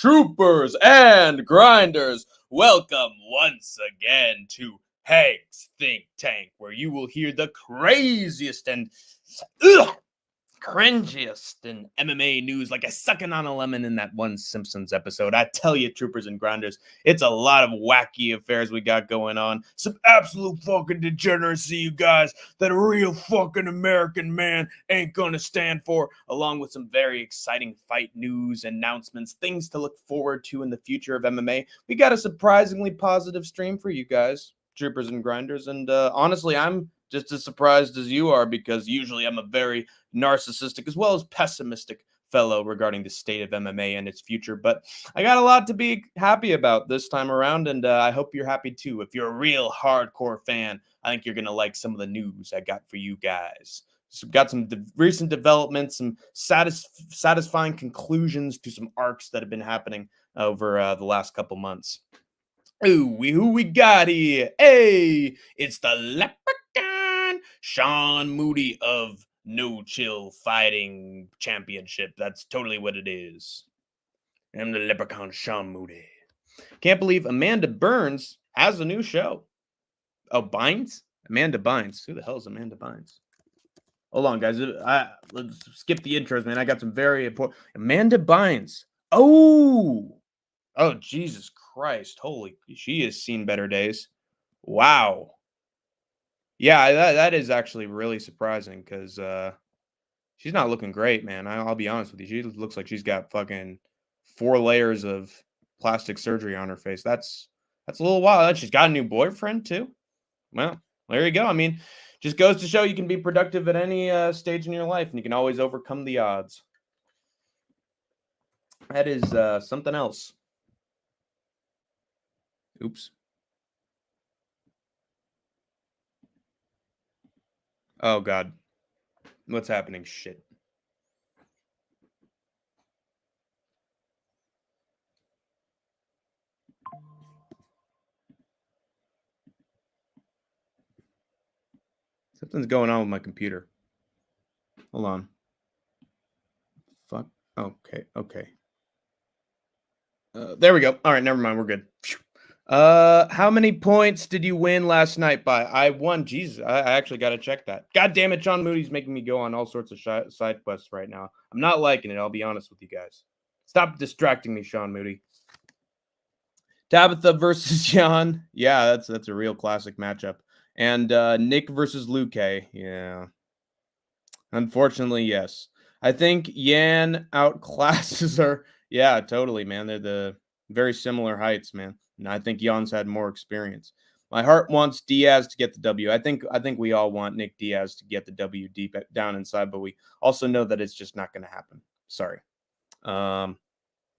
troopers and grinders, welcome once again to Hank's Think Tank, where you will hear the craziest and cringiest in MMA news, like a sucking on a lemon in that one Simpsons episode. I tell you, troopers and grinders, it's a lot of wacky affairs we got going on. Some absolute fucking degeneracy, you guys, that a real fucking American man ain't gonna stand for, along with some very exciting fight news, announcements, things to look forward to in the future of MMA. We got a surprisingly positive stream for you guys, troopers and grinders, and honestly, I'm just as surprised as you are, because usually I'm a very narcissistic as well as pessimistic fellow regarding the state of MMA and its future. But I got a lot to be happy about this time around, and I hope you're happy too. If you're a real hardcore fan, I think you're going to like some of the news I got for you guys. So got some recent developments, some satisfying conclusions to some arcs that have been happening over the last couple months. Ooh, who we got here? Hey, it's the Leprechaun Sean Moody of No Chill Fighting Championship. That's totally what it is. I'm the Leprechaun Sean Moody. Can't believe Amanda Burns has a new show. Oh, Bynes? Amanda Bynes. Who the hell is Amanda Bynes? Hold on, guys. Let's skip the intros, man. I got some very important... Amanda Bynes. Oh, Jesus Christ. Holy, she has seen better days. Wow. Yeah, that is actually really surprising, because she's not looking great, man. I'll be honest with you. She looks like she's got fucking 4 layers of plastic surgery on her face. That's a little wild. She's got a new boyfriend, too. Well, there you go. I mean, just goes to show you can be productive at any stage in your life, and you can always overcome the odds. That is something else. Oops. Oh, God. What's happening? Shit. Something's going on with my computer. Hold on. Fuck. Okay. There we go. All right, never mind. We're good. How many points did you win last night by? I won. Jesus, I actually got to check that. God damn it, Sean Moody's making me go on all sorts of side quests right now. I'm not liking it. I'll be honest with you guys. Stop distracting me, Sean Moody. Tabitha versus Jan. Yeah, that's a real classic matchup. And Nick versus Luke. Yeah. Unfortunately, yes. I think Yan outclasses her. Yeah, totally, man. They're the very similar heights, man. And I think Jan's had more experience. My heart wants Diaz to get the W. I think we all want Nick Diaz to get the W deep down inside, but we also know that it's just not going to happen. Sorry.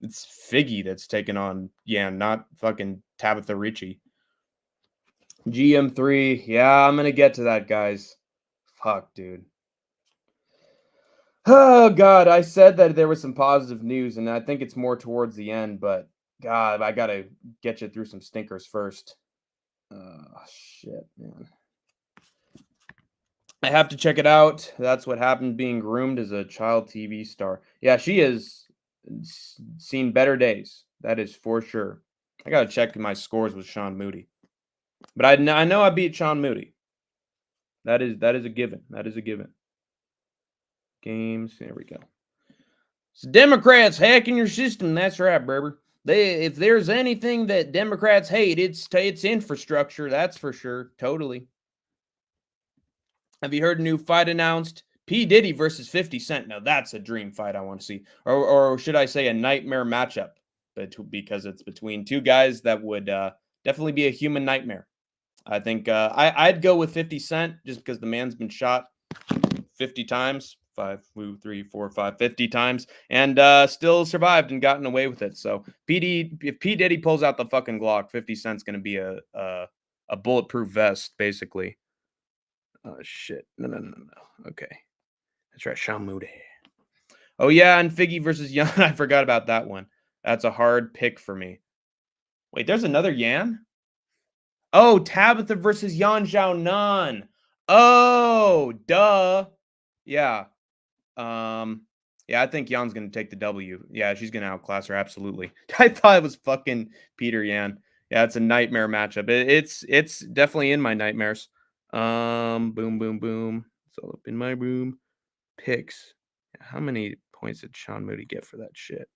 It's Figgy that's taking on Yan, not fucking Tabitha Ricci. GM3. Yeah, I'm going to get to that, guys. Fuck, dude. Oh, God, I said that there was some positive news, and I think it's more towards the end, but, God, I got to get you through some stinkers first. Shit, man. I have to check it out. That's what happened being groomed as a child TV star. Yeah, she has seen better days. That is for sure. I got to check my scores with Sean Moody. But I know I beat Sean Moody. That is a given. That is a given. Games. There we go. So Democrats hacking your system. That's right, Berber. If there's anything that Democrats hate, it's infrastructure. That's for sure. Totally. Have you heard a new fight announced? P. Diddy versus 50 Cent. Now that's a dream fight I want to see. Or should I say a nightmare matchup? Because it's between two guys that would definitely be a human nightmare. I think I'd go with 50 Cent just because the man's been shot 50 times. 50 times, and still survived and gotten away with it. So if P. Diddy pulls out the fucking Glock, 50 Cent's going to be a bulletproof vest, basically. Oh, shit. No. Okay. That's right, Sean Moody. Oh, yeah, and Figgy versus Yan. I forgot about that one. That's a hard pick for me. Wait, there's another Yan? Oh, Tabitha versus Yan Xiaonan. Oh, duh. Yeah. Yeah, I think Jan's going to take the W. Yeah, she's going to outclass her. Absolutely. I thought it was fucking Peter Yan. Yeah, it's a nightmare matchup. It's definitely in my nightmares. Boom, boom, boom. It's all up in my room. Picks. How many points did Sean Moody get for that shit?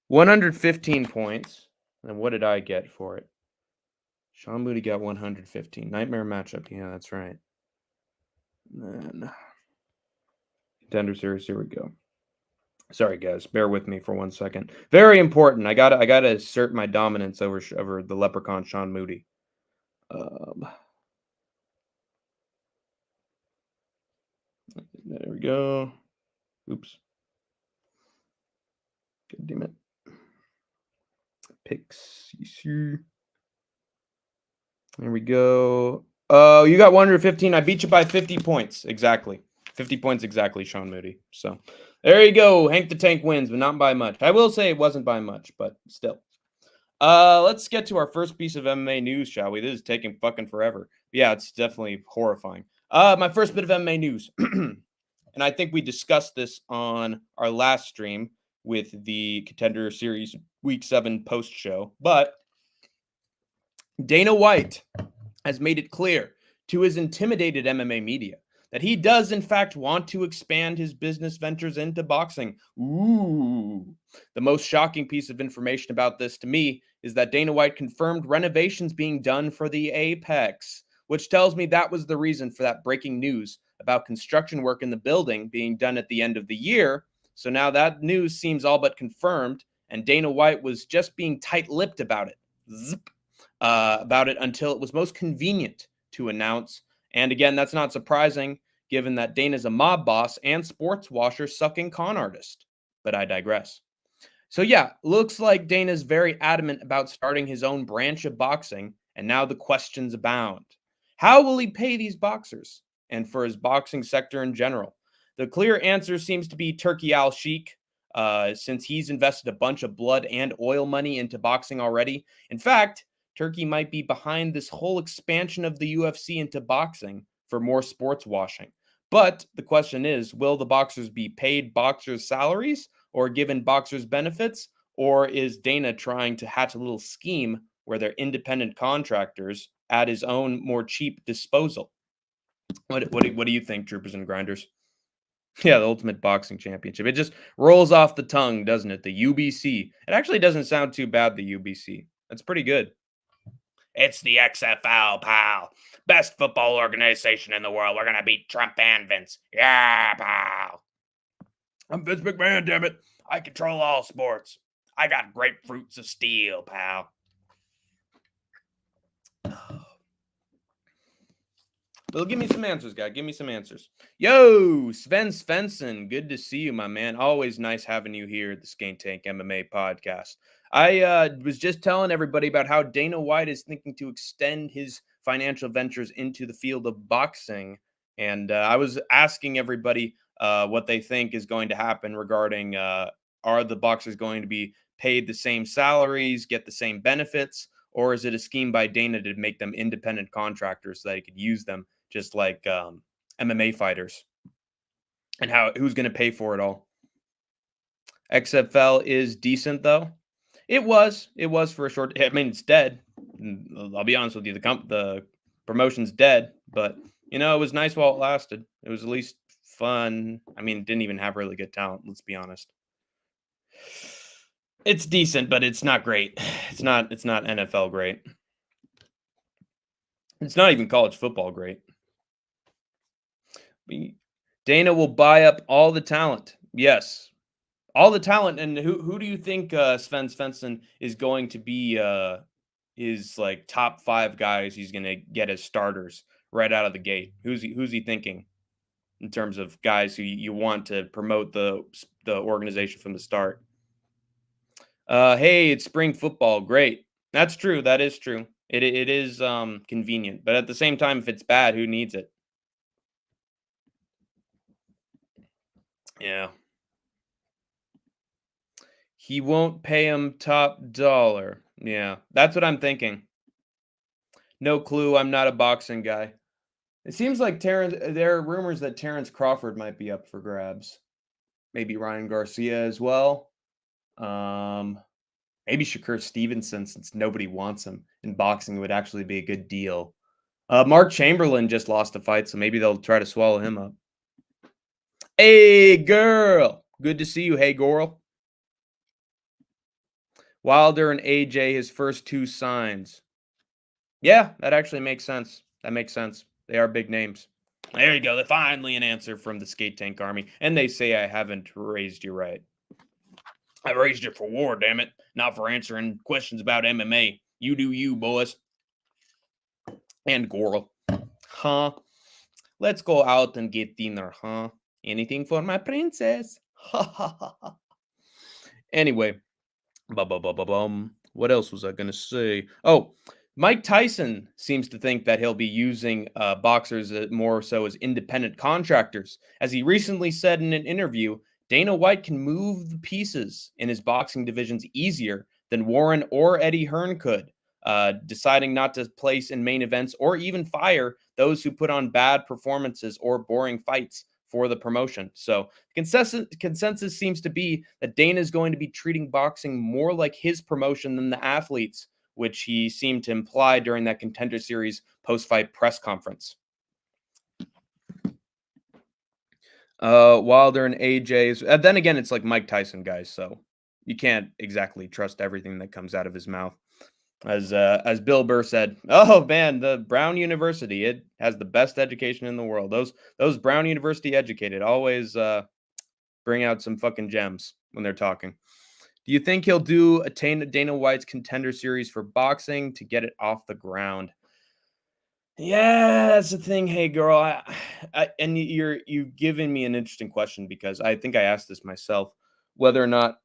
115 points. And what did I get for it? Sean Moody got 115. Nightmare matchup. Yeah, that's right. And then Contender Series. Here we go. Sorry, guys. Bear with me for 1 second. Very important. I gotta assert my dominance over the Leprechaun Sean Moody. There we go. Oops. God damn it. Picks. There we go. Oh, you got 115. I beat you by 50 points. Exactly. 50 points exactly, Sean Moody. So there you go. Hank the Tank wins, but not by much. I will say it wasn't by much, but still. Let's get to our first piece of MMA news, shall we? This is taking fucking forever. Yeah, it's definitely horrifying. My first bit of MMA news. And I think we discussed this on our last stream with the Contender Series Week 7 post show. But Dana White has made it clear to his intimidated MMA media that he does, in fact, want to expand his business ventures into boxing. Ooh. The most shocking piece of information about this to me is that Dana White confirmed renovations being done for the Apex, which tells me that was the reason for that breaking news about construction work in the building being done at the end of the year. So now that news seems all but confirmed, and Dana White was just being tight-lipped about it. About it until it was most convenient to announce. And again, that's not surprising, given that Dana's a mob boss and sports washer sucking con artist. But I digress. So yeah, looks like Dana's very adamant about starting his own branch of boxing, and now the questions abound. How will he pay these boxers? And for his boxing sector in general? The clear answer seems to be Turkey Al Sheikh, since he's invested a bunch of blood and oil money into boxing already. In fact, Turkey might be behind this whole expansion of the UFC into boxing for more sports washing. But the question is, will the boxers be paid boxers' salaries or given boxers' benefits? Or is Dana trying to hatch a little scheme where they're independent contractors at his own more cheap disposal? What do you think, troopers and grinders? Yeah, the Ultimate Boxing Championship. It just rolls off the tongue, doesn't it? The UBC. It actually doesn't sound too bad, the UBC. That's pretty good. It's the XFL, pal. Best football organization in the world. We're going to beat Trump and Vince. Yeah, pal. I'm Vince McMahon, damn it. I control all sports. I got grapefruits of steel, pal. Well, give me some answers, guy. Give me some answers. Yo, Sven Svensson. Good to see you, my man. Always nice having you here at the Skate Tank MMA podcast. I was just telling everybody about how Dana White is thinking to extend his financial ventures into the field of boxing. And I was asking everybody what they think is going to happen regarding are the boxers going to be paid the same salaries, get the same benefits, or is it a scheme by Dana to make them independent contractors so that he could use them just like MMA fighters? And who's going to pay for it all? XFL is decent, though. It was for a short. I mean, it's dead. I'll be honest with you. The promotion's dead, but it was nice while it lasted. It was at least fun. I mean, it didn't even have really good talent. Let's be honest. It's decent, but it's not great. It's not NFL great. It's not even college football great. Dana will buy up all the talent. Yes. All the talent. And who do you think Sven Svensson is going to be his like top 5 guys he's going to get as starters right out of the gate? Who's he thinking in terms of guys who you want to promote the organization from the start? Hey, it's spring football. Great. That's true. That is true. It is convenient, but at the same time, if it's bad, who needs it? Yeah. He won't pay him top dollar. Yeah, that's what I'm thinking. No clue. I'm not a boxing guy. It seems like there are rumors that Terrence Crawford might be up for grabs. Maybe Ryan Garcia as well. Maybe Shakur Stevenson, since nobody wants him in boxing, would actually be a good deal. Mark Chamberlain just lost a fight, so maybe they'll try to swallow him up. Hey, girl. Good to see you. Hey, girl. Wilder and AJ, his first two signs. Yeah, that actually makes sense. That makes sense. They are big names. There you go. Finally an answer from the Skate Tank Army. And they say I haven't raised you right. I raised you for war, damn it. Not for answering questions about MMA. You do you, boys. And girl. Huh? Let's go out and get dinner, huh? Anything for my princess. Ha ha ha ha. Anyway. What else was I going to say? Oh, Mike Tyson seems to think that he'll be using boxers more so as independent contractors. As he recently said in an interview, Dana White can move the pieces in his boxing divisions easier than Warren or Eddie Hearn could, deciding not to place in main events or even fire those who put on bad performances or boring fights for the promotion. So consensus seems to be that Dana is going to be treating boxing more like his promotion than the athletes, which he seemed to imply during that Contender Series post-fight press conference. Wilder and AJ's. Then again, it's like Mike Tyson, guys, so you can't exactly trust everything that comes out of his mouth. As Bill Burr said, oh man, the Brown University, it has the best education in the world. Those Brown University educated always bring out some fucking gems when they're talking. Do you think he'll do a Dana White's Contender Series for boxing to get it off the ground? Yeah, that's the thing. Hey, girl, and you've given me an interesting question because I think I asked this myself, whether or not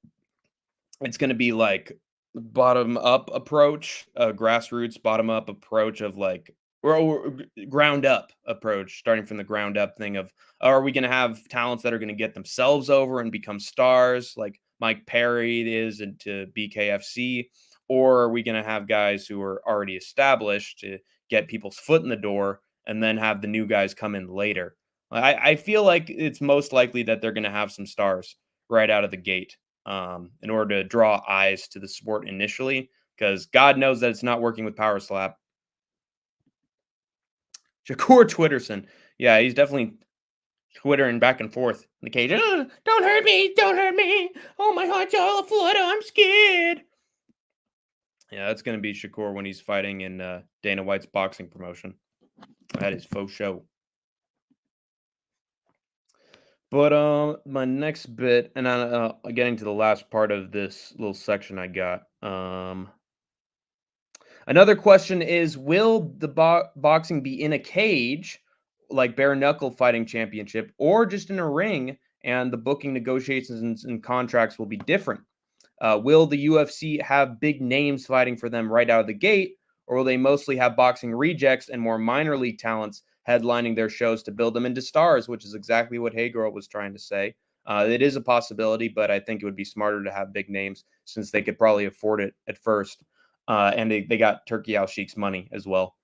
it's going to be like bottom up approach, grassroots bottom up approach of like or ground up approach, starting from the ground up thing of are we going to have talents that are going to get themselves over and become stars like Mike Perry is into BKFC, or are we going to have guys who are already established to get people's foot in the door and then have the new guys come in later? I feel like it's most likely that they're going to have some stars right out of the gate in order to draw eyes to the sport initially, because God knows that it's not working with PowerSlap. Shakur Twitterson. Yeah, he's definitely twittering back and forth in the cage. Oh, don't hurt me. Don't hurt me. Oh, my heart's all aflutter. I'm scared. Yeah, that's going to be Shakur when he's fighting in Dana White's boxing promotion. That is faux show. But my next bit, and I'm getting to the last part of this little section I got. Another question is, will the boxing be in a cage, like bare knuckle fighting championship, or just in a ring, and the booking negotiations and contracts will be different? Will the UFC have big names fighting for them right out of the gate, or will they mostly have boxing rejects and more minor league talents headlining their shows to build them into stars, which is exactly what Hey Girl was trying to say. It is a possibility, but I think it would be smarter to have big names since they could probably afford it at first. And they got Turkey Al Sheikh's money as well.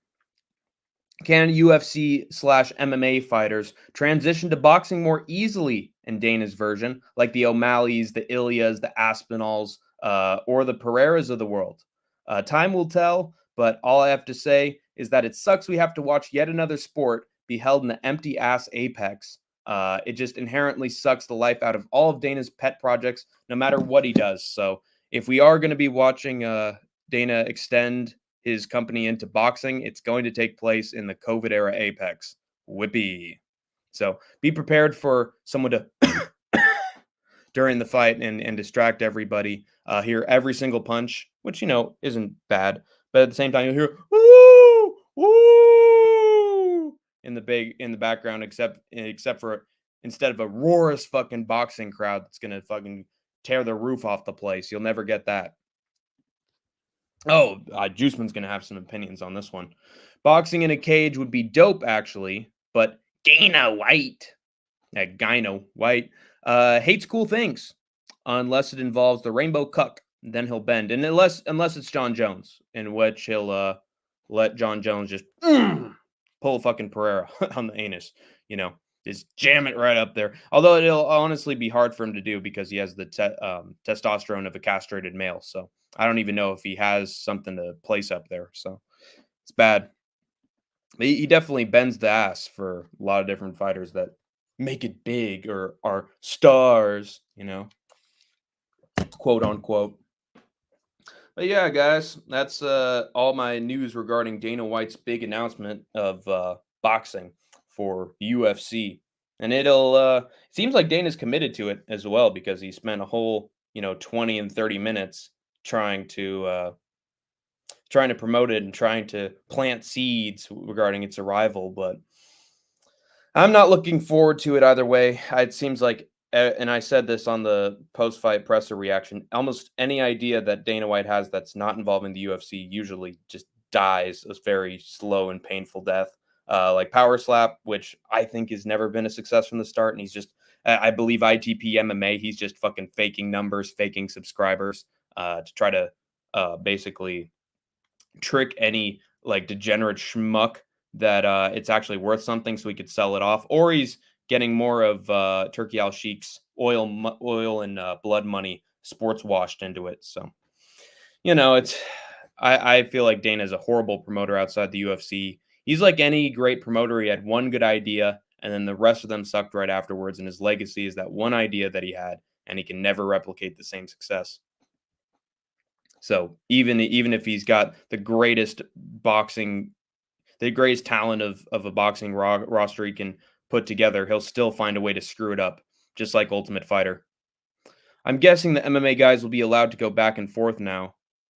Can UFC/MMA fighters transition to boxing more easily in Dana's version, like the O'Malley's, the Ilias, the Aspinalls, or the Pereiras of the world? Time will tell, but all I have to say is that it sucks we have to watch yet another sport be held in the empty-ass apex. It just inherently sucks the life out of all of Dana's pet projects, no matter what he does. So if we are going to be watching Dana extend his company into boxing, it's going to take place in the COVID era apex. Whippy. So be prepared for someone to during the fight and distract everybody. Hear every single punch, which isn't bad, but at the same time you'll hear woo woo in the background, except for instead of a roarous fucking boxing crowd that's gonna fucking tear the roof off the place. You'll never get that. Oh, Juiceman's going to have some opinions on this one. Boxing in a cage would be dope, actually, but Dana White hates cool things unless it involves the rainbow cuck. Then he'll bend, and unless it's John Jones, in which he'll let John Jones just pull a fucking Pereira on the anus. Just jam it right up there. Although it'll honestly be hard for him to do because he has the testosterone of a castrated male. So I don't even know if he has something to place up there. So it's bad. But he definitely bends the ass for a lot of different fighters that make it big or are stars, quote unquote. But yeah, guys, that's all my news regarding Dana White's big announcement of boxing for UFC. And it seems like Dana's committed to it as well because he spent a whole, 20 and 30 minutes trying to promote it and trying to plant seeds regarding its arrival, but I'm not looking forward to it either way. It seems like, and I said this on the post-fight presser reaction, almost any idea that Dana White has that's not involving the UFC usually just dies a very slow and painful death. Like PowerSlap, which I think has never been a success from the start, and he's just, I believe ITP MMA, he's just fucking faking numbers, faking subscribers to try to basically trick any like degenerate schmuck that it's actually worth something so he could sell it off, or he's getting more of Turkey Al Sheikh's oil and blood money sports washed into it. So, it's I feel like Dana's a horrible promoter outside the UFC. He's like any great promoter. He had one good idea, and then the rest of them sucked right afterwards. And his legacy is that one idea that he had, and he can never replicate the same success. So even if he's got the greatest talent of a boxing roster he can put together, he'll still find a way to screw it up, just like Ultimate Fighter. I'm guessing the MMA guys will be allowed to go back and forth now.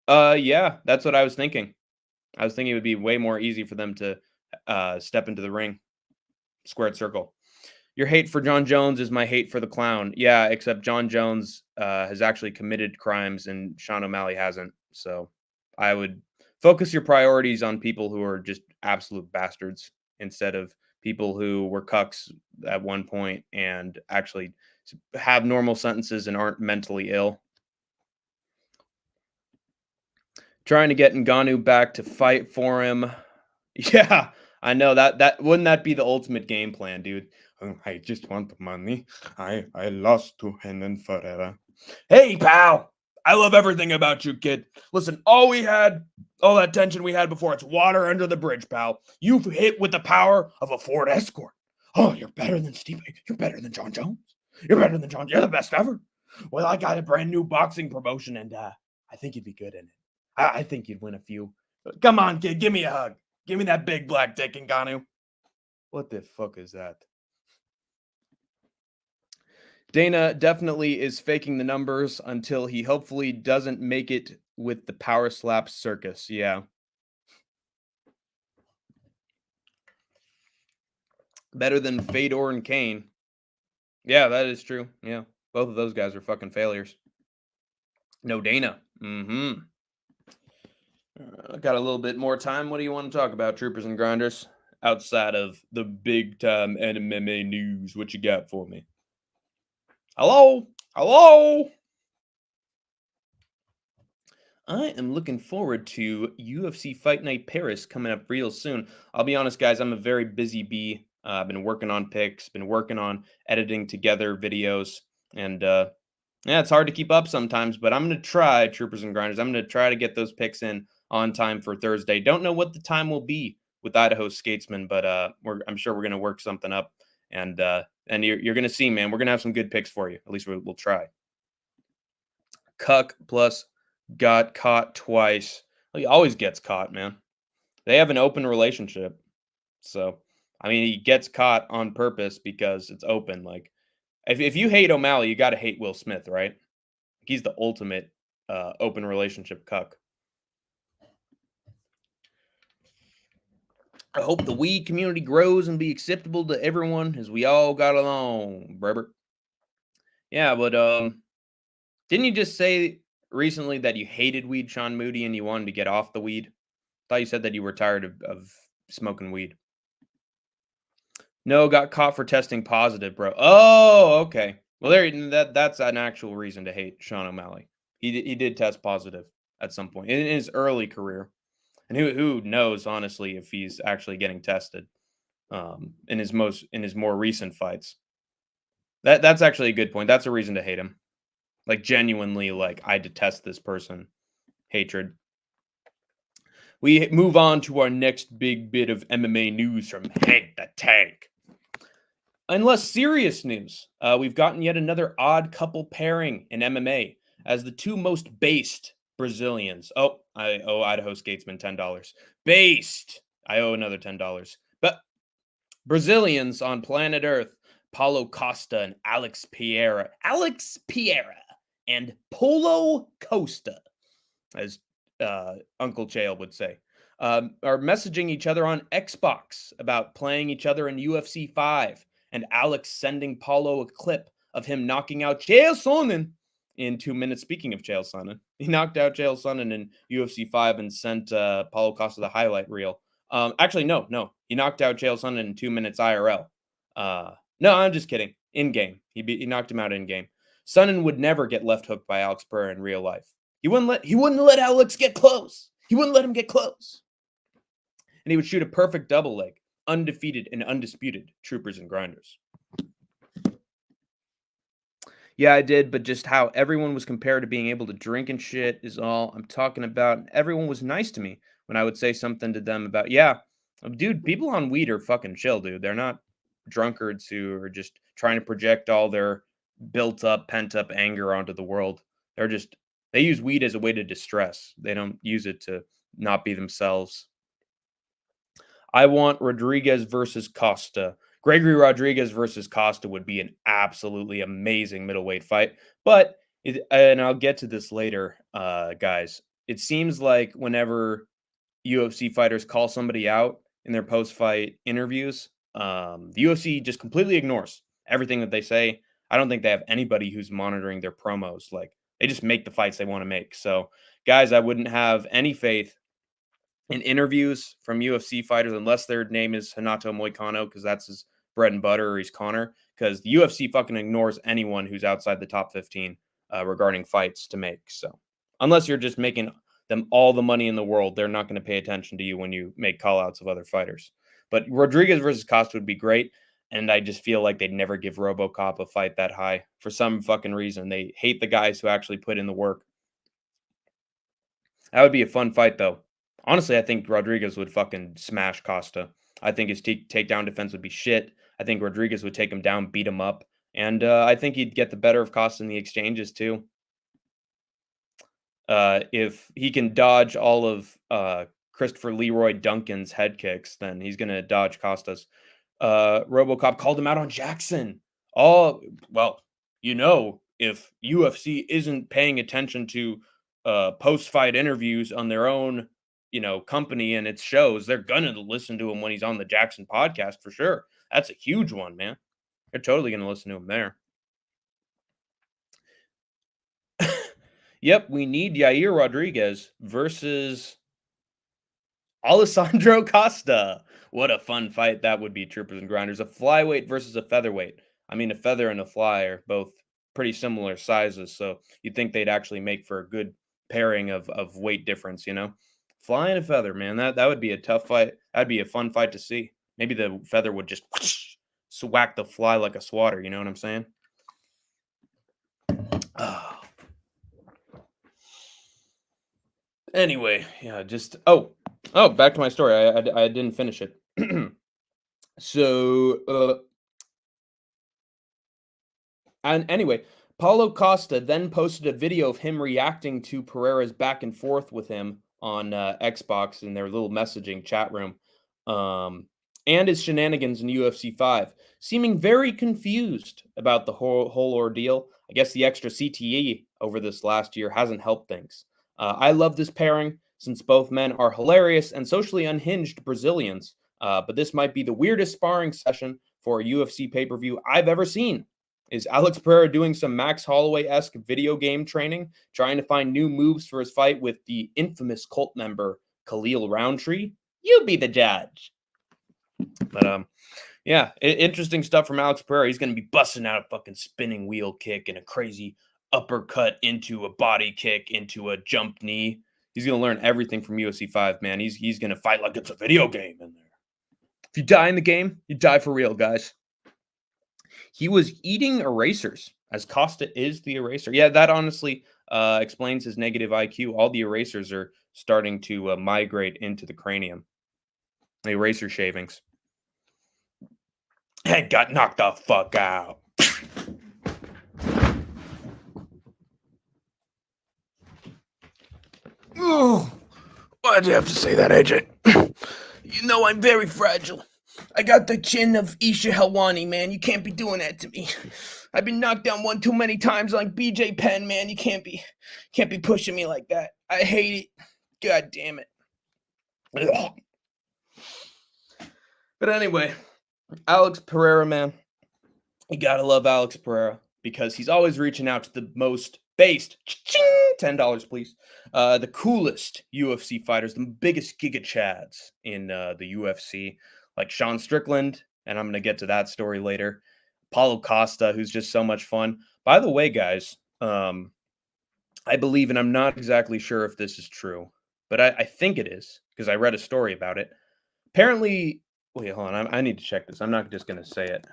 Yeah, that's what I was thinking. I was thinking it would be way more easy for them to step into the ring, squared circle. Your hate for John Jones is my hate for the clown. Yeah, except John Jones has actually committed crimes and Sean O'Malley hasn't. So I would focus your priorities on people who are just absolute bastards instead of people who were cucks at one point and actually have normal sentences and aren't mentally ill. Trying to get Ngannou back to fight for him. Yeah, I know that wouldn't that be the ultimate game plan, dude? I just want the money. I lost to Renan Pereira. Hey, pal. I love everything about you, kid. Listen, all that tension we had before, it's water under the bridge, pal. You've hit with the power of a Ford Escort. Oh, you're better than Steve. You're better than John Jones. You're better than John. You're the best ever. Well, I got a brand new boxing promotion, and I think you'd be good in it. I think you'd win a few. Come on, kid. Give me a hug. Give me that big black dick, Ngannou. What the fuck is that? Dana definitely is faking the numbers until he hopefully doesn't make it with the PowerSlap circus. Yeah. Better than Fedor and Kane. Yeah, that is true. Yeah. Both of those guys are fucking failures. No Dana. Mm-hmm. Got a little bit more time. What do you want to talk about, troopers and grinders? Outside of the big time MMA news, what you got for me? Hello? Hello? I am looking forward to UFC Fight Night Paris coming up real soon. I'll be honest, guys, I'm a very busy bee. I've been working on picks, been working on editing together videos, and yeah, it's hard to keep up sometimes, but I'm going to try, troopers and grinders. I'm going to try to get those picks in on time for Thursday. Don't know what the time will be with Idaho Skatesman, but I'm sure we're going to work something up, and you're going to see, man, we're going to have some good picks for you. At least we'll try. Cuck plus got caught twice. Well, he always gets caught, man. They have an open relationship. So, I mean, he gets caught on purpose because it's open. Like, if you hate O'Malley, you got to hate Will Smith, right? He's the ultimate open relationship cuck. I hope the weed community grows and be acceptable to everyone as we all got along, Breber. Yeah, but didn't you just say recently that you hated weed, Sean Moody, and you wanted to get off the weed? I thought you said that you were tired of smoking weed. No, got caught for testing positive, bro. Oh, okay. Well, that's an actual reason to hate Sean O'Malley. He did test positive at some point in his early career, and who knows honestly if he's actually getting tested. in his more recent fights. That's actually a good point. That's a reason to hate him. Like genuinely, like I detest this person. Hatred. We move on to our next big bit of MMA news from Hank the Tank. In less serious news, we've gotten yet another odd couple pairing in MMA as the two most based Brazilians. Oh, I owe Idaho Skatesman $10. Based. I owe another $10. But Brazilians on planet Earth, Paulo Costa and Alex Pereira and Paulo Costa, as Uncle Chael would say, are messaging each other on Xbox about playing each other in UFC 5, and Alex sending Paulo a clip of him knocking out Chael Sonnen in 2 minutes. Speaking of Chael Sonnen, he knocked out Chael Sonnen in UFC 5 and sent Paulo Costa the highlight reel. Actually, no. He knocked out Chael Sonnen in 2 minutes IRL. No, I'm just kidding. In-game. He knocked him out in-game. Sonnen would never get left hooked by Alex Pereira in real life. He wouldn't let Alex get close. He wouldn't let him get close. And he would shoot a perfect double leg. Undefeated and undisputed troopers and grinders. Yeah, I did, but just how everyone was compared to being able to drink and shit is all I'm talking about. Everyone was nice to me when I would say something to them about, dude, people on weed are fucking chill, dude. They're not drunkards who are just trying to project all their built up, pent up anger onto the world. They use weed as a way to distress. They don't use it to not be themselves. I want Rodriguez versus Costa. Gregory Rodriguez versus Costa would be an absolutely amazing middleweight fight. But, and I'll get to this later, guys, it seems like whenever UFC fighters call somebody out in their post-fight interviews, the UFC just completely ignores everything that they say. I don't think they have anybody who's monitoring their promos. Like, they just make the fights they want to make. So, guys, I wouldn't have any faith in interviews from UFC fighters unless their name is Renato Moicano, because that's his bread and butter, or he's Connor, because the UFC fucking ignores anyone who's outside the top 15 regarding fights to make. So unless you're just making them all the money in the world, they're not going to pay attention to you when you make call-outs of other fighters. But Rodriguez versus Costa would be great, and I just feel like they'd never give RoboCop a fight that high for some fucking reason. They hate the guys who actually put in the work. That would be a fun fight, though. Honestly, I think Rodriguez would fucking smash Costa. I think his takedown defense would be shit. I think Rodriguez would take him down, beat him up. And I think he'd get the better of Costa in the exchanges, too. If he can dodge all of Christopher Leroy Duncan's head kicks, then he's going to dodge Costa's. RoboCop called him out on Jackson. Oh, well, if UFC isn't paying attention to post-fight interviews on their own, company and its shows, they're gonna listen to him when he's on the Jackson podcast for sure. That's a huge one, man. They're totally gonna listen to him there. Yep, we need Yair Rodriguez versus Alessandro Costa. What a fun fight that would be, troopers and grinders. A flyweight versus a featherweight. I mean, a feather and a fly are both pretty similar sizes, so you'd think they'd actually make for a good pairing of weight difference, Fly and a feather, man. That would be a tough fight. That'd be a fun fight to see. Maybe the feather would just whack the fly like a swatter. You know what I'm saying? Oh. Anyway, yeah, just back to my story. I didn't finish it. So, and anyway, Paulo Costa then posted a video of him reacting to Pereira's back and forth with him on Xbox in their little messaging chat room, and his shenanigans in UFC 5, seeming very confused about the whole ordeal. I guess the extra CTE over this last year hasn't helped things. I love this pairing since both men are hilarious and socially unhinged Brazilians, but this might be the weirdest sparring session for a UFC pay-per-view I've ever seen. Is Alex Pereira doing some Max Holloway-esque video game training, trying to find new moves for his fight with the infamous cult member Khalil Roundtree? You be the judge. But interesting stuff from Alex Pereira. He's going to be busting out a fucking spinning wheel kick and a crazy uppercut into a body kick into a jump knee. He's going to learn everything from UFC 5, man. He's going to fight like it's a video game in there. If you die in the game, you die for real, guys. He was eating erasers, as Costa is the eraser. Yeah, that honestly explains his negative IQ. All the erasers are starting to migrate into the cranium. The eraser shavings. Head got knocked the fuck out. Oh, why'd you have to say that, AJ? You know I'm very fragile. I got the chin of Isha Helwani, man. You can't be doing that to me. I've been knocked down one too many times like BJ Penn, man. You can't be pushing me like that. I hate it. God damn it. Ugh. But anyway, Alex Pereira, man. You gotta love Alex Pereira because he's always reaching out to the most based, $10, please. The coolest UFC fighters, the biggest Giga Chads in the UFC, like Sean Strickland, and I'm gonna get to that story later. Paulo Costa, who's just so much fun. By the way, guys, I believe, and I'm not exactly sure if this is true, but I think it is because I read a story about it. Apparently, wait, hold on, I need to check this. I'm not just gonna say it.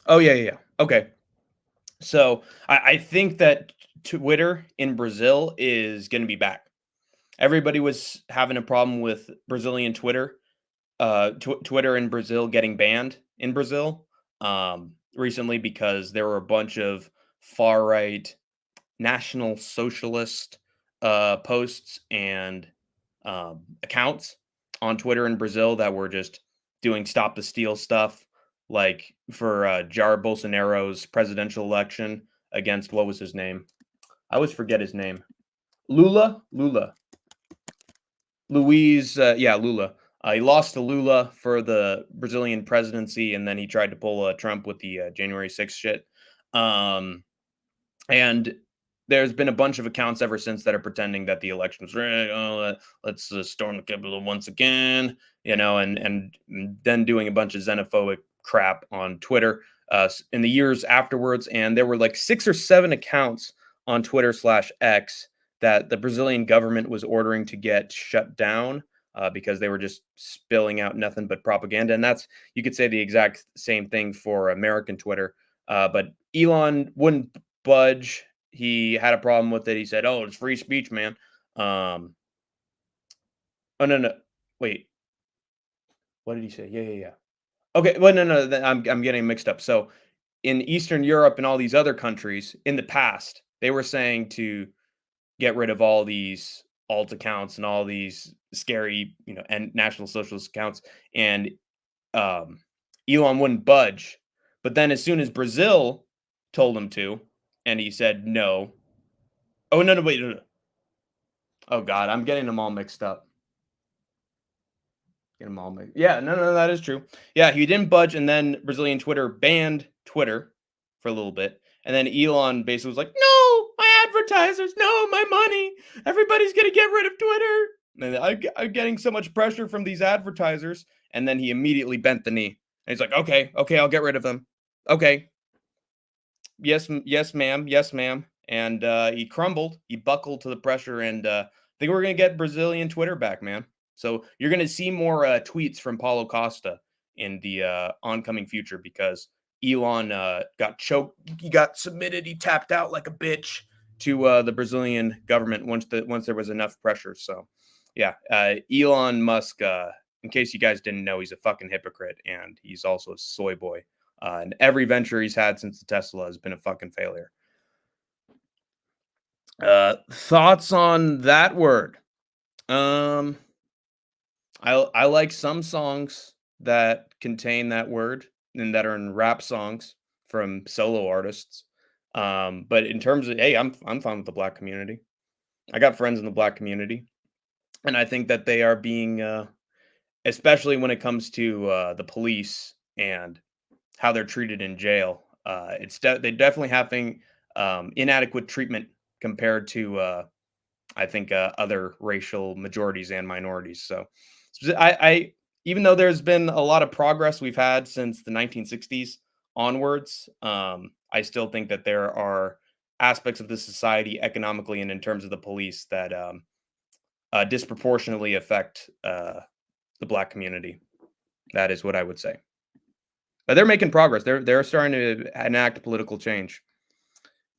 Oh yeah. Okay. So I think that Twitter in Brazil is going to be back. Everybody was having a problem with Brazilian Twitter, Twitter in Brazil getting banned in Brazil recently because there were a bunch of far right National Socialist posts and accounts on Twitter in Brazil that were just doing stop the steal stuff, like for Jair Bolsonaro's presidential election against what was his name? I always forget his name. Lula. Yeah, Lula. He lost to Lula for the Brazilian presidency, and then he tried to pull Trump with the January 6th shit. And there's been a bunch of accounts ever since that are pretending that the election was rigged. Oh, let's storm the Capitol once again, and then doing a bunch of xenophobic crap on Twitter in the years afterwards. And there were like 6 or 7 accounts on Twitter/X that the Brazilian government was ordering to get shut down because they were just spilling out nothing but propaganda. And you could say the exact same thing for American Twitter. But Elon wouldn't budge. He had a problem with it. He said, "Oh, it's free speech, man." Oh no, wait. What did he say? Yeah. Okay, well, no. I'm getting mixed up. So, in Eastern Europe and all these other countries, in the past, they were saying to get rid of all these alt accounts and all these scary, and National Socialist accounts, and Elon wouldn't budge. But then, as soon as Brazil told him to, and he said no. Oh no, wait, no. Oh God, I'm getting them all mixed up. Yeah, no, that is true. Yeah, he didn't budge, and then Brazilian Twitter banned Twitter for a little bit, and then Elon basically was like, "No, my advertisers, no, my money. Everybody's gonna get rid of Twitter." And I'm getting so much pressure from these advertisers, and then he immediately bent the knee. And he's like, "Okay, I'll get rid of them. Okay, yes, ma'am." And he crumbled. He buckled to the pressure, and I think we're gonna get Brazilian Twitter back, man. So you're gonna see more tweets from Paulo Costa in the oncoming future because Elon got choked. He got submitted. He tapped out like a bitch to the Brazilian government once there was enough pressure. So yeah, Elon Musk. In case you guys didn't know, he's a fucking hypocrite, and he's also a soy boy. And every venture he's had since the Tesla has been a fucking failure. Thoughts on that word? I like some songs that contain that word and that are in rap songs from solo artists. But in terms of, hey, I'm fine with the black community. I got friends in the black community, and I think that they are being, especially when it comes to the police and how they're treated in jail. They definitely having inadequate treatment compared to I think other racial majorities and minorities. So even though there's been a lot of progress we've had since the 1960s onwards, I still think that there are aspects of the society economically and in terms of the police that disproportionately affect the black community. That is what I would say. But they're making progress. They're starting to enact political change.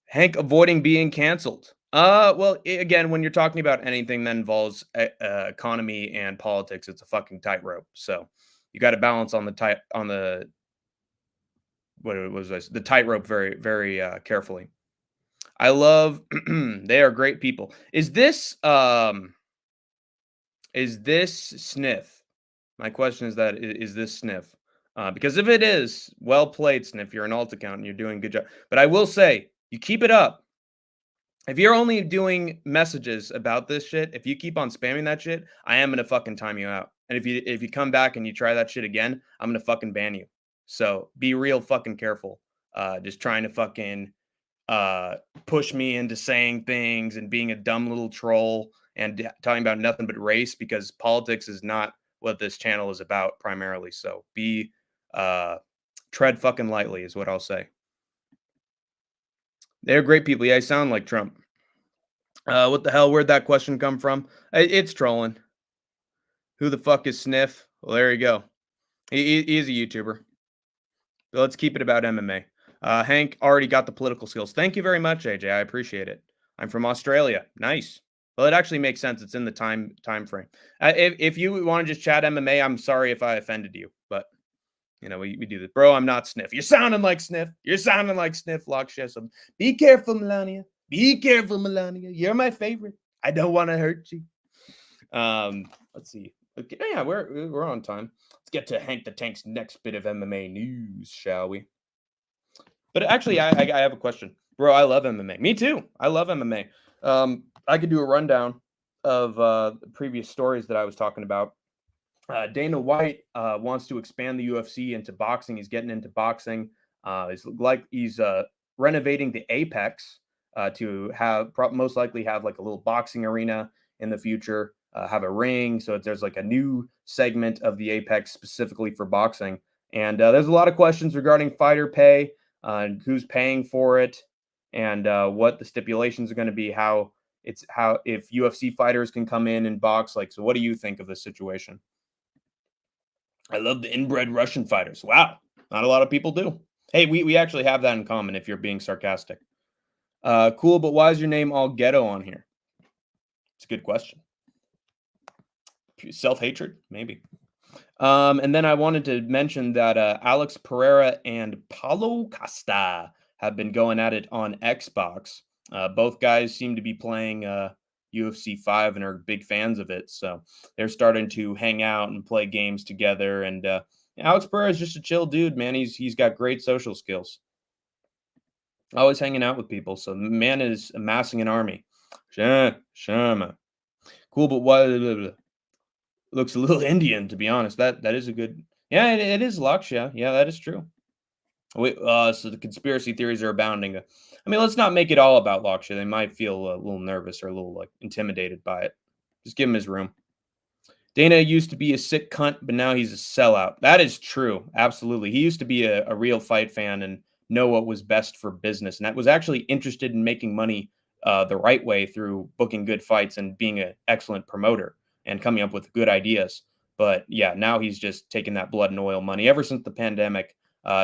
Hank avoiding being canceled. Well, again, when you're talking about anything that involves economy and politics, it's a fucking tightrope. So you got to balance on the what was this? The tightrope very very carefully. I love. They are great people. Is this Sniff? My question is that is this Sniff? Because if it is, well played, Sniff. You're an alt account and you're doing a good job. But I will say, you keep it up. If you're only doing messages about this shit, if you keep on spamming that shit, I am gonna fucking time you out. And if you come back and you try that shit again, I'm gonna fucking ban you. So be real fucking careful. Just trying to fucking push me into saying things and being a dumb little troll and talking about nothing but race, because politics is not what this channel is about primarily. So be tread fucking lightly is what I'll say. They're great people. Yeah, I sound like Trump. What the hell? Where'd that question come from? It's trolling. Who the fuck is Sniff? Well, there you go. He's a YouTuber. But let's keep it about MMA. Hank already got the political skills. Thank you very much, AJ. I appreciate it. I'm from Australia. Nice. Well, it actually makes sense. It's in the time frame. If you want to just chat MMA, I'm sorry if I offended you, but you know we do this, bro. I'm not Sniff. You're sounding like Sniff. You're sounding like Sniff. Lockshess. Be careful, Melania. Be careful, Melania. You're my favorite. I don't want to hurt you. Let's see. Okay, yeah, we're on time. Let's get to Hank the Tank's next bit of MMA news, shall we? But actually, I have a question, bro. I love MMA. Me too. I love MMA. I could do a rundown of previous stories that I was talking about. Dana White wants to expand the UFC into boxing. He's getting into boxing. He's renovating the Apex to have most likely have like a little boxing arena in the future. Have a ring, so there's like a new segment of the Apex specifically for boxing. And there's a lot of questions regarding fighter pay, who's paying for it, and what the stipulations are going to be. How if UFC fighters can come in and box. Like, so what do you think of this situation? I love the inbred Russian fighters. Wow, not a lot of people do. Hey, we actually have that in common. If you're being sarcastic, cool. But why is your name all ghetto on here? It's a good question. Self-hatred, maybe. And then I wanted to mention that Alex Pereira and Paulo Costa have been going at it on Xbox. Both guys seem to be playing UFC 5 and are big fans of it. So they're starting to hang out and play games together. And Alex Pereira is just a chill dude, man. He's got great social skills. Always hanging out with people. So the man is amassing an army. Shama. Cool, but what? Looks a little Indian, to be honest. That is a good. Yeah, it is Lakshya. Yeah, that is true. Wait, so the conspiracy theories are abounding. I mean, let's not make it all about Lakshya. They might feel a little nervous or a little like intimidated by it. Just give him his room. Dana used to be a sick cunt, but now he's a sellout. That is true. Absolutely. He used to be a real fight fan and know what was best for business. And that was actually interested in making money the right way through booking good fights and being an excellent promoter and coming up with good ideas. But yeah, now he's just taking that blood and oil money ever since the pandemic.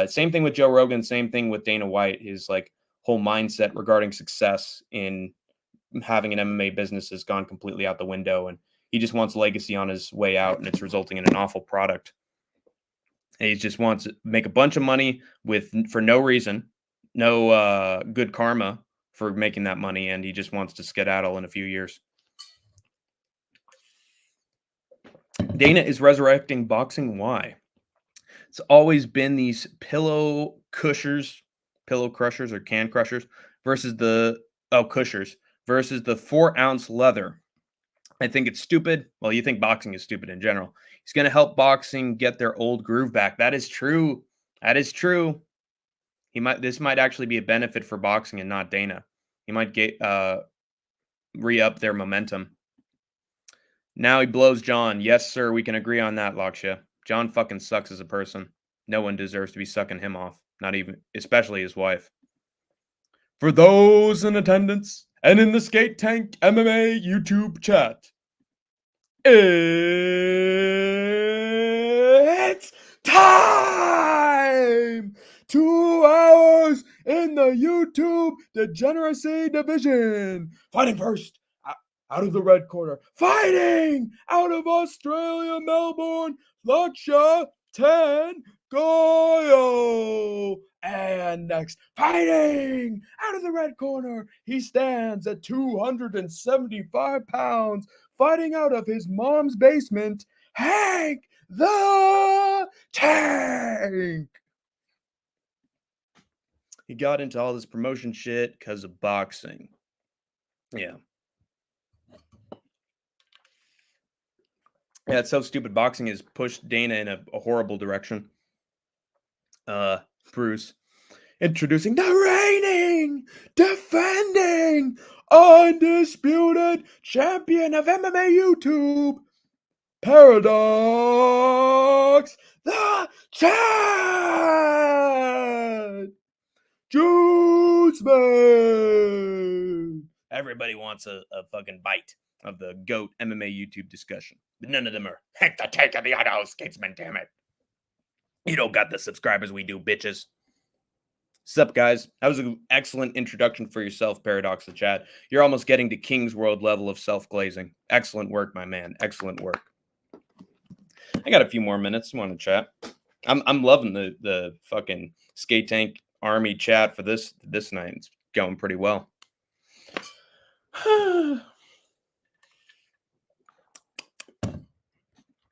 Same thing with Joe Rogan. Same thing with Dana White. His like whole mindset regarding success in having an MMA business has gone completely out the window, and he just wants legacy on his way out, and it's resulting in an awful product. And he just wants to make a bunch of money for no reason, no good karma for making that money, and he just wants to skedaddle in a few years. Dana is resurrecting boxing. Why? It's always been these pillow crushers or can crushers versus the cushers versus the 4-ounce leather. I think it's stupid. Well, you think boxing is stupid in general. He's going to help boxing get their old groove back. That is true. That is true. This might actually be a benefit for boxing and not Dana. He might get re-up their momentum. Now he blows John. Yes, sir. We can agree on that, Lakshya. John fucking sucks as a person. No one deserves to be sucking him off. Not even, especially his wife. For those in attendance and in the Skate Tank MMA YouTube chat, it's time! 2 hours in the YouTube Degeneracy Division. Fighting first, out of the red corner. Fighting out of Australia, Melbourne, Laksha 10 Goyo. And next, fighting out of the red corner. He stands at 275 pounds, fighting out of his mom's basement, Hank the Tank. He got into all this promotion shit because of boxing. Yeah. Yeah, it's so stupid. Boxing has pushed Dana in a horrible direction. Bruce, introducing the reigning, defending, undisputed champion of MMA YouTube, Paradox the Chad! Juice Man! Everybody wants a fucking bite of the GOAT MMA YouTube discussion. But none of them are Hank the Tank of the Idaho Statesman, damn it. You don't got the subscribers we do, bitches. Sup, guys? That was an excellent introduction for yourself, Paradox the Chad. You're almost getting to King's World level of self-glazing. Excellent work, my man. Excellent work. I got a few more minutes. I want to chat. I'm loving the fucking Skate Tank Army chat for this night. It's going pretty well.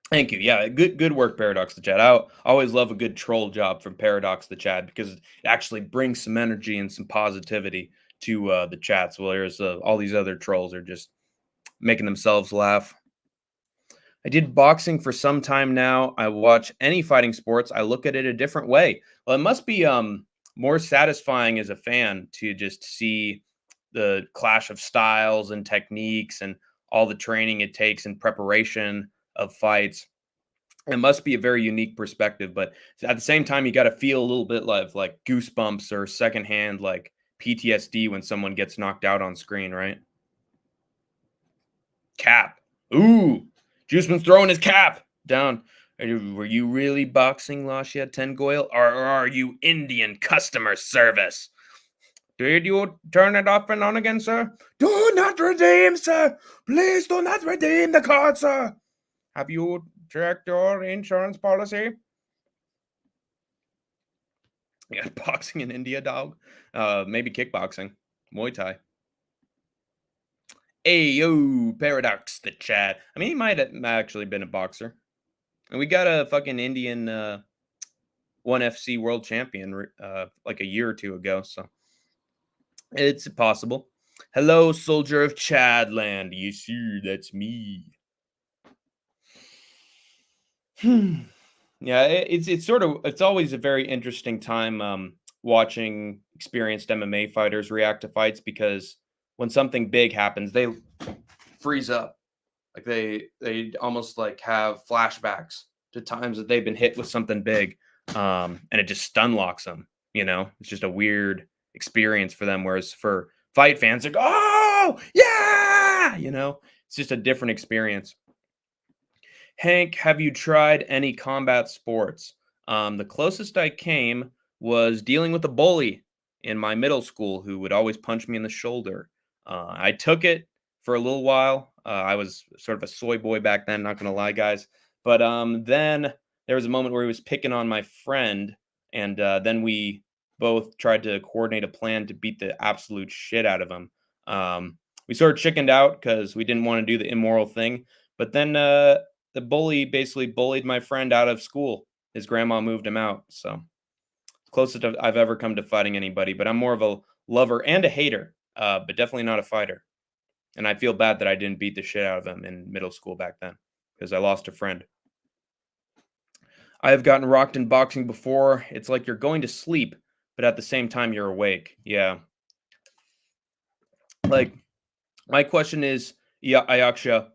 Thank you. Yeah, good work, Paradox the Chad. I always love a good troll job from Paradox the Chad because it actually brings some energy and some positivity to the chats. Well, there's all these other trolls are just making themselves laugh. I did boxing for some time now. I watch any fighting sports. I look at it a different way. Well, it must be more satisfying as a fan to just see the clash of styles and techniques and all the training it takes in preparation of fights. It must be a very unique perspective, but at the same time, you got to feel a little bit like goosebumps or secondhand like PTSD when someone gets knocked out on screen, right? Cap. Ooh, Juiceman's throwing his cap down. Were you really boxing Lasha 10 Goyle, or are you Indian customer service? Did you turn it off and on again, sir? Do not redeem, sir. Please do not redeem the card, sir. Have you checked your insurance policy? Yeah, boxing in India, dog. Maybe kickboxing. Muay Thai. Ayo, Paradox the Chad. I mean, he might have actually been a boxer. And we got a fucking Indian ONE FC world champion like a year or two ago, so it's possible. Hello, soldier of Chadland. You see, that's me. Yeah, it's always a very interesting time watching experienced MMA fighters react to fights because when something big happens, they freeze up. Like they almost like have flashbacks to times that they've been hit with something big, and it just stun locks them. You know, it's just a weird experience for them. Whereas for fight fans, like, oh yeah, you know, it's just a different experience. Hank, have you tried any combat sports? The closest I came was dealing with a bully in my middle school who would always punch me in the shoulder. I took it for a little while. I was sort of a soy boy back then, not going to lie, guys. But then there was a moment where he was picking on my friend, and then we both tried to coordinate a plan to beat the absolute shit out of him. We sort of chickened out because we didn't want to do the immoral thing. But then the bully basically bullied my friend out of school. His grandma moved him out. So closest I've ever come to fighting anybody. But I'm more of a lover and a hater, but definitely not a fighter. And I feel bad that I didn't beat the shit out of him in middle school back then because I lost a friend. I have gotten rocked in boxing before. It's like you're going to sleep, but at the same time, you're awake. Yeah. Like, my question is, yeah, Ayaksha,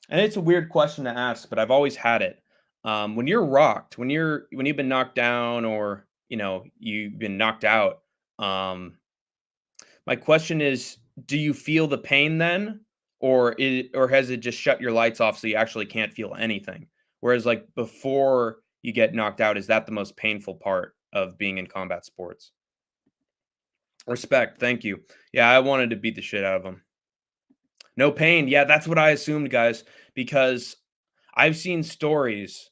and it's a weird question to ask, but I've always had it. When you're rocked, when you've been knocked down or, you've been knocked out, um, my question is, do you feel the pain then? Or has it just shut your lights off so you actually can't feel anything? Whereas, like, before you get knocked out, is that the most painful part of being in combat sports? Respect, thank you. Yeah, I wanted to beat the shit out of him. No pain. Yeah, that's what I assumed, guys, because I've seen stories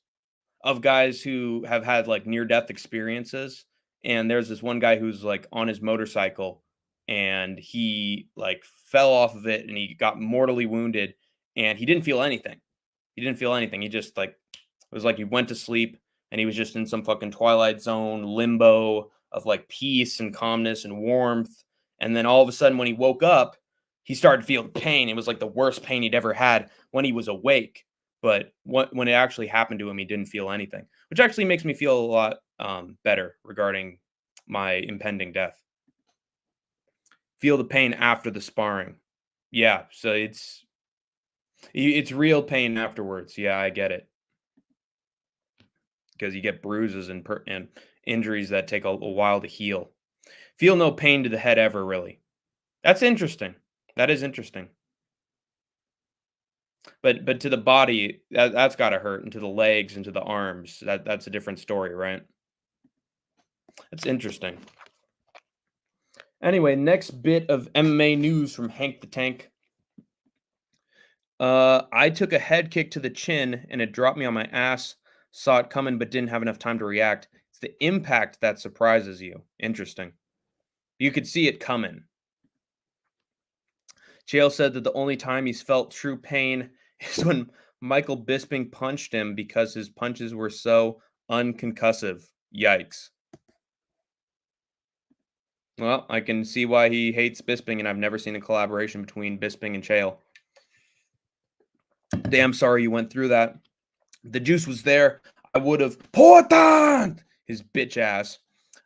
of guys who have had, like, near death experiences, and there's this one guy who's, like, on his motorcycle, and he, like, fell off of it, and he got mortally wounded, and he didn't feel anything. He didn't feel anything. He just, like, it was like he went to sleep, and he was just in some fucking twilight zone limbo of, like, peace and calmness and warmth, and then all of a sudden when he woke up, he started feeling pain. It was, like, the worst pain he'd ever had when he was awake, but when it actually happened to him, he didn't feel anything, which actually makes me feel a lot, better regarding my impending death. Feel the pain after the sparring. Yeah, so it's real pain afterwards. Yeah, I get it. Because you get bruises and injuries that take a while to heal. Feel no pain to the head ever, really. That's interesting. That is interesting. But to the body, that's gotta hurt, and to the legs and to the arms, that's a different story, right? That's interesting. Anyway, next bit of MMA news from Hank the Tank. I took a head kick to the chin and it dropped me on my ass. Saw it coming, but didn't have enough time to react. It's the impact that surprises you. Interesting. You could see it coming. Chael said that the only time he's felt true pain is when Michael Bisping punched him because his punches were so unconcussive. Yikes. Well, I can see why he hates Bisping, and I've never seen a collaboration between Bisping and Chael. Damn sorry you went through that. If the juice was there, I would have Portan his bitch ass.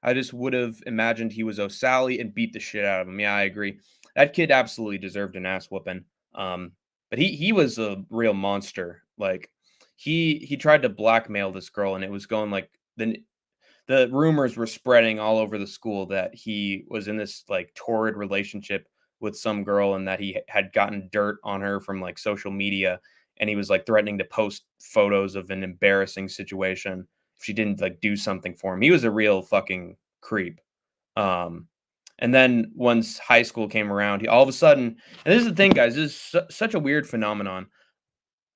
I just would have imagined he was O'Sally and beat the shit out of him. Yeah, I agree. That kid absolutely deserved an ass whooping. But he was a real monster. Like he tried to blackmail this girl, and it was going like the rumors were spreading all over the school that he was in this like torrid relationship with some girl and that he had gotten dirt on her from like social media, and he was like threatening to post photos of an embarrassing situation if she didn't like do something for him. He was a real fucking creep. Um and then once high school came around, he all of a sudden, and this is the thing, guys, this is such a weird phenomenon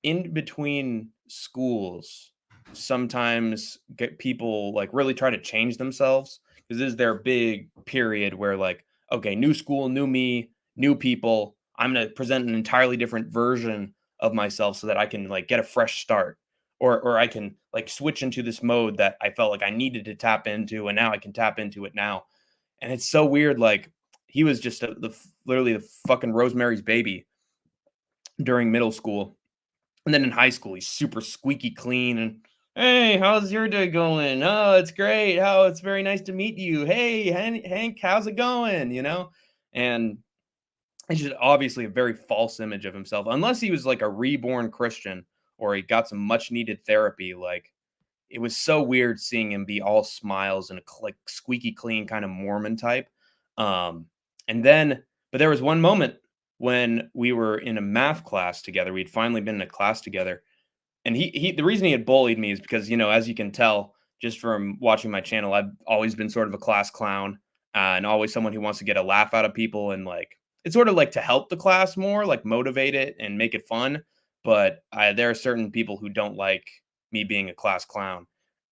in between schools. Sometimes get people like really try to change themselves because this is their big period where like, okay, new school, new me, new people, I'm going to present an entirely different version of myself so that I can like get a fresh start, or I can like switch into this mode that I felt like I needed to tap into, and now I can tap into it now. And it's so weird, like he was just literally the fucking Rosemary's Baby during middle school, and then in high school, he's super squeaky clean and, hey, how's your day going? Oh, it's great. Oh, it's very nice to meet you. Hey, Hank, how's it going? And it's just obviously a very false image of himself, unless he was like a reborn Christian or he got some much needed therapy. Like it was so weird seeing him be all smiles and a like squeaky clean kind of Mormon type. Um, and then, but there was one moment when we were in a math class together. We'd finally been in a class together, and he the reason he had bullied me is because, as you can tell just from watching my channel, I've always been sort of a class clown, and always someone who wants to get a laugh out of people, and like it's sort of like to help the class more, like motivate it and make it fun. But there are certain people who don't like me being a class clown,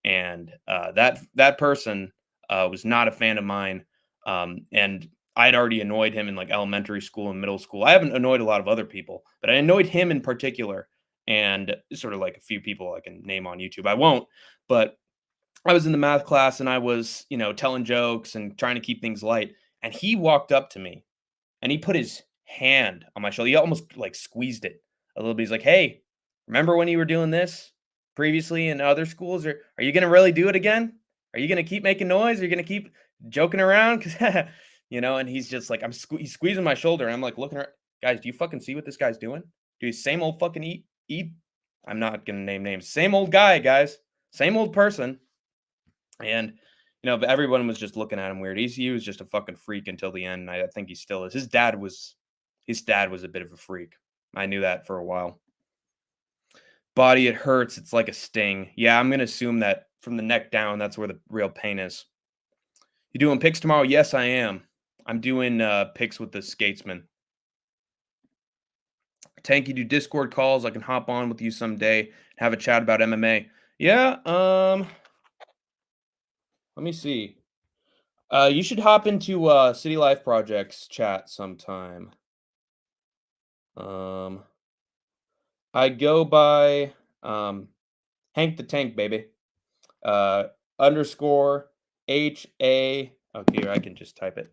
and that person was not a fan of mine, and I'd already annoyed him in like elementary school and middle school. I haven't annoyed a lot of other people, but I annoyed him in particular, and sort of like a few people I can name on YouTube. I won't, but I was in the math class and I was, telling jokes and trying to keep things light. And he walked up to me and he put his hand on my shoulder. He almost like squeezed it a little bit. He's like, "Hey, remember when you were doing this previously in other schools? Or are you going to really do it again? Are you going to keep making noise? Are you going to keep joking around?" Cause, and he's just like, he's squeezing my shoulder. And I'm like looking at, guys, do you fucking see what this guy's doing? Do same old fucking eat I'm not gonna name names. Same old guy, guys. Same old person. And but everyone was just looking at him weird. He was just a fucking freak until the end. And I think he still is. His dad was a bit of a freak. I knew that for a while. Body, it hurts. It's like a sting. Yeah, I'm gonna assume that from the neck down, that's where the real pain is. You doing picks tomorrow? Yes, I am. I'm doing picks with the Skatesman. Tank, you do Discord calls. I can hop on with you someday, have a chat about MMA. Yeah, let me see. You should hop into City Life Projects chat sometime. I go by Hank the Tank, baby. Underscore HA. Okay, here I can just type it.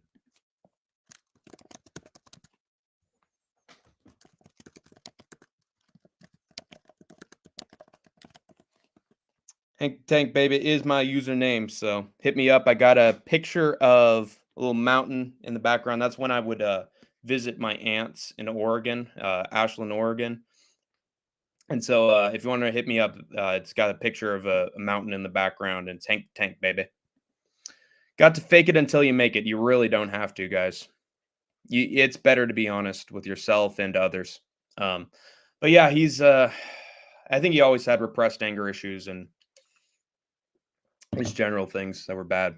Hank the Tank, baby, is my username. So hit me up. I got a picture of a little mountain in the background. That's when I would visit my aunts in Oregon, Ashland, Oregon. And so if you want to hit me up, it's got a picture of a mountain in the background, and tank, baby. Got to fake it until you make it. You really don't have to, guys. It's better to be honest with yourself and others. But yeah, I think he always had repressed anger issues and just general things that were bad.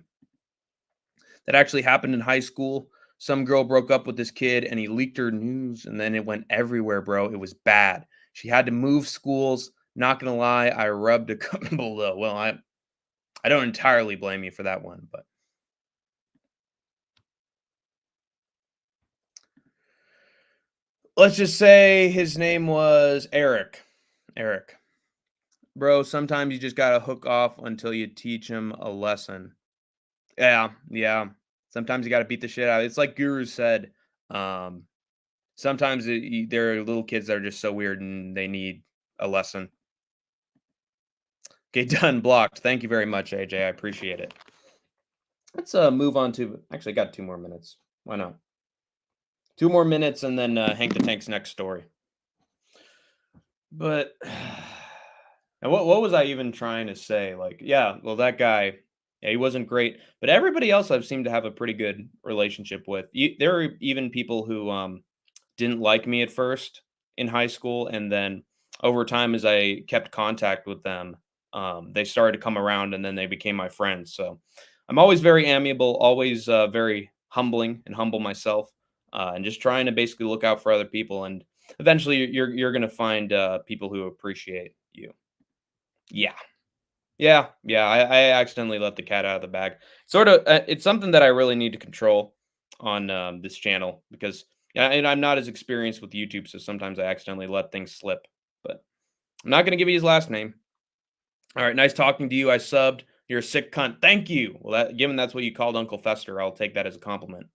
That actually happened in high school. Some girl broke up with this kid and he leaked her news, and then it went everywhere, bro. It was bad. She had to move schools. Not gonna lie, I rubbed a couple though. Well, I don't entirely blame you for that one, but let's just say his name was Eric. Eric. Bro, sometimes you just gotta hook off until you teach him a lesson. Yeah. Sometimes you gotta beat the shit out. It's like Guru said. Sometimes there are little kids that are just so weird and they need a lesson. Okay, done. Blocked. Thank you very much, AJ. I appreciate it. Let's move on to. Actually, I got 2 more minutes. Why not? 2 more minutes, and then Hank the Tank's next story. But and what was I even trying to say? Like, yeah, well, that guy, yeah, he wasn't great, but everybody else I've seemed to have a pretty good relationship with. There are even people who didn't like me at first in high school, and then over time, as I kept contact with them, they started to come around, and then they became my friends. So I'm always very amiable, always very humbling and humble myself, and just trying to basically look out for other people. And eventually, you're gonna find people who appreciate you. Yeah. Yeah. I accidentally let the cat out of the bag. Sort of, it's something that I really need to control on this channel because, yeah, and I'm not as experienced with YouTube, so sometimes I accidentally let things slip. But I'm not gonna give you his last name. All right, nice talking to you. I subbed. You're a sick cunt. Thank you. Well, given that's what you called Uncle Fester, I'll take that as a compliment.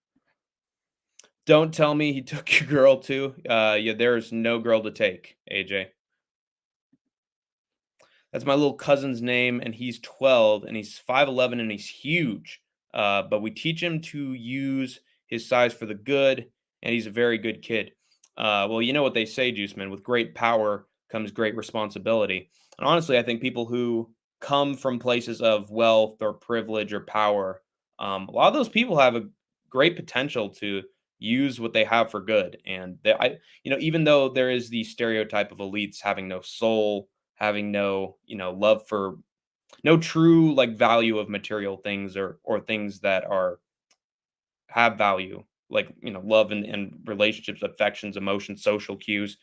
Don't tell me he took your girl too. Yeah, there's no girl to take, AJ. That's my little cousin's name, and he's 12, and he's 5'11", and he's huge. But we teach him to use his size for the good, and he's a very good kid. Well, you know what they say, Juice Man, with great power comes great responsibility. And honestly, I think people who come from places of wealth or privilege or power, a lot of those people have a great potential to use what they have for good. And even though there is the stereotype of elites having no soul, having no love for no true like value of material things or things that are have value like love and relationships, affections, emotions, social cues.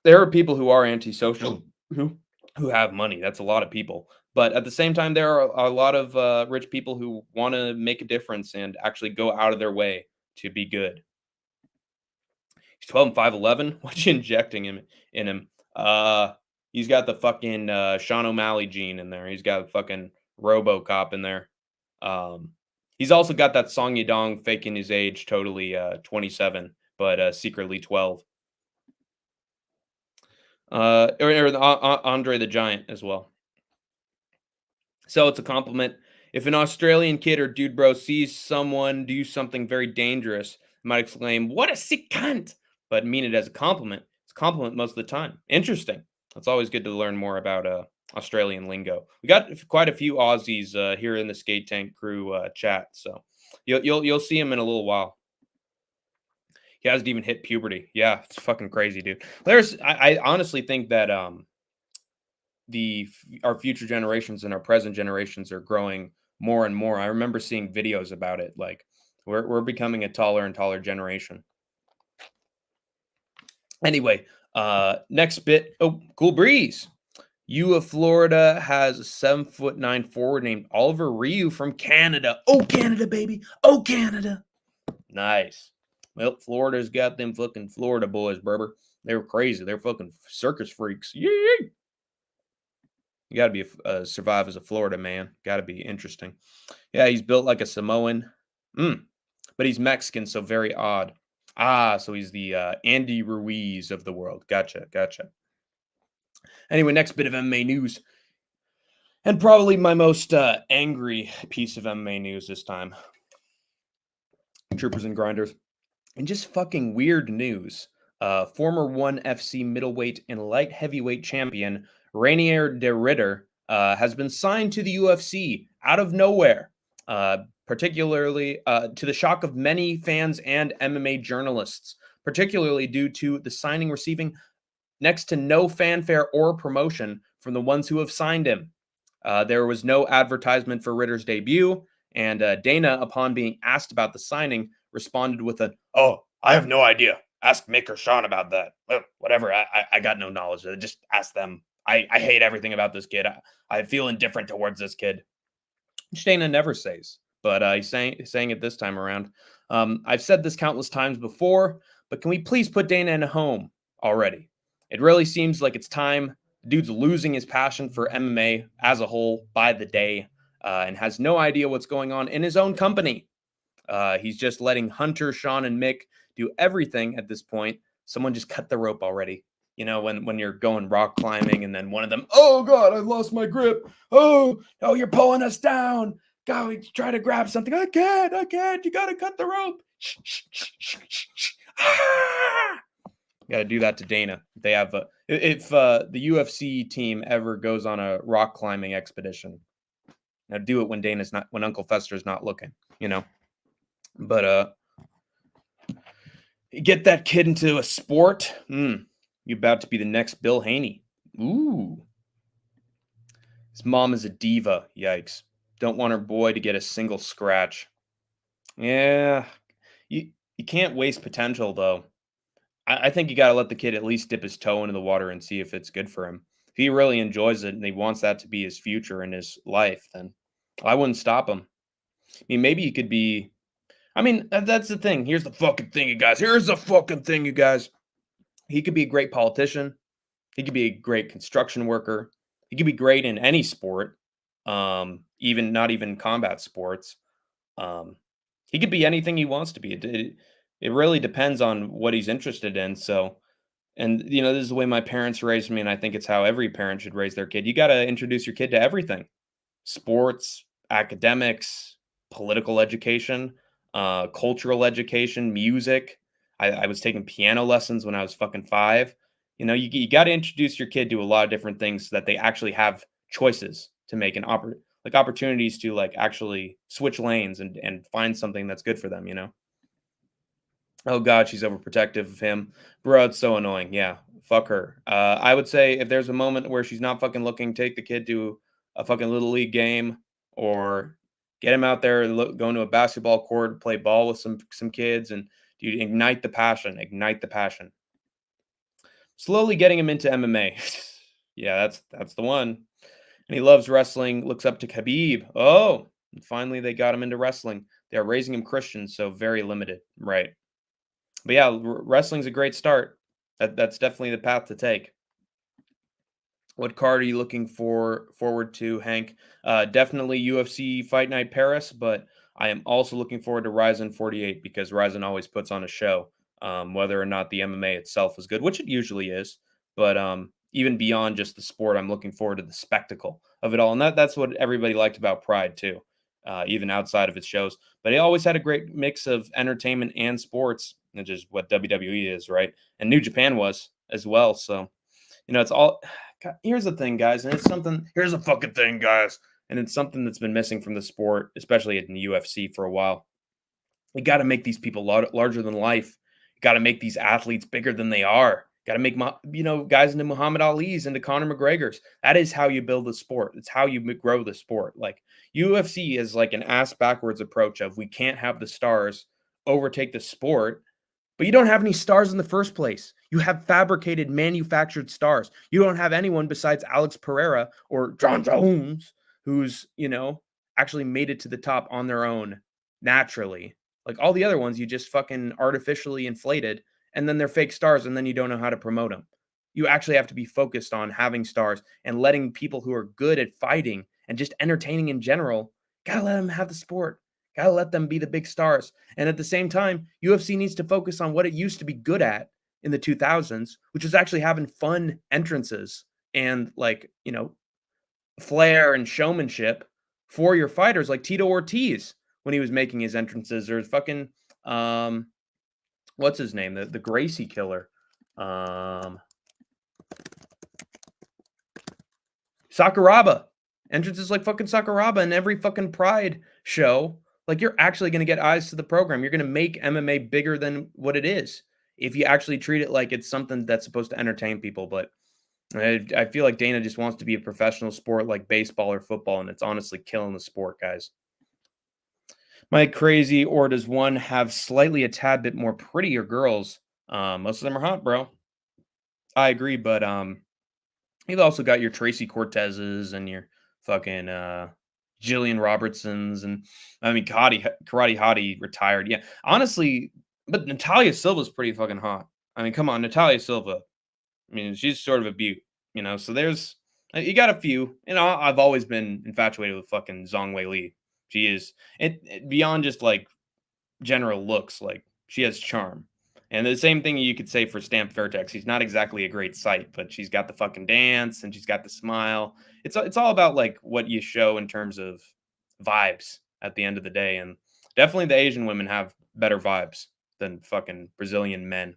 There are people who are antisocial who have money. That's a lot of people, but at the same time there are a lot of rich people who want to make a difference and actually go out of their way to be good. He's 12 and 5'11". What you injecting him in him? He's got the fucking Sean O'Malley gene in there. He's got fucking RoboCop in there. He's also got that Song Yadong faking his age, totally 27, but secretly 12. Or Andre the Giant as well. So it's a compliment. If an Australian kid or dude bro sees someone do something very dangerous, might exclaim, "What a sick cunt!" but mean it as a compliment. It's a compliment most of the time. Interesting. It's always good to learn more about Australian lingo. We got quite a few Aussies here in the Skate Tank crew chat, so you'll see him in a little while. He hasn't even hit puberty. Yeah, it's fucking crazy, dude. I honestly think that our future generations and our present generations are growing more and more. I remember seeing videos about it. Like we're becoming a taller and taller generation. Anyway, next bit. Oh, cool breeze. U of Florida has a 7'9" forward named Oliver Ryu from Canada. Oh, Canada, baby. Oh, Canada. Nice. Well, Florida's got them fucking Florida boys, Berber. They were crazy. They're fucking circus freaks. Yeah. You got to be survive as a Florida man. Got to be interesting. Yeah, he's built like a Samoan. But he's Mexican, so very odd. So he's the Andy Ruiz of the world. Gotcha. Anyway, next bit of MMA news. And probably my most angry piece of MMA news this time. Troopers and grinders. And just fucking weird news. Former ONE FC middleweight and light heavyweight champion Reinier de Ritter has been signed to the UFC out of nowhere, particularly to the shock of many fans and MMA journalists, particularly due to the signing receiving next to no fanfare or promotion from the ones who have signed him. There was no advertisement for Ritter's debut, and Dana, upon being asked about the signing, responded with "Oh, I have no idea. Ask Mick or Sean about that. Well, whatever. I got no knowledge. Just ask them. I hate everything about this kid. I feel indifferent towards this kid." Which Dana never says, but he's saying it this time around. I've said this countless times before, but can we please put Dana in a home already? It really seems like it's time. The dude's losing his passion for MMA as a whole by the day, and has no idea what's going on in his own company. He's just letting Hunter, Sean, and Mick do everything at this point. Someone just cut the rope already. You know, when you're going rock climbing and then one of them, oh God, I lost my grip. Oh, you're pulling us down. God, we try to grab something. I can't. You got to cut the rope. Got to do that to Dana. They have if the UFC team ever goes on a rock climbing expedition, now do it when Uncle Fester's not looking, you know. But get that kid into a sport. You about to be the next Bill Haney. Ooh. His mom is a diva. Yikes. Don't want her boy to get a single scratch. Yeah. You can't waste potential, though. I think you got to let the kid at least dip his toe into the water and see if it's good for him. If he really enjoys it and he wants that to be his future in his life, then I wouldn't stop him. I mean, maybe he could be... I mean, that's the thing. Here's the fucking thing, you guys. He could be a great politician. He could be a great construction worker. He could be great in any sport, even not even combat sports. He could be anything he wants to be. It really depends on what he's interested in. So, and you know, this is the way my parents raised me, and I think it's how every parent should raise their kid. You got to introduce your kid to everything: sports, academics, political education, cultural education, music. I was taking piano lessons when I was fucking 5. You know, you got to introduce your kid to a lot of different things so that they actually have choices to make and opportunities to like actually switch lanes and find something that's good for them, you know? Oh God, she's overprotective of him. Bro, it's so annoying. Yeah, fuck her. I would say if there's a moment where she's not fucking looking, take the kid to a fucking little league game or get him out there, going to a basketball court, play ball with some kids, and dude, ignite the passion. Ignite the passion. Slowly getting him into MMA. Yeah, that's the one. And he loves wrestling, looks up to Khabib. Oh, and finally they got him into wrestling. They're raising him Christian, so very limited. Right. But yeah, wrestling's a great start. That's definitely the path to take. What card are you looking forward to, Hank? Definitely UFC Fight Night Paris, but I am also looking forward to Ryzen 48 because Ryzen always puts on a show, whether or not the MMA itself is good, which it usually is. But even beyond just the sport, I'm looking forward to the spectacle of it all. And that's what everybody liked about Pride, too, even outside of its shows. But it always had a great mix of entertainment and sports, which is what WWE is, right? And New Japan was as well. So, It's all. God, here's the thing, guys, and it's something. Here's a fucking thing, guys, and it's something that's been missing from the sport, especially in the UFC for a while. You got to make these people larger than life. You got to make these athletes bigger than they are. Got to make guys into Muhammad Ali's, into Conor McGregor's. That is how you build the sport. It's how you grow the sport. Like UFC is like an ass backwards approach of we can't have the stars overtake the sport, but you don't have any stars in the first place. You have fabricated, manufactured stars. You don't have anyone besides Alex Pereira or John Jones who's, actually made it to the top on their own naturally. Like all the other ones, you just fucking artificially inflated, and then they're fake stars, and then you don't know how to promote them. You actually have to be focused on having stars and letting people who are good at fighting and just entertaining in general, gotta let them have the sport. Gotta let them be the big stars. And at the same time, UFC needs to focus on what it used to be good at in the 2000s, which was actually having fun entrances and flair and showmanship for your fighters, like Tito Ortiz when he was making his entrances, or fucking what's his name, the Gracie killer, Sakuraba. Entrances like fucking Sakuraba in every fucking Pride show. Like, you're actually going to get eyes to the program. You're going to make MMA bigger than what it is if you actually treat it like it's something that's supposed to entertain people. But I feel like Dana just wants to be a professional sport like baseball or football, and it's honestly killing the sport, guys. Am I crazy, or does one have slightly a tad bit more prettier girls? Most of them are hot, bro. I agree, but you've also got your Tracy Cortezes and your fucking Jillian Robertsons, and I mean Karate Hottie retired. Yeah, honestly, but Natalia Silva's pretty fucking hot. I mean, come on, Natalia Silva. I mean, she's sort of a beaut, So there's you got a few. I've always been infatuated with fucking Zhang Wei Li. She is it beyond just like general looks, like she has charm. And the same thing you could say for Stamp Fairtex. She's not exactly a great sight, but she's got the fucking dance and she's got the smile. It's all about like what you show in terms of vibes at the end of the day. And definitely the Asian women have better vibes than fucking Brazilian men.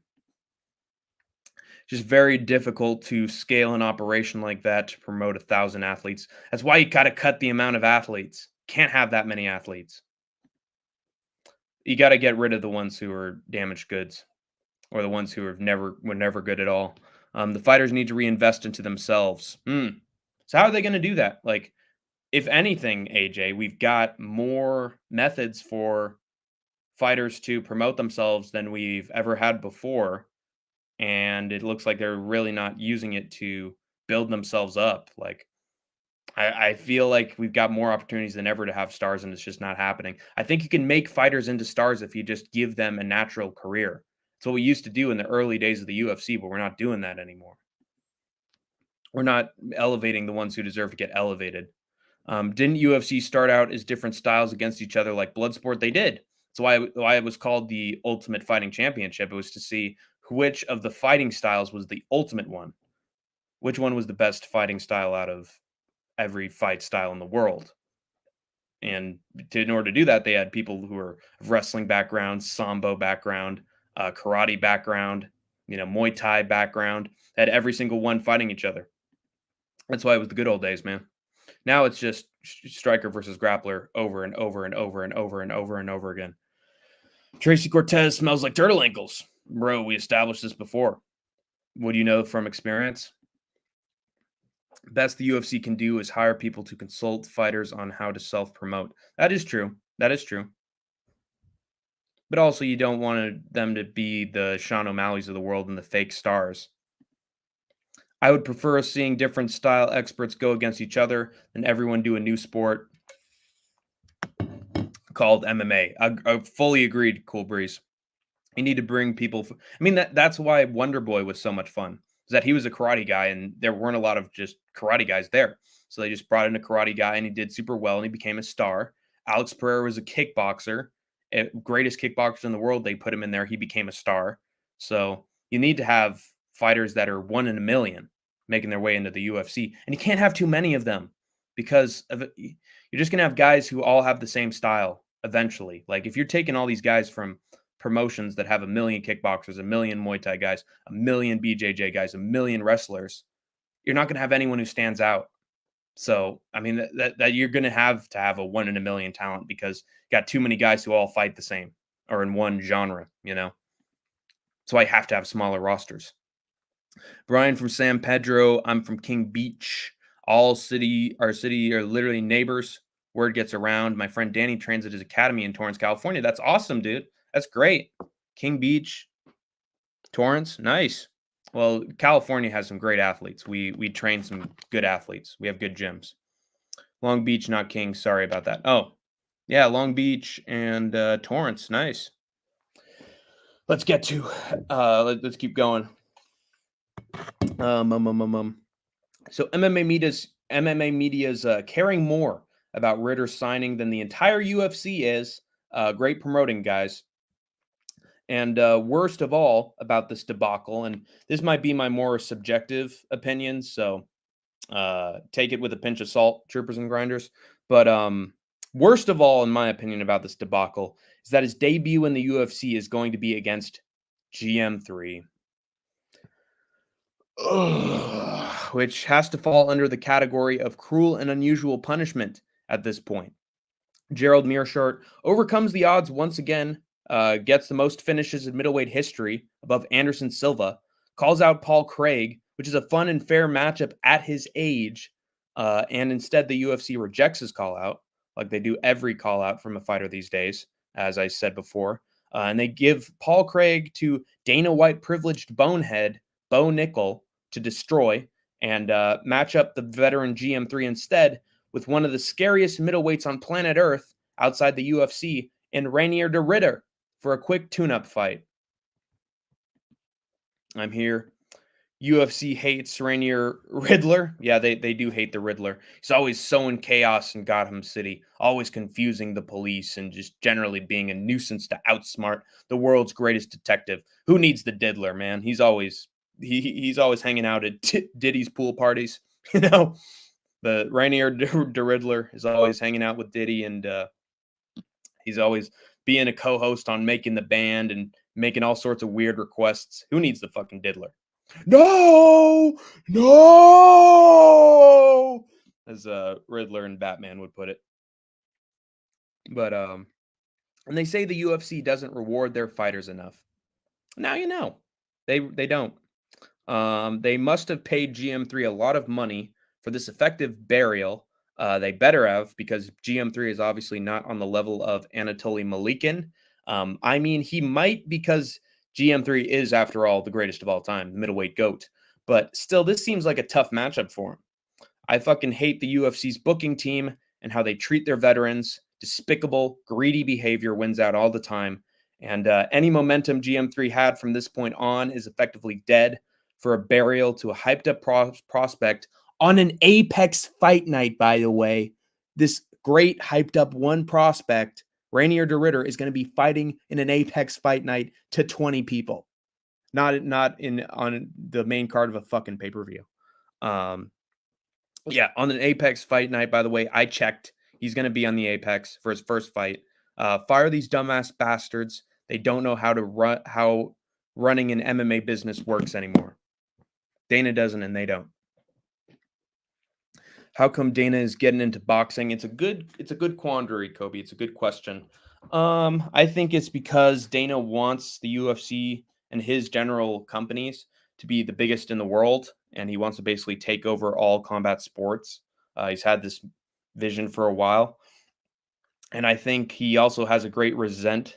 Just very difficult to scale an operation like that to promote 1,000 athletes. That's why you got to cut the amount of athletes. Can't have that many athletes. You got to get rid of the ones who are damaged goods, or the ones who were never good at all. The fighters need to reinvest into themselves. So how are they going to do that? Like, if anything, AJ, we've got more methods for fighters to promote themselves than we've ever had before, and it looks like they're really not using it to build themselves up. Like, I feel like we've got more opportunities than ever to have stars, and it's just not happening. I think you can make fighters into stars if you just give them a natural career. It's what we used to do in the early days of the UFC, but we're not doing that anymore. We're not elevating the ones who deserve to get elevated. Didn't UFC start out as different styles against each other like Bloodsport? They did. That's why it was called the Ultimate Fighting Championship. It was to see which of the fighting styles was the ultimate one. Which one was the best fighting style out of every fight style in the world. And in order to do that, they had people who were wrestling background, sambo background, karate background, Muay Thai background. They had every single one fighting each other. That's why it was the good old days, man. Now it's just striker versus grappler over and over and over and over and over and over again. Tracy Cortez smells like turtle ankles. Bro, we established this before. What do you know from experience? Best the UFC can do is hire people to consult fighters on how to self-promote. That is true. That is true. But also, you don't want them to be the Sean O'Malley's of the world and the fake stars. I would prefer seeing different style experts go against each other than everyone do a new sport called MMA. I fully agreed, Cool Breeze. You need to bring people. I mean, that's why Wonder Boy was so much fun. Is that he was a karate guy, and there weren't a lot of just karate guys there. So they just brought in a karate guy, and he did super well, and he became a star. Alex Pereira was a kickboxer, greatest kickboxer in the world. They put him in there. He became a star. So you need to have fighters that are 1 in a million making their way into the UFC. And you can't have too many of them because you're just going to have guys who all have the same style eventually. Like, if you're taking all these guys from promotions that have 1 million kickboxers, 1 million Muay Thai guys, 1 million BJJ guys, 1 million wrestlers, you're not going to have anyone who stands out. So, I mean, that you're going to have a 1 in a million talent because you got too many guys who all fight the same or in one genre, So I have to have smaller rosters. Brian from San Pedro. I'm from King Beach. Our city are literally neighbors. Word gets around. My friend Danny trains at his academy in Torrance, California. That's awesome, dude. That's great. King Beach, Torrance, nice. Well, California has some great athletes. We train some good athletes. We have good gyms. Long Beach, not King. Sorry about that. Oh, yeah, Long Beach and Torrance, nice. Let's get to. Let's keep going. So MMA media's caring more about Ritter signing than the entire UFC is. Great promoting, guys. And worst of all about this debacle, and this might be my more subjective opinion, so take it with a pinch of salt, troopers and grinders. But worst of all, in my opinion, about this debacle is that his debut in the UFC is going to be against GM3. Which has to fall under the category of cruel and unusual punishment at this point. Gerald Meerschaert overcomes the odds once again, gets the most finishes in middleweight history above Anderson Silva, calls out Paul Craig, which is a fun and fair matchup at his age, and instead the UFC rejects his call out, like they do every call out from a fighter these days, as I said before, and they give Paul Craig to Dana White privileged bonehead Bo Nickel to destroy and match up the veteran GM3 instead with one of the scariest middleweights on planet Earth outside the UFC in Reinier de Ridder for a quick tune-up fight. I'm here. UFC hates Rainier Riddler. Yeah, they do hate the Riddler. He's always sowing chaos in Gotham City, always confusing the police and just generally being a nuisance to outsmart the world's greatest detective. Who needs the diddler, man? He's always hanging out at Diddy's pool parties. The Rainier de Riddler is always hanging out with Diddy, and he's always being a co-host on Making the Band and making all sorts of weird requests. Who needs the fucking diddler? No, as Riddler and Batman would put it. But and they say the UFC doesn't reward their fighters enough. Now they don't. They must have paid GM3 a lot of money for this effective burial. They better have, because GM3 is obviously not on the level of Anatoly Malikin. I mean, he might, because GM3 is, after all, the greatest of all time, the middleweight GOAT. But still, this seems like a tough matchup for him. I fucking hate the UFC's booking team and how they treat their veterans. Despicable, greedy behavior wins out all the time. And any momentum GM3 had from this point on is effectively dead for a burial to a hyped-up prospect on an Apex fight night, by the way. This great, hyped-up one prospect, Rainier de Ridder, is going to be fighting in an Apex fight night to 20 people. Not on the main card of a fucking pay-per-view. Yeah, on an Apex fight night, by the way, I checked. He's going to be on the Apex for his first fight. Fire these dumbass bastards. They don't know how running an MMA business works anymore. Dana doesn't, and they don't. How come Dana is getting into boxing? It's a good quandary, Kobe. It's a good question. I think it's because Dana wants the UFC and his general companies to be the biggest in the world, and he wants to basically take over all combat sports. He's had this vision for a while, and I think he also has a great resentment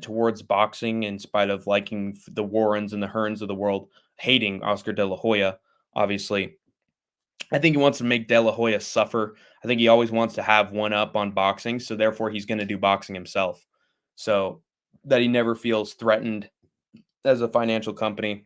towards boxing, in spite of liking the Warrens and the Hearns of the world, hating Oscar De La Hoya, obviously. I think he wants to make De La Hoya suffer. I think he always wants to have one up on boxing, so therefore he's going to do boxing himself, so that he never feels threatened as a financial company,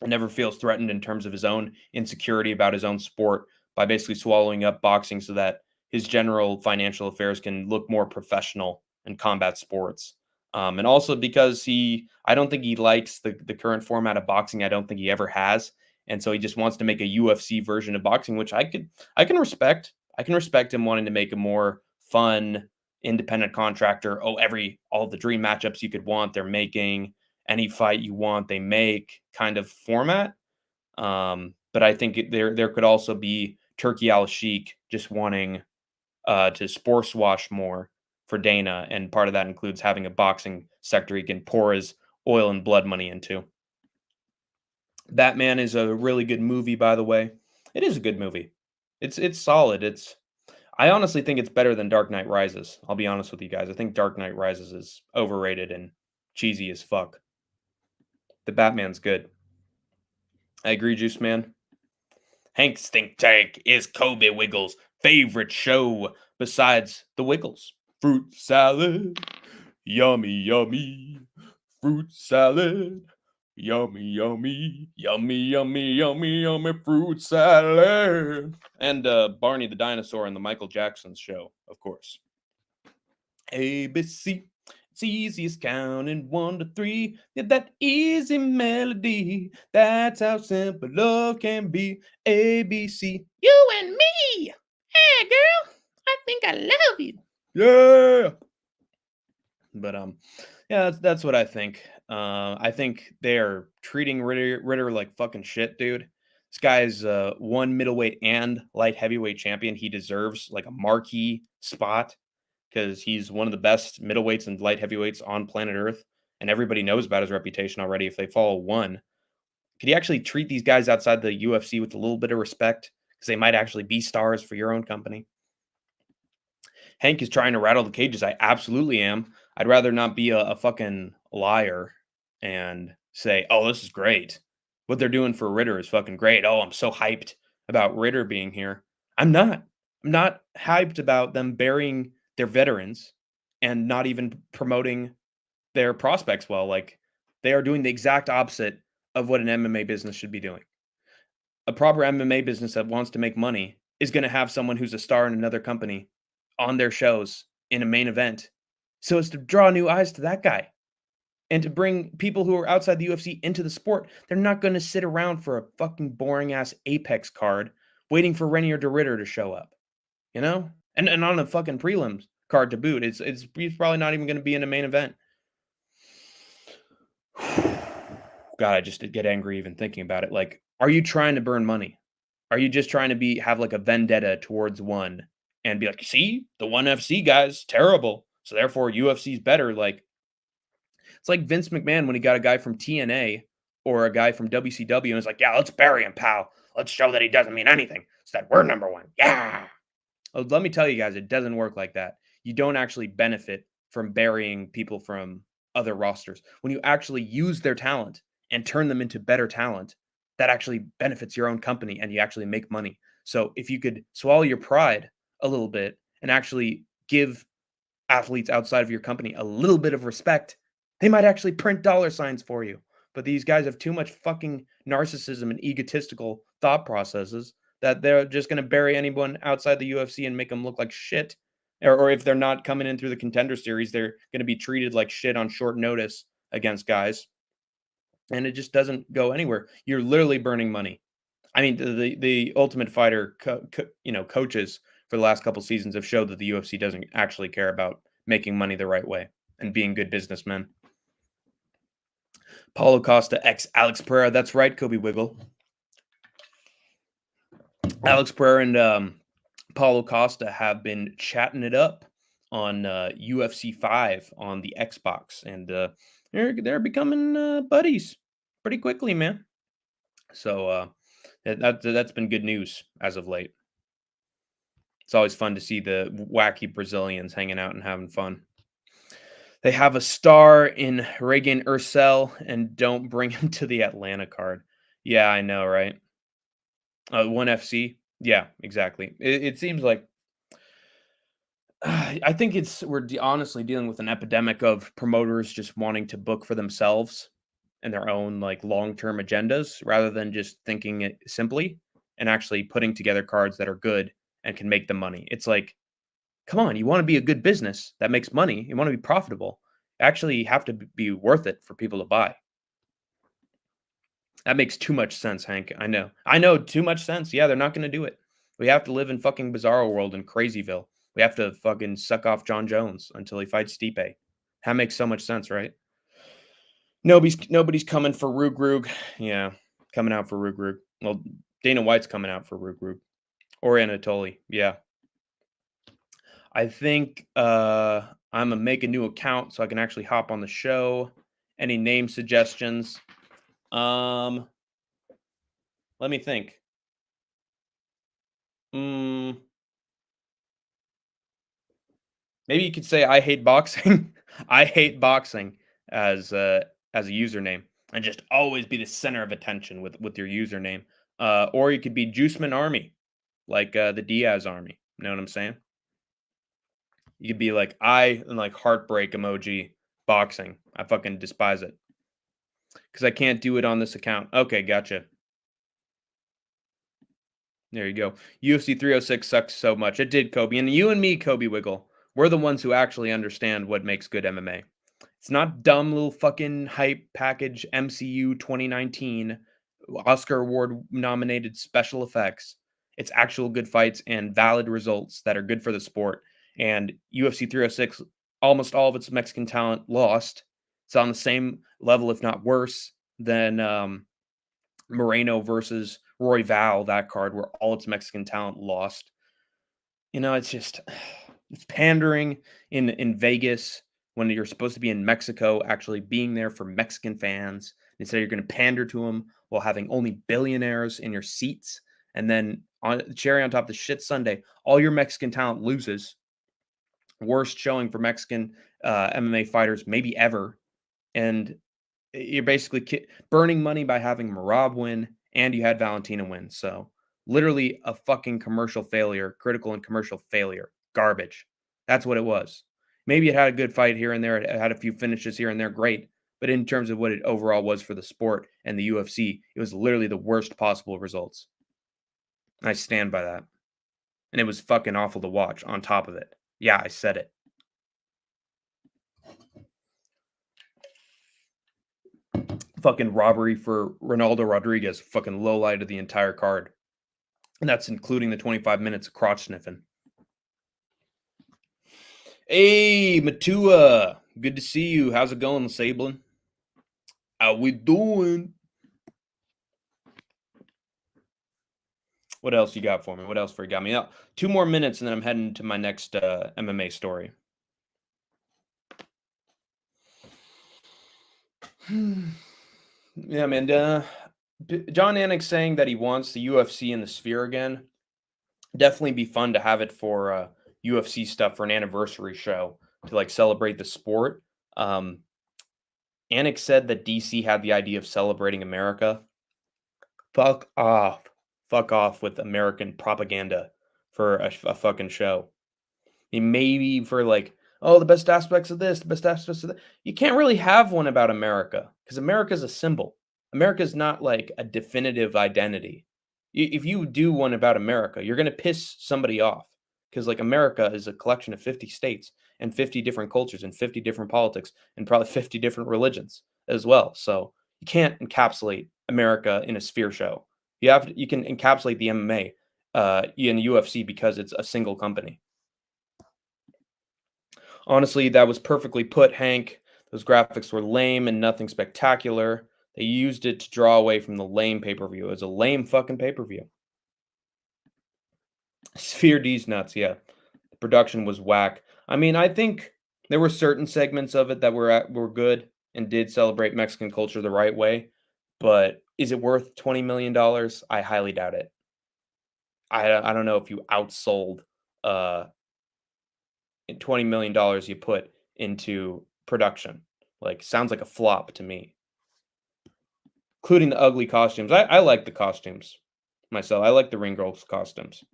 and never feels threatened in terms of his own insecurity about his own sport by basically swallowing up boxing so that his general financial affairs can look more professional in combat sports. And also because I don't think he likes the current format of boxing. I don't think he ever has. And so he just wants to make a UFC version of boxing, which I can respect. I can respect him wanting to make a more fun, independent contractor. All the dream matchups you could want, they're making. Any fight you want, they make kind of format. But I think there could also be Turkey Al-Sheikh just wanting to sports wash more for Dana, and part of that includes having a boxing sector he can pour his oil and blood money into. Batman is a really good movie, by the way. It is a good movie. It's solid. I honestly think it's better than Dark Knight Rises. I'll be honest with you guys. I think Dark Knight Rises is overrated and cheesy as fuck. The Batman's good. I agree, Juice Man. Hank's Think Tank is Kobe Wiggles' favorite show besides the Wiggles. Fruit salad, yummy, yummy. Fruit salad, yummy, yummy. Yummy, yummy, yummy, yummy fruit salad. And Barney the Dinosaur and the Michael Jackson Show, of course. ABC. It's easy as counting 1 to 3. Yeah, that easy melody. That's how simple love can be. ABC. You and me. Hey, girl. I think I love you. Yeah. But yeah, that's what I think. I think they are treating Ritter like fucking shit, dude. This guy's ONE Middleweight and light heavyweight champion. He deserves like a marquee spot, because he's one of the best middleweights and light heavyweights on planet Earth, and everybody knows about his reputation already if they follow ONE. Could you actually treat these guys outside the UFC with a little bit of respect? Because they might actually be stars for your own company. Hank is trying to rattle the cages. I absolutely am. I'd rather not be a fucking liar and say, oh, this is great. What they're doing for Ritter is fucking great. Oh, I'm so hyped about Ritter being here. I'm not. I'm not hyped about them burying their veterans and not even promoting their prospects well. Like, they are doing the exact opposite of what an MMA business should be doing. A proper MMA business that wants to make money is going to have someone who's a star in another company on their shows in a main event, so as to draw new eyes to that guy and to bring people who are outside the UFC into the sport. They're not going to sit around for a fucking boring ass Apex card waiting for Reinier to Ritter to show up, you know? And on a fucking prelims card to boot. He's probably not even going to be in a main event. God, I just get angry even thinking about it. Like, are you trying to burn money? Are you just trying to have like a vendetta towards ONE and be like, see, the ONE FC guy's terrible, so therefore UFC's better? Like, it's like Vince McMahon when he got a guy from TNA or a guy from WCW and was like, yeah, let's bury him, pal. Let's show that he doesn't mean anything, so that we're number one. Yeah. Well, let me tell you guys, it doesn't work like that. You don't actually benefit from burying people from other rosters. When you actually use their talent and turn them into better talent, that actually benefits your own company and you actually make money. So if you could swallow your pride a little bit and actually give athletes outside of your company a little bit of respect, they might actually print dollar signs for you. But these guys have too much fucking narcissism and egotistical thought processes that they're just going to bury anyone outside the UFC and make them look like shit. Or if they're not coming in through the Contender Series, they're going to be treated like shit on short notice against guys. And it just doesn't go anywhere. You're literally burning money. I mean, the Ultimate Fighter coaches for the last couple seasons have showed that the UFC doesn't actually care about making money the right way and being good businessmen. Paulo Costa x Alex Pereira. That's right, Kobe Wiggle. Alex Pereira and Paulo Costa have been chatting it up on UFC 5 on the Xbox, and they're becoming buddies pretty quickly, man. So that's been good news as of late. It's always fun to see the wacky Brazilians hanging out and having fun. They have a star in Reagan Ursel and don't bring him to the Atlanta card. Yeah, I know, right? ONE FC. Yeah, exactly. It seems like I think we're honestly dealing with an epidemic of promoters just wanting to book for themselves and their own like long-term agendas rather than just thinking it simply and actually putting together cards that are good and can make them money. It's like, come on, you want to be a good business that makes money, you want to be profitable. Actually, you have to be worth it for people to buy. That makes too much sense, Hank. I know, too much sense. Yeah, they're not going to do it. We have to live in fucking Bizarro World in Crazyville. We have to fucking suck off John Jones until he fights Stipe. That makes so much sense, right? Nobody's coming for Rug. Yeah, coming out for Rug. Well, Dana White's coming out for Group or Anatoly. Yeah. I think I'm gonna make a new account so I can actually hop on the show. Any name suggestions? Let me think. Maybe you could say I hate boxing. I hate boxing as a username, and just always be the center of attention with your username. Or you could be Juiceman Army, like the Diaz Army. You know what I'm saying? You could be like I and like heartbreak emoji boxing. I fucking despise it because I can't do it on this account. Okay, gotcha. There you go. UFC 306 sucks so much. It did, Kobe. And you and me, Kobe Wiggle, we're the ones who actually understand what makes good MMA. It's not dumb little fucking hype package MCU 2019 Oscar Award nominated special effects. It's actual good fights and valid results that are good for the sport. And UFC 306, almost all of its Mexican talent lost. It's on the same level, if not worse, than Moreno versus Roy Val, that card where all its Mexican talent lost. You know, it's just it's pandering in Vegas when you're supposed to be in Mexico, actually being there for Mexican fans. Instead, you're going to pander to them while having only billionaires in your seats. And then on cherry on top of the shit Sunday, all your Mexican talent loses. Worst showing for Mexican MMA fighters maybe ever. And you're basically burning money by having Marab win, and you had Valentina win. So literally a fucking commercial failure, critical and commercial failure, garbage. That's what it was. Maybe it had a good fight here and there. It had a few finishes here and there, great. But in terms of what it overall was for the sport and the UFC, it was literally the worst possible results. I stand by that. And it was fucking awful to watch on top of it. Yeah, I said it. Fucking robbery for Ronaldo Rodriguez, fucking low light of the entire card. And that's including the 25 minutes of crotch sniffing. Hey, Matua. Good to see you. How's it going, Sablin? How we doing? What else you got for me? What else for you got me? 2 more minutes, and then I'm heading to my next MMA story. Yeah, man. John Anik saying that he wants the UFC in the Sphere again. Definitely be fun to have it for UFC stuff for an anniversary show to like celebrate the sport. Anik said that DC had the idea of celebrating America. Fuck off. Fuck off with American propaganda for a fucking show. Maybe for like, oh, the best aspects of this, the best aspects of that. You can't really have one about America because America is a symbol. America is not like a definitive identity. If you do one about America, you're going to piss somebody off because like America is a collection of 50 states and 50 different cultures and 50 different politics and probably 50 different religions as well. So you can't encapsulate America in a sphere show. You can encapsulate the MMA in the UFC because it's a single company. Honestly, that was perfectly put, Hank. Those graphics were lame and nothing spectacular. They used it to draw away from the lame pay-per-view. It was a lame fucking pay-per-view. Sphere D's nuts, yeah. The production was whack. I mean, I think there were certain segments of it that were good and did celebrate Mexican culture the right way. But is it worth $20 million? I highly doubt it. I don't know if you outsold $20 million you put into production. Like, sounds like a flop to me. Including the ugly costumes. I like the costumes myself. I like the Ring Girls costumes.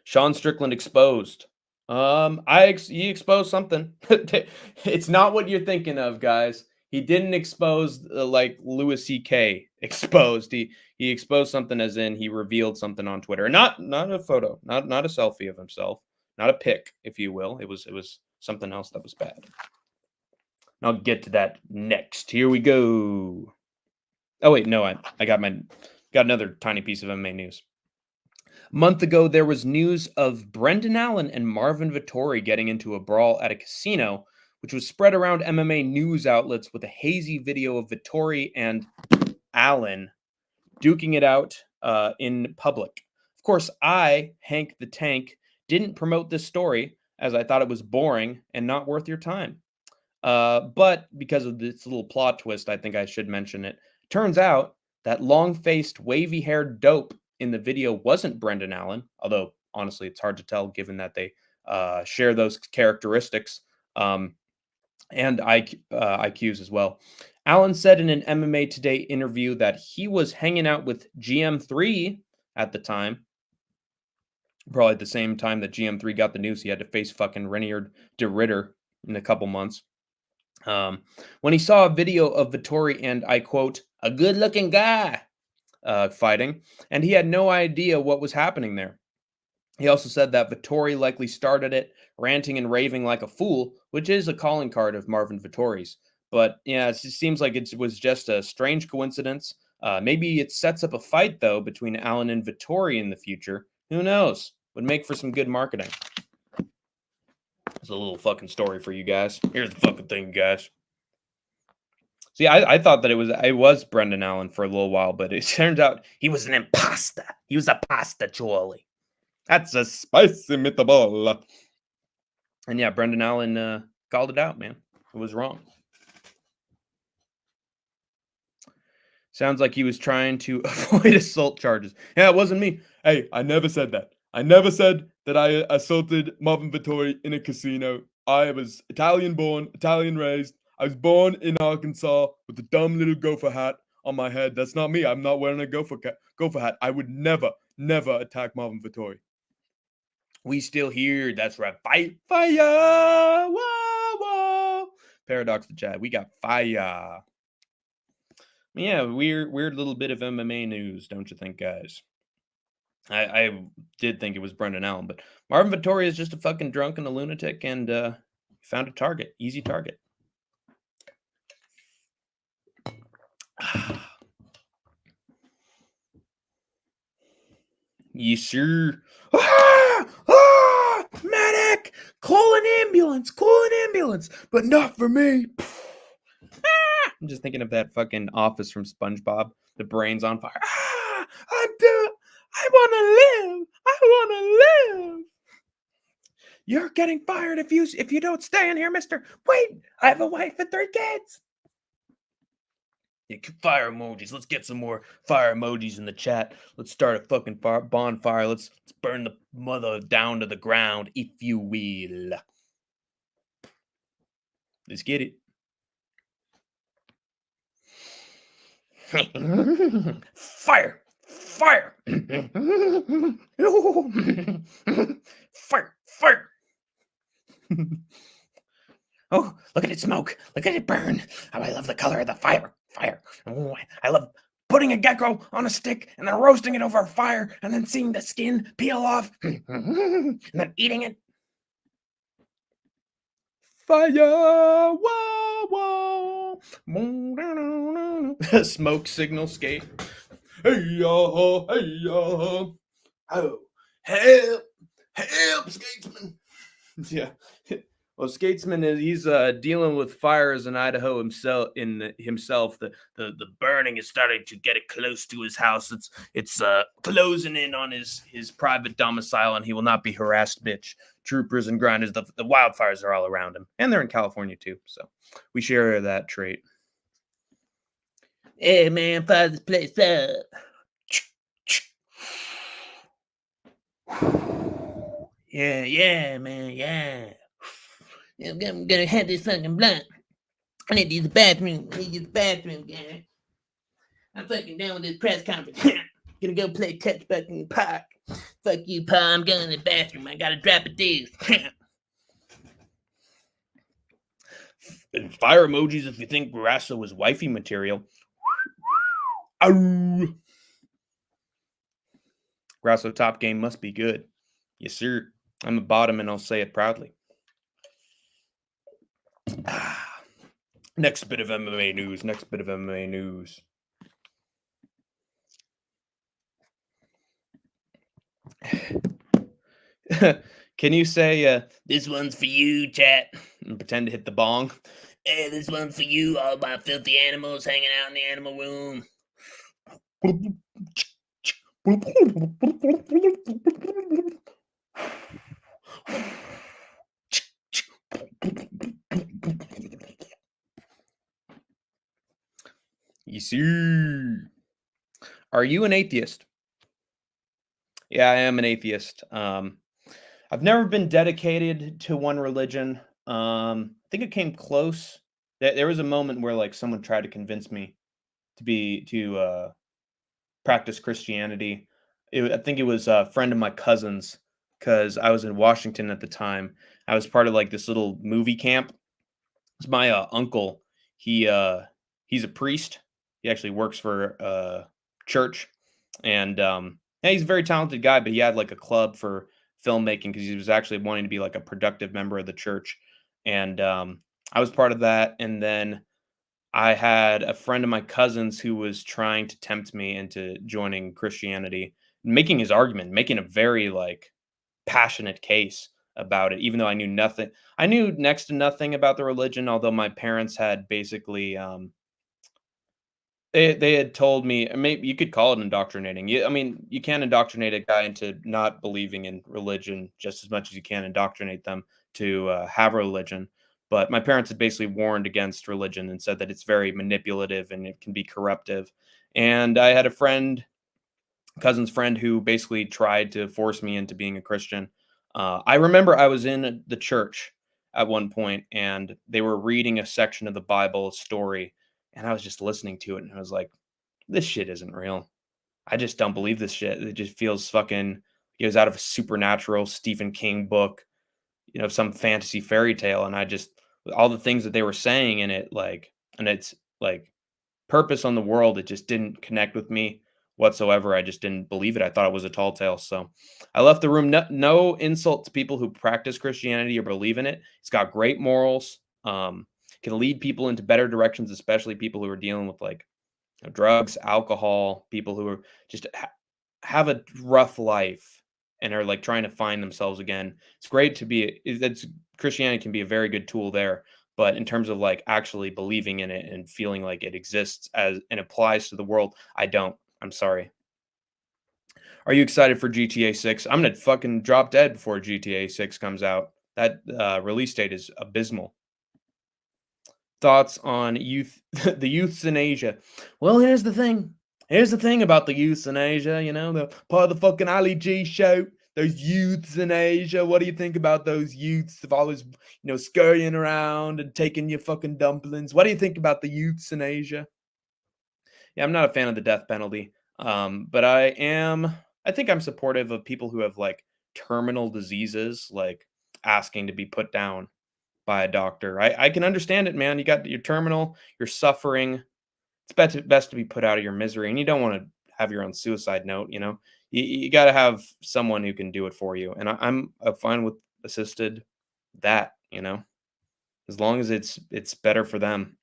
Sean Strickland exposed. He exposed something. It's not what you're thinking of, guys. He didn't expose like Louis C.K. exposed. He exposed something as in he revealed something on Twitter. Not a photo, not a selfie of himself, not a pic, if you will. It was something else that was bad. And I'll get to that next. Here we go. Oh wait, no, I got another tiny piece of MMA news. A month ago, there was news of Brendan Allen and Marvin Vettori getting into a brawl at a casino, which was spread around MMA news outlets with a hazy video of Vettori and Allen duking it out in public. Of course, I, Hank the Tank, didn't promote this story as I thought it was boring and not worth your time. But because of this little plot twist, I think I should mention it. Turns out that long-faced, wavy-haired dope in the video wasn't Brendan Allen, although honestly, it's hard to tell given that they share those characteristics and IQs as well. Allen said in an MMA Today interview that he was hanging out with GM3 at the time, probably at the same time that GM3 got the news he had to face fucking Reinier de Ritter in a couple months. When he saw a video of Vettori and, I quote, a good-looking guy fighting, and he had no idea what was happening there. He also said that Vettori likely started it, ranting and raving like a fool, which is a calling card of Marvin Vettori's. But yeah, it seems like it was just a strange coincidence. Maybe it sets up a fight, though, between Allen and Vettori in the future. Who knows? Would make for some good marketing. It's a little fucking story for you guys. Here's the fucking thing, guys. See, I thought that it was Brendan Allen for a little while, but it turns out he was an imposter. He was a pasta Charlie. That's a spicy meatball. And yeah, Brendan Allen called it out, man. It was wrong. Sounds like he was trying to avoid assault charges. Yeah, it wasn't me. Hey, I never said that. I never said that I assaulted Marvin Vettori in a casino. I was Italian born, Italian raised. I was born in Arkansas with a dumb little gopher hat on my head. That's not me. I'm not wearing a gopher hat. I would never attack Marvin Vettori. We still here. That's right. Fight, fire. Whoa, whoa. Paradox the chat. We got fire. Yeah, weird little bit of MMA news, don't you think, guys? I did think it was Brendan Allen, but Marvin Vettori is just a fucking drunk and a lunatic, and found a target, easy target. Yes, sir. Medic! Call an ambulance, but not for me. I'm just thinking of that fucking Office from SpongeBob. The brain's on fire. I'm done. I want to live. You're getting fired if you don't stay in here, mister. Wait, I have a wife and 3 kids. Yeah, fire emojis. Let's get some more fire emojis in the chat. Let's start a fucking bonfire. Let's burn the mother down to the ground, if you will. Let's get it. Fire! Fire! Fire! Oh, look at it smoke. Look at it burn. Oh, I love the color of the fire. Oh, I love putting a gecko on a stick and then roasting it over a fire and then seeing the skin peel off and then eating it. Fire! Whoa, whoa. Smoke signal skate. Hey, y'all. Oh, help, Skatesman. Yeah. Well, Skatesman he's dealing with fires in Idaho himself. The burning is starting to get it close to his house. It's closing in on his private domicile, and he will not be harassed, bitch. Troopers and grinders. The wildfires are all around him, and they're in California too. So we share that trait. Hey man, fire this place up. Yeah, man, yeah. I'm gonna have this fucking blunt. I need to use the bathroom. Guy. I'm fucking done with this press conference. Gonna go play touch back in the park. Fuck you, Pa. I'm going to the bathroom. I gotta drop a deuce. Fire emojis if you think Grasso was wifey material. Grasso top game must be good. Yes, sir. I'm a bottom, and I'll say it proudly. Next bit of MMA news. Can you say, this one's for you, chat, and pretend to hit the bong? Hey, this one's for you, all my filthy animals hanging out in the animal room. You see. Are you an atheist? Yeah, I am an atheist. I've never been dedicated to one religion. I think it came close. There was a moment where like someone tried to convince me to practice Christianity. I think it was a friend of my cousin's because I was in Washington at the time. I was part of like this little movie camp. It's my uncle. He's a priest. He actually works for church, and yeah, he's a very talented guy. But he had like a club for filmmaking because he was actually wanting to be like a productive member of the church, and I was part of that. And then I had a friend of my cousin's who was trying to tempt me into joining Christianity, making his argument, making a very like passionate case about it, even though I knew nothing. I knew next to nothing about the religion, although my parents had basically they had told me, maybe you could call it indoctrinating. I mean, you can indoctrinate a guy into not believing in religion just as much as you can indoctrinate them to have a religion. But my parents had basically warned against religion and said that it's very manipulative and it can be corruptive. And I had a friend, cousin's friend, who basically tried to force me into being a Christian. I remember I was in the church at one point and they were reading a section of the Bible, a story, and I was just listening to it and I was like, this shit isn't real. I just don't believe this shit. It just feels fucking, it was out of a supernatural Stephen King book, some fantasy fairy tale. And I just, all the things that they were saying in it, like, and it's like purpose on the world, it just didn't connect with me whatsoever. I just didn't believe it. I thought it was a tall tale. So I left the room. No insult to people who practice Christianity or believe in it. It's got great morals. Can lead people into better directions, especially people who are dealing with like drugs, alcohol, people who are just have a rough life and are like trying to find themselves again. It's great to be that's Christianity can be a very good tool there, but in terms of like actually believing in it and feeling like it exists as and applies to the world, I don't. I'm sorry. Are you excited for GTA 6? I'm gonna fucking drop dead before GTA 6 comes out. That release date is abysmal. Thoughts on youth, the youths in Asia? Well, here's the thing. Here's the thing about the youths in Asia. The part of the fucking Ali G show. Those youths in Asia. What do you think about those youths of always, scurrying around and taking your fucking dumplings? What do you think about the youths in Asia? Yeah, I'm not a fan of the death penalty. But I am. I think I'm supportive of people who have like terminal diseases, like asking to be put down by a doctor. I can understand it, man. You got your terminal, you're suffering. It's best to be put out of your misery, and you don't want to have your own suicide note. You got to have someone who can do it for you, and I'm fine with assisted that. As long as it's better for them.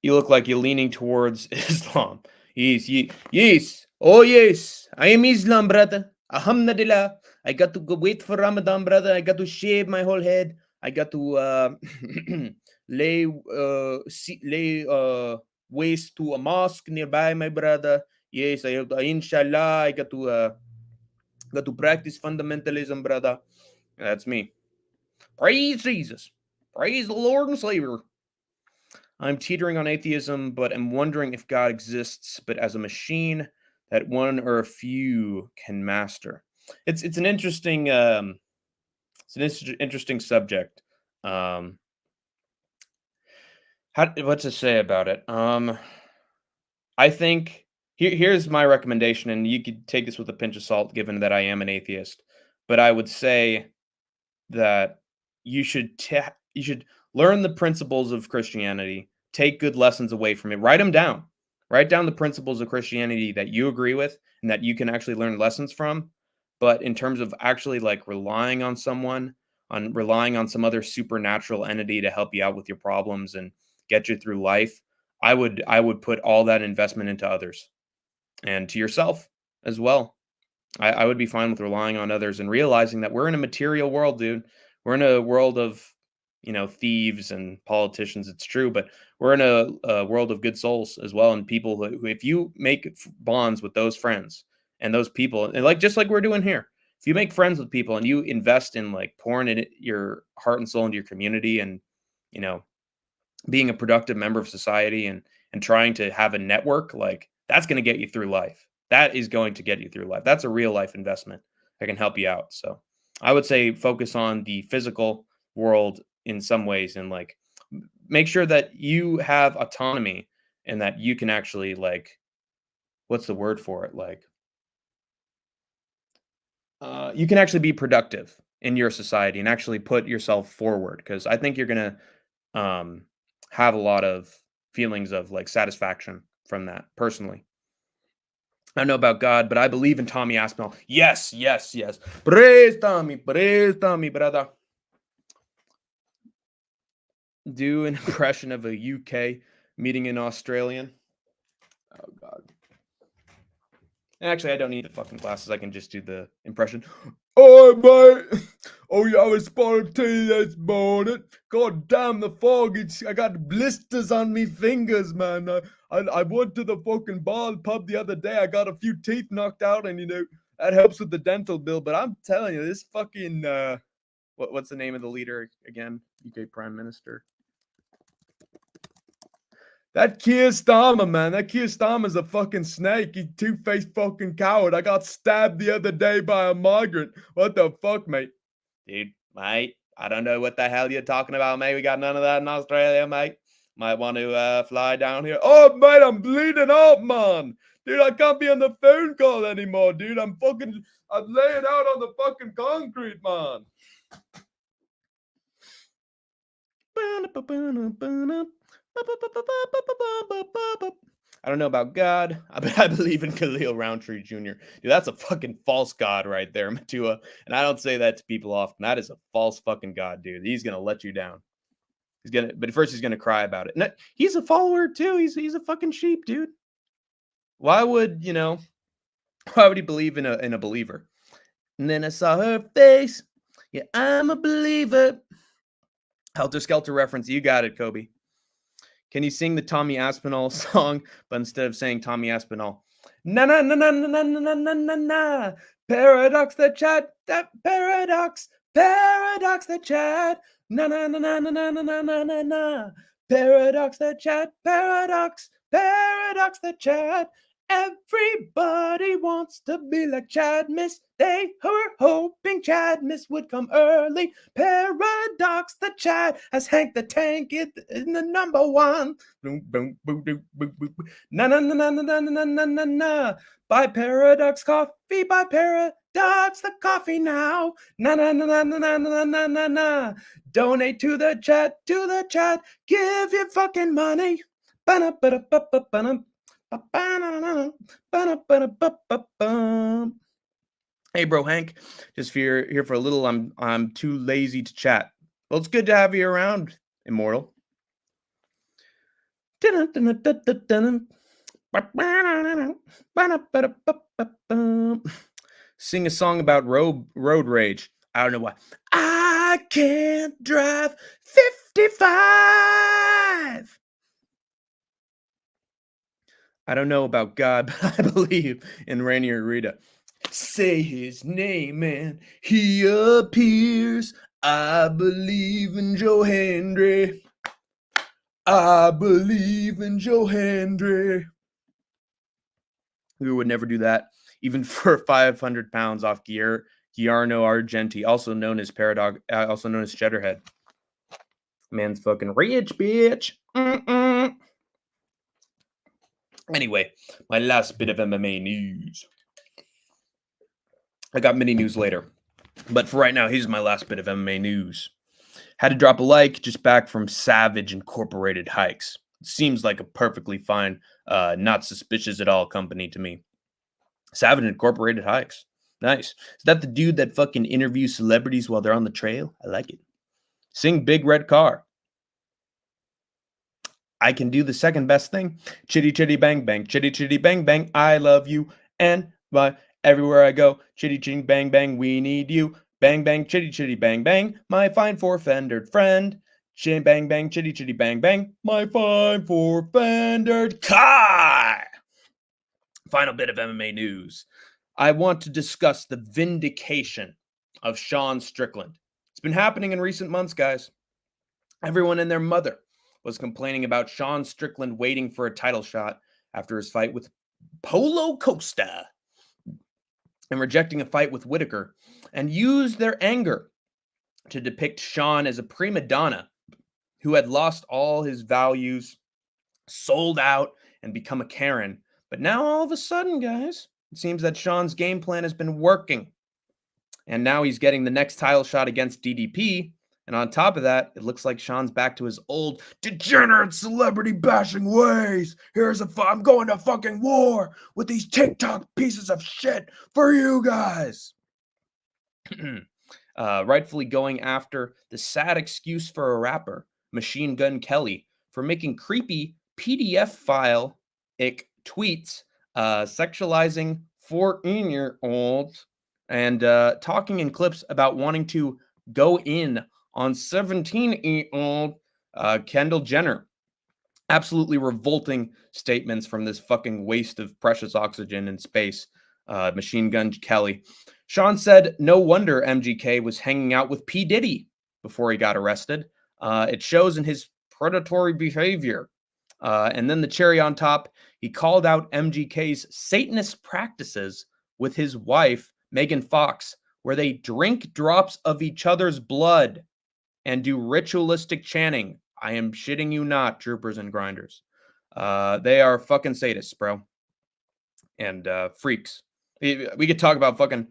You look like you're leaning towards Islam. Yes. Oh, yes. I am Islam, brother. Alhamdulillah. I got to go wait for Ramadan, brother. I got to shave my whole head. I got to lay waste to a mosque nearby, my brother. Yes, I have to, inshallah. I got to practice fundamentalism, brother. That's me. Praise Jesus. Praise the Lord and Savior. I'm teetering on atheism, but am wondering if God exists, but as a machine that one or a few can master. It's an interesting interesting subject. Um, what to say about it? I think here's my recommendation, and you could take this with a pinch of salt, given that I am an atheist. But I would say that you should learn the principles of Christianity, take good lessons away from it, write them down. Write down the principles of Christianity that you agree with and that you can actually learn lessons from. But in terms of actually like relying on someone, on relying on some other supernatural entity to help you out with your problems and get you through life, I would put all that investment into others and to yourself as well. I would be fine with relying on others and realizing that we're in a material world, dude. We're in a world of, thieves and politicians. It's true, but we're in a world of good souls as well, and people who if you make bonds with those friends And those people, and like just like we're doing here, if you make friends with people and you invest in like pouring in your heart and soul into your community, and you know, being a productive member of society, and trying to have a network, like that's going to get you through life. That is going to get you through life. That's a real life investment that can help you out. So I would say focus on the physical world in some ways, and like make sure that you have autonomy and that you can actually like, what's the word for it? Like, you can actually be productive in your society and actually put yourself forward. Because I think you're gonna um, have a lot of feelings of like satisfaction from that personally. I don't know about God, but I believe in Tommy Aspinall. Yes, yes, yes. Praise Tommy, brother. Do an impression of a UK meeting in Australian. Oh God. Actually, I don't need the fucking glasses. I can just do the impression. Oh, mate. Oh, yeah, I was spotted tea this morning. God damn the fog. I got blisters on me fingers, man. I went to the fucking bar pub the other day. I got a few teeth knocked out, and, you know, that helps with the dental bill. But I'm telling you, this fucking, what's the name of the leader again? UK Prime Minister. That Keir Starmer, man. That Keir Starmer's a fucking snake. He's two-faced fucking coward. I got stabbed the other day by a migrant. What the fuck, mate? Dude, mate, I don't know what the hell you're talking about, mate. We got none of that in Australia, mate. Might want to fly down here. Oh, mate, I'm bleeding out, man. Dude, I can't be on the phone call anymore, dude. I'm laying out on the fucking concrete, man. I don't know about God, but I believe in Khalil Roundtree Jr. Dude, that's a fucking false god right there, Matua. And I don't say that to people often. That is a false fucking god, dude. He's gonna let you down. But first he's gonna cry about it. And he's a follower too. He's a fucking sheep, dude. Why would he believe in a believer? And then I saw her face. Yeah, I'm a believer. Helter Skelter reference. You got it, Kobe. Can you sing the Tommy Aspinall song, but instead of saying Tommy Aspinall, na na na na na na na na na na, paradox the chat, that paradox the chat, na na na na na na na na na na na, paradox the chat, paradox the chat. Everybody wants to be like Chad Miss. They were hoping Chad Miss would come early. Paradox the Chad has Hank the Tank in the number one. Boom, boom, boom, boom, boom, boom. Na na na na na na na na na na. Buy Paradox coffee, buy Paradox the coffee now. Na na na na na na na na na na. Donate to the chat, give your fucking money. Ba-na-ba-da-ba-ba-ba-na. Hey, bro, Hank. Just here for a little. I'm too lazy to chat. Well, it's good to have you around, Immortal. Sing a song about road rage. I don't know why. I can't drive 55. I don't know about God, but I believe in Reinier Rita. Say his name and he appears. I believe in Joe Hendry. I believe in Joe Hendry. We would never do that, even for 500 pounds off Giarno Argenti, also known as also known as Cheddarhead. Man's fucking rich, bitch. Anyway, my last bit of MMA news. I got mini news later. But for right now, here's my last bit of MMA news. Had to drop a like, just back from Savage Incorporated Hikes. Seems like a perfectly fine, not suspicious at all company to me. Savage Incorporated Hikes. Nice. Is that the dude that fucking interviews celebrities while they're on the trail? I like it. Sing Big Red Car. I can do the second best thing. Chitty chitty bang bang, chitty chitty bang bang. I love you, and everywhere I go, chitty chitty bang bang. We need you, bang bang, chitty chitty bang bang. My fine four-fendered friend, chitty bang bang, chitty chitty bang bang. My fine four-fendered car. Final bit of MMA news. I want to discuss the vindication of Sean Strickland. It's been happening in recent months, guys. Everyone and their mother was complaining about Sean Strickland waiting for a title shot after his fight with Paulo Costa and rejecting a fight with Whitaker, and used their anger to depict Sean as a prima donna who had lost all his values, sold out, and become a Karen. But now all of a sudden, guys, it seems that Sean's game plan has been working. And now he's getting the next title shot against DDP. And on top of that, it looks like Sean's back to his old degenerate celebrity bashing ways. I'm going to fucking war with these TikTok pieces of shit for you guys. Rightfully going after the sad excuse for a rapper, Machine Gun Kelly, for making creepy PDF file-ic tweets sexualizing 14-year-olds and talking in clips about wanting to go in on 17-year-old Kendall Jenner. Absolutely revolting statements from this fucking waste of precious oxygen in space, Machine Gun Kelly. Sean said no wonder MGK was hanging out with P. Diddy before he got arrested. It shows in his predatory behavior. And then the cherry on top, he called out MGK's Satanist practices with his wife, Megan Fox, where they drink drops of each other's blood and do ritualistic chanting. I am shitting you not, troopers and grinders. They are fucking sadists, bro. And freaks. We could talk about fucking,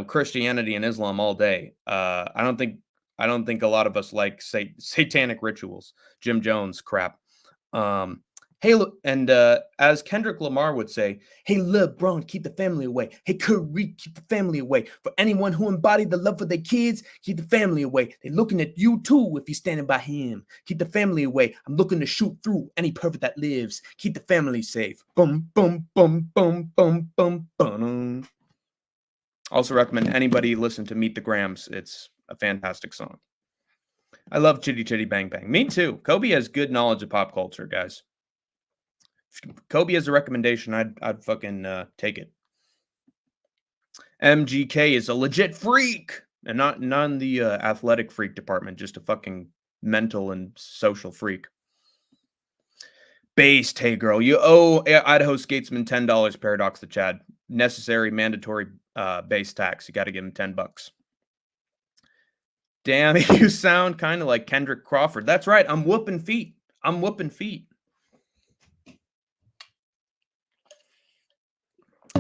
Christianity and Islam all day. I don't think a lot of us like satanic rituals. Jim Jones crap. Hey, look, and as Kendrick Lamar would say, hey, LeBron, keep the family away. Hey, Curry, keep the family away. For anyone who embodied the love for their kids, keep the family away. They're looking at you too if you're standing by him. Keep the family away. I'm looking to shoot through any pervert that lives. Keep the family safe. Boom, boom, boom, boom, boom, boom, boom. Also recommend anybody listen to Meet the Grams. It's a fantastic song. I love Chitty Chitty Bang Bang. Me too. Kobe has good knowledge of pop culture, guys. If Kobe has a recommendation, I'd fucking take it. MGK is a legit freak, and not in the athletic freak department, just a fucking mental and social freak. Based, hey girl, you owe Idaho Skatesman $10. Paradox the Chad. Necessary, mandatory base tax. You got to give him $10. Damn, you sound kind of like Kendrick Crawford. That's right. I'm whooping feet.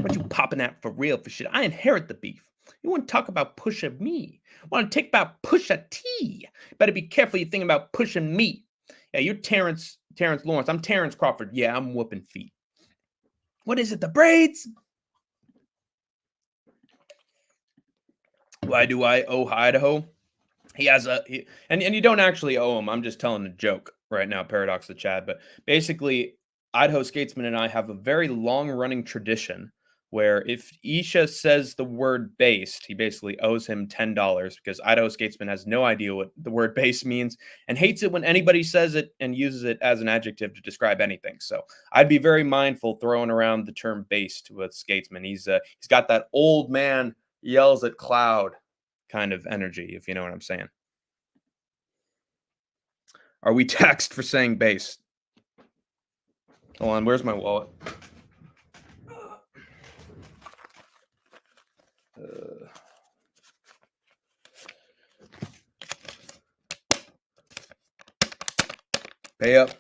What you popping at for real for shit? I inherit the beef. You want to talk about Pusha me? Want to take about Pusha T? Better be careful you think about pushing me. Yeah, you're Terrence Lawrence. I'm Terrence Crawford. Yeah, I'm whooping feet. What is it? The braids? Why do I owe Idaho? He has and you don't actually owe him. I'm just telling a joke right now, Paradox the Chad. But basically, Idaho Skatesman and I have a very long-running tradition where if Isha says the word based, he basically owes him $10 because Idaho Skatesman has no idea what the word base means and hates it when anybody says it and uses it as an adjective to describe anything. So I'd be very mindful throwing around the term based with Skatesman. He's got that old man yells at cloud kind of energy, if you know what I'm saying. Are we taxed for saying base? Hold on, where's my wallet? Pay up.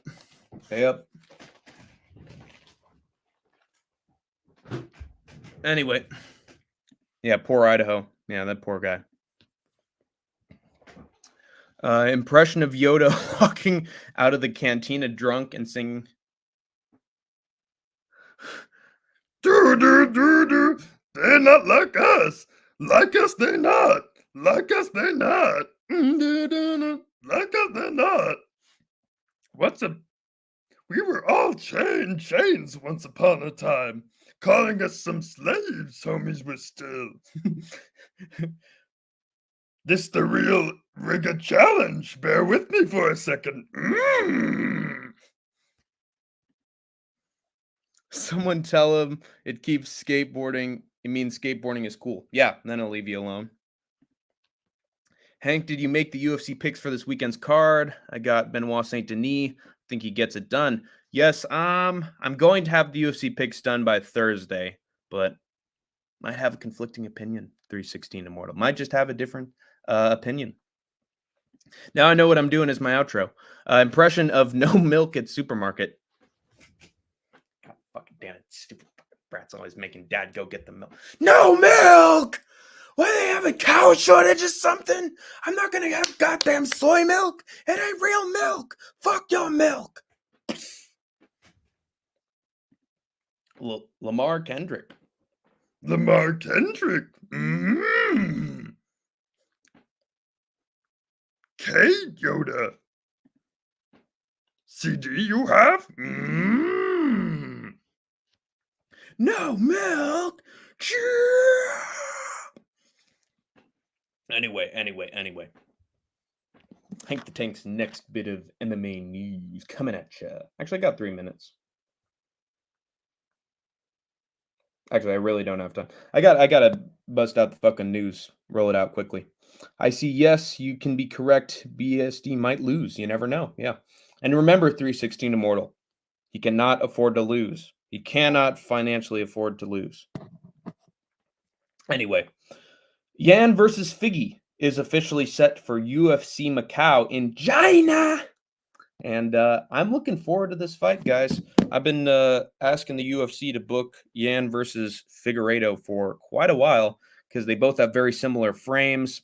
Anyway. Yeah, poor Idaho. Yeah, that poor guy. Impression of Yoda walking out of the cantina drunk and singing. Do. They're not like us. Like us, they're not. Like us, they're not. Like us, they're not. We were all chains once upon a time. Calling us some slaves, homies, we're still. This the real Rigger challenge. Bear with me for a second. Someone tell him it keeps skateboarding He means skateboarding is cool. Yeah, then I'll leave you alone. Hank, did you make the UFC picks for this weekend's card? I got Benoit Saint Denis. Think he gets it done. Yes, I'm going to have the UFC picks done by Thursday, but might have a conflicting opinion. 316 Immortal might just have a different opinion. Now I know what I'm doing as my outro. Impression of no milk at supermarket. God fucking damn it, stupid fucking brats always making dad go get the milk. No milk! Why they have a cow shortage or something? I'm not gonna have goddamn soy milk. It ain't real milk. Fuck your milk. Lamar Kendrick. Lamar Kendrick. Mm-hmm. K Yoda. CD you have? Mm-hmm. No milk. Anyway. Hank the Tank's next bit of MMA news coming at you. Actually, I got 3 minutes. Actually, I really don't have time. I gotta bust out the fucking news. Roll it out quickly. I see. Yes, you can be correct. BSD might lose. You never know. Yeah. And remember, 316 Immortal. He cannot afford to lose. He cannot financially afford to lose. Anyway, Yan versus Figgy is officially set for UFC Macau in China. And I'm looking forward to this fight, guys. I've been asking the UFC to book Yan versus Figueiredo for quite a while because they both have very similar frames.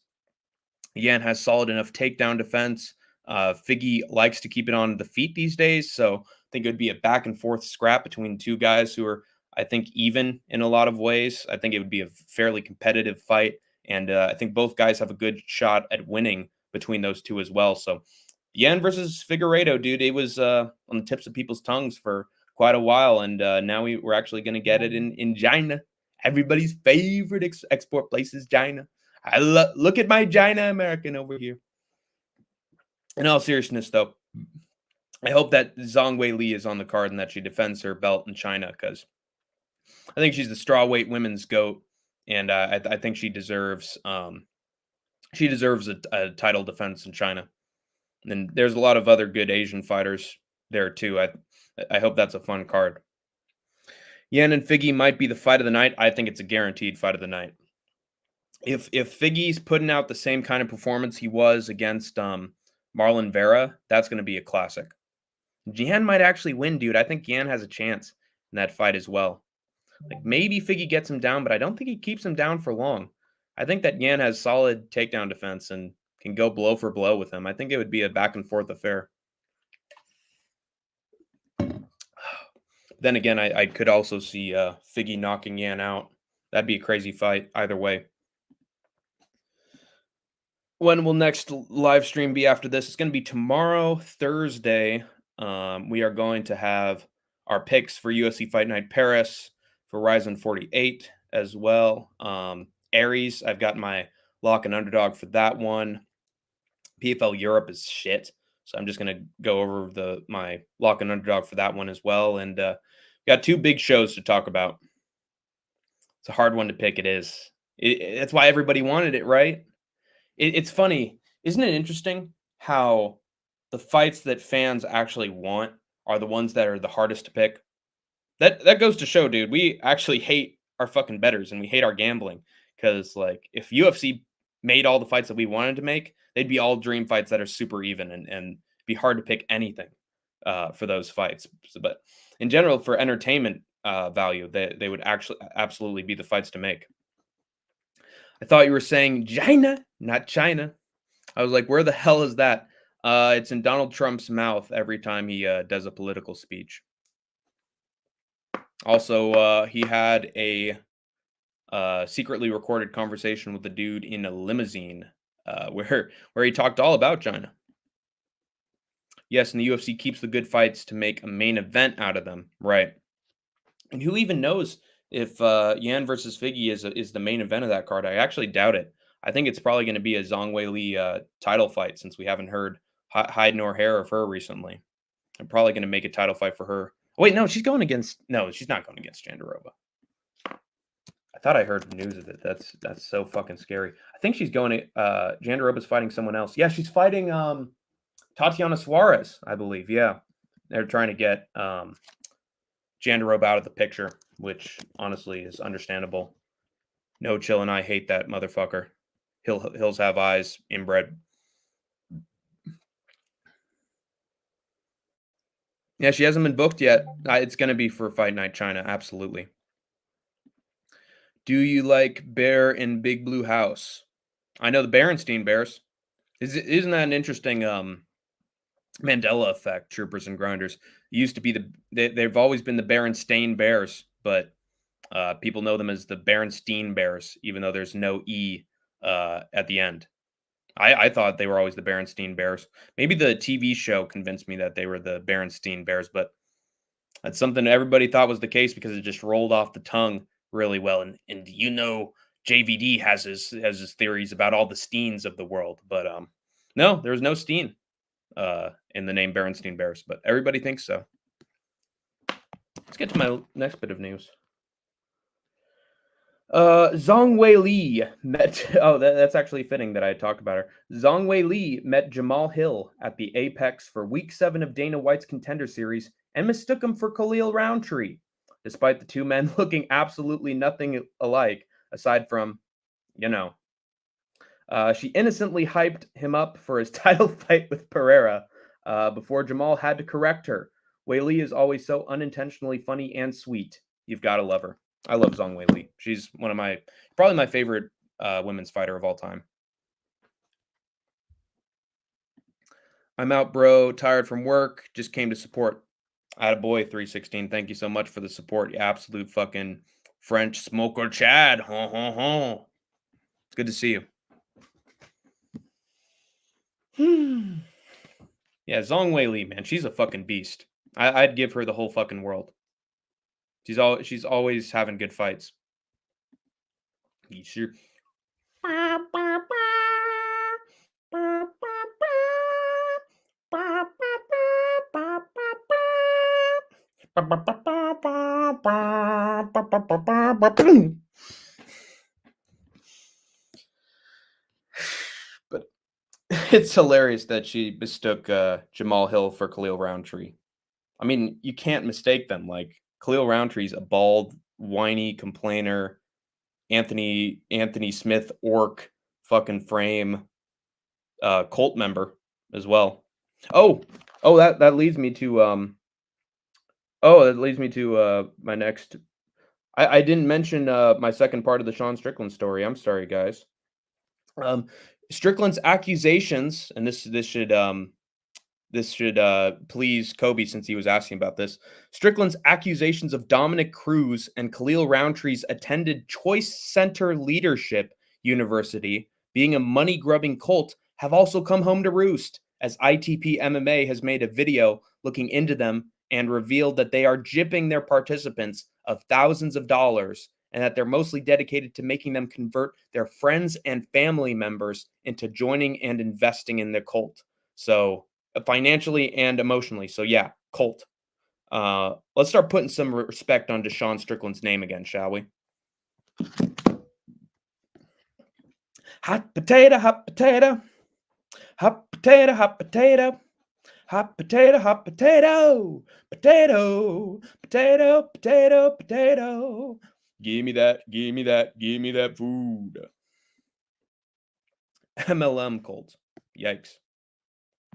Yan has solid enough takedown defense. Figgy likes to keep it on the feet these days, so I think it would be a back and forth scrap between two guys who are, I think, even in a lot of ways. I think it would be a fairly competitive fight, and I think both guys have a good shot at winning between those two as well. So Yan versus Figueiredo, dude, it was on the tips of people's tongues for quite a while, and now we're actually going to get it in China. Everybody's favorite export place is China. Look at my China American over here. In all seriousness, though, I hope that Zhang Wei Li is on the card and that she defends her belt in China because I think she's the strawweight women's GOAT, and I think she deserves a title defense in China. And there's a lot of other good Asian fighters there too. I hope that's a fun card. Yan and Figgy might be the fight of the night. I think it's a guaranteed fight of the night. If Figgy's putting out the same kind of performance he was against Marlon Vera, that's going to be a classic. Yan might actually win, dude. I think Yan has a chance in that fight as well. Like maybe Figgy gets him down, but I don't think he keeps him down for long. I think that Yan has solid takedown defense and can go blow for blow with him. I think it would be a back and forth affair. Then again, I could also see Figgy knocking Yan out. That'd be a crazy fight either way. When will next live stream be after this? It's going to be tomorrow, Thursday. We are going to have our picks for UFC Fight Night Paris, for Ryzen 48 as well. Aries, I've got my lock and underdog for that one. PFL Europe is shit, so I'm just going to go over my lock and underdog for that one as well. And got two big shows to talk about. It's a hard one to pick. It is. That's why everybody wanted it, right? It's funny. Isn't it interesting how the fights that fans actually want are the ones that are the hardest to pick? That goes to show, dude, we actually hate our fucking bettors and we hate our gambling because, like, if UFC made all the fights that we wanted to make, they'd be all dream fights that are super even and be hard to pick anything for those fights. But in general, for entertainment value, they would actually absolutely be the fights to make. I thought you were saying China, not China. I was like, where the hell is that? It's in Donald Trump's mouth every time he does a political speech. Also, he had a secretly recorded conversation with a dude in a limousine where he talked all about China. Yes, and the UFC keeps the good fights to make a main event out of them, right? And who even knows if Yan versus Figgy is the main event of that card? I actually doubt it. I think it's probably going to be a Zhang Wei Li title fight since we haven't heard hide nor hair of her recently. I'm probably going to make a title fight for her. Oh, wait, no, she's not going against Jandiroba. I thought I heard news of it. That's so fucking scary. I think she's going to Jandaroba's fighting someone else. Yeah, she's fighting Tatiana Suarez, I believe. Yeah. They're trying to get Jandaroba out of the picture, which honestly is understandable. No Chill and I hate that motherfucker. Hills have eyes, inbred. Yeah, she hasn't been booked yet. It's going to be for Fight Night China, absolutely. Do you like Bear in Big Blue House? I know the Berenstein Bears. Isn't that an interesting Mandela effect, Troopers and Grinders? It used to be they've always been the Berenstain Bears, but people know them as the Berenstein Bears, even though there's no E at the end. I thought they were always the Berenstein Bears. Maybe the TV show convinced me that they were the Berenstein Bears, but that's something everybody thought was the case because it just rolled off the tongue really well. And you know, JVD has his theories about all the Steens of the world, but no, there's no Steen in the name Berenstein Bears, but everybody thinks so. Let's get to my next bit of news. Zhang Wei Li met. Oh, that's actually fitting that I talked about her. Zhang Wei Li met Jamal Hill at the Apex for Week 7 of Dana White's Contender Series and mistook him for Khalil Roundtree, despite the two men looking absolutely nothing alike, aside from, you know. She innocently hyped him up for his title fight with Pereira before Jamal had to correct her. Wei Li is always so unintentionally funny and sweet. You've got to love her. I love Zhang Wei Li. She's probably my favorite women's fighter of all time. I'm out, bro. Tired from work. Just came to support. Attaboy 316. Thank you so much for the support. You absolute fucking French smoker Chad. Ho, ho, ho. It's good to see you. Yeah, Zhang Wei Li, man. She's a fucking beast. I'd give her the whole fucking world. She's always having good fights. You sure? But it's hilarious that she mistook Jamal Hill for Khalil Roundtree. I mean, you can't mistake them. Like, Khalil Roundtree's a bald, whiny complainer, Anthony Smith orc fucking frame cult member as well. That leads me to my next. I didn't mention my second part of the Sean Strickland story. I'm sorry, guys. Strickland's accusations, and this should please Kobe since he was asking about this. Strickland's accusations of Dominic Cruz and Khalil Roundtree's attended Choice Center Leadership University being a money-grubbing cult have also come home to roost, as ITP MMA has made a video looking into them and revealed that they are gypping their participants of thousands of dollars and that they're mostly dedicated to making them convert their friends and family members into joining and investing in the cult. So financially and emotionally. So yeah, cult. Let's start putting some respect on Deshaun Strickland's name again, shall we? Hot potato, hot potato. Hot potato, hot potato. Hot potato, hot potato. Potato, potato, potato, potato. Give me that, give me that, give me that food. MLM cult. Yikes.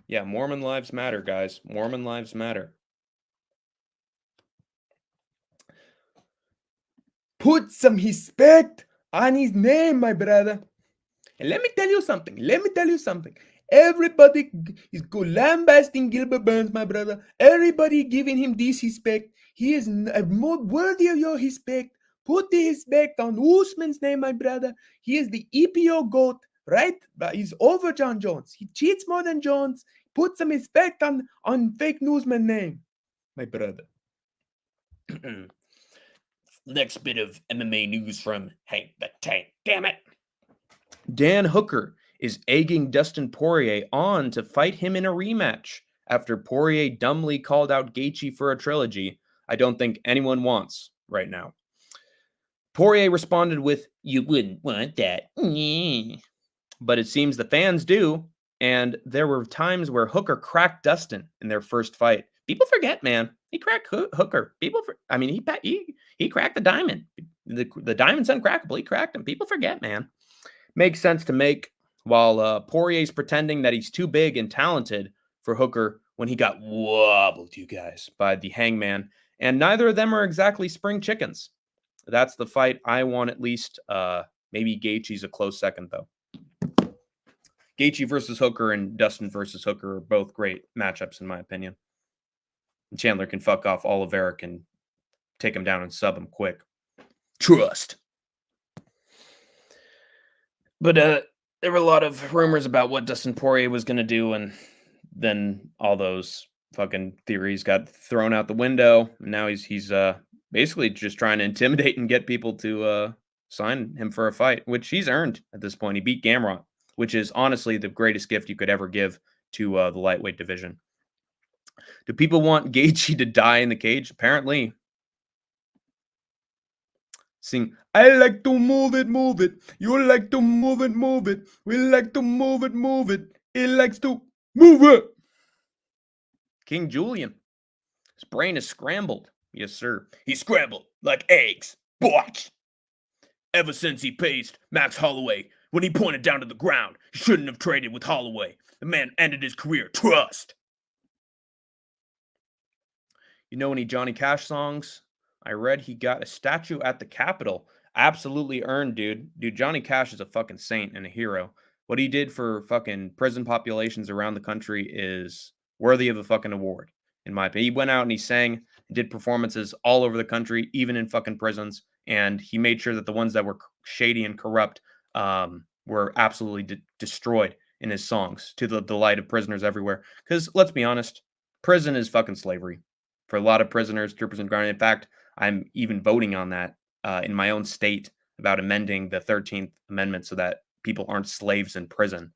Yeah, Mormon lives matter, guys. Mormon lives matter. Put some respect on his name, my brother. And let me tell you something. Everybody is lambasting Gilbert Burns, my brother. Everybody giving him disrespect. He is more worthy of your respect. Put the respect on Usman's name, my brother. He is the EPO GOAT, right? But he's over John Jones. He cheats more than Jones. Put some respect on fake newsman's name, my brother. Next bit of MMA news from Hank the Tank. Damn it. Dan Hooker is egging Dustin Poirier on to fight him in a rematch after Poirier dumbly called out Gaethje for a trilogy I don't think anyone wants right now. Poirier responded with, "You wouldn't want that." But it seems the fans do. And there were times where Hooker cracked Dustin in their first fight. People forget, man. He cracked Hooker. He cracked the diamond. The diamond's uncrackable. He cracked him. People forget, man. Makes sense to make. While Poirier's pretending that he's too big and talented for Hooker when he got wobbled, you guys, by the Hangman. And neither of them are exactly spring chickens. That's the fight I want at least. Maybe Gaethje's a close second, though. Gaethje versus Hooker and Dustin versus Hooker are both great matchups, in my opinion. Chandler can fuck off Oliveira and take him down and sub him quick. Trust. But there were a lot of rumors about what Dustin Poirier was going to do, and then all those fucking theories got thrown out the window. And now he's basically just trying to intimidate and get people to sign him for a fight, which he's earned at this point. He beat Gamrot, which is honestly the greatest gift you could ever give to the lightweight division. Do people want Gaethje to die in the cage? Apparently. Sing, I like to move it, move it. You like to move it, move it. We like to move it, move it. It likes to move it. King Julian. His brain is scrambled. Yes, sir. He's scrambled like eggs. Botch. Ever since he paced Max Holloway when he pointed down to the ground, he shouldn't have traded with Holloway. The man ended his career. Trust. You know any Johnny Cash songs? I read he got a statue at the Capitol. Absolutely earned, dude. Dude, Johnny Cash is a fucking saint and a hero. What he did for fucking prison populations around the country is worthy of a fucking award, in my opinion. He went out and he sang, did performances all over the country, even in fucking prisons, and he made sure that the ones that were shady and corrupt were absolutely destroyed in his songs to the delight of prisoners everywhere. Because let's be honest, prison is fucking slavery for a lot of prisoners, troopers, and guardians. In fact, I'm even voting on that in my own state about amending the 13th Amendment so that people aren't slaves in prison.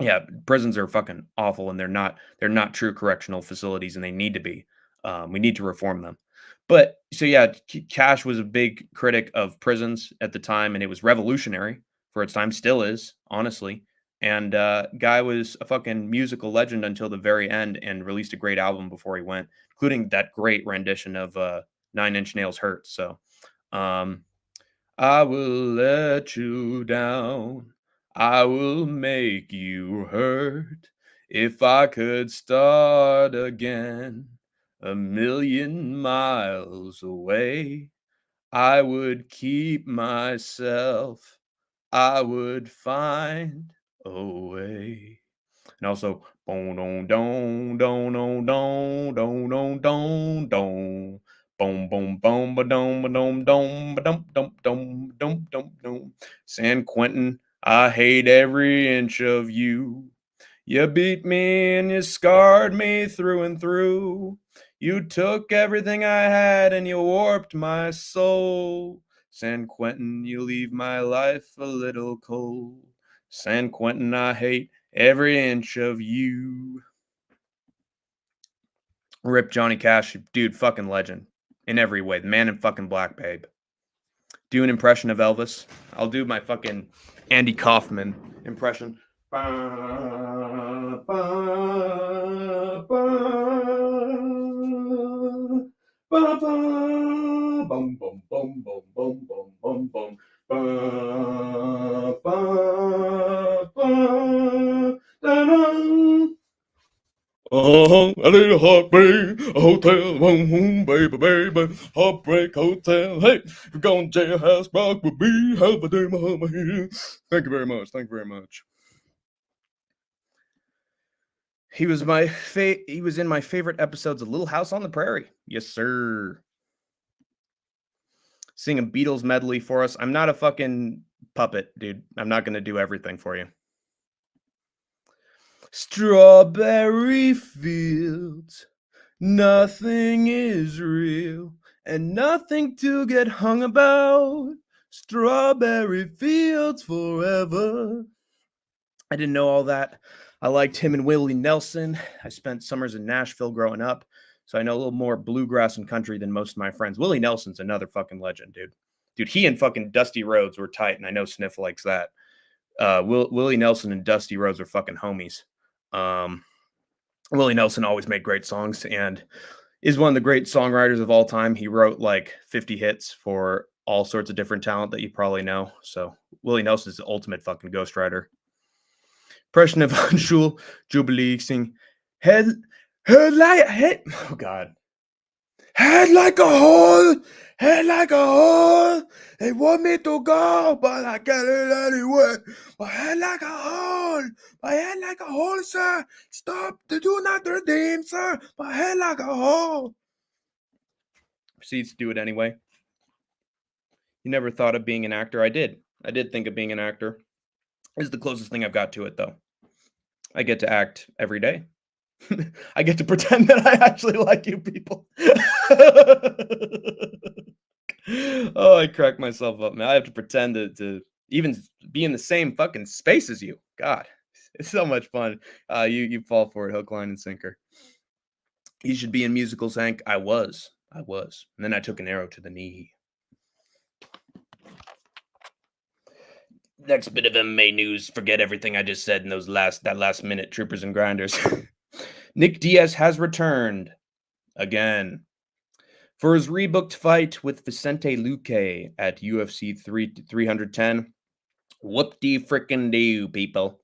Yeah, prisons are fucking awful, and they're not true correctional facilities, and they need to be. We need to reform them. But so yeah, Cash was a big critic of prisons at the time, and it was revolutionary for its time. Still is, honestly. And guy was a fucking musical legend until the very end, and released a great album before he went, including that great rendition of 9 Inch Nails Hurt. So I will let you down. I will make you hurt. If I could start again 1,000,000 miles away, I would keep myself. I would find a way. And also, boom, don, don, don, don, don, don, don, don, don. Boom, boom, boom, ba dum, ba dum, dum, ba dum, dum, dum, dum, dum, dum. San Quentin, I hate every inch of you. You beat me and you scarred me through and through. You took everything I had and you warped my soul. San Quentin, you leave my life a little cold. San Quentin, I hate every inch of you. Rip Johnny Cash, dude, fucking legend in every way. The man in fucking black, babe. Do an impression of Elvis. I'll do my fucking Andy Kaufman impression. A little heartbreak, a hotel room, baby, baby, heartbreak hotel. Hey, you're going to jailhouse, rock with me, help a day, mama here. Thank you very much. Thank you very much. He was in my favorite episodes of Little House on the Prairie. Yes, sir. Sing a Beatles medley for us. I'm not a fucking puppet, dude. I'm not going to do everything for you. Strawberry fields, nothing is real, and nothing to get hung about. Strawberry fields forever. I didn't know all that. I liked him and Willie Nelson. I spent summers in Nashville growing up, So I know a little more bluegrass and country than most of my friends. Willie Nelson's another fucking legend, dude. Dude, he and fucking Dusty Rhodes were tight, and I know Sniff likes that. Willie Nelson and Dusty Rhodes are fucking homies. Willie Nelson always made great songs and is one of the great songwriters of all time. He wrote like 50 hits for all sorts of different talent that you probably know. So Willie Nelson's the ultimate fucking ghostwriter. Impression of Anshul Jubilee sing head like head. Oh God. Head like a hole, head like a hole. They want me to go, but I can't anyway. My head like a hole, my head like a hole, sir. Stop, do not redeem, sir. My head like a hole. Proceeds to do it anyway. You never thought of being an actor? I did. I did think of being an actor. This is the closest thing I've got to it, though. I get to act every day. I get to pretend that I actually like you people. Oh, I crack myself up, man. I have to pretend to even be in the same fucking space as you. God, it's so much fun. You fall for it, hook, line, and sinker. You should be in musicals, Hank. I was. And then I took an arrow to the knee. Next bit of MMA news. Forget everything I just said in that last minute, troopers and grinders. Nick Diaz has returned again for his rebooked fight with Vicente Luque at UFC 310. Whoop-de-frickin-do, people.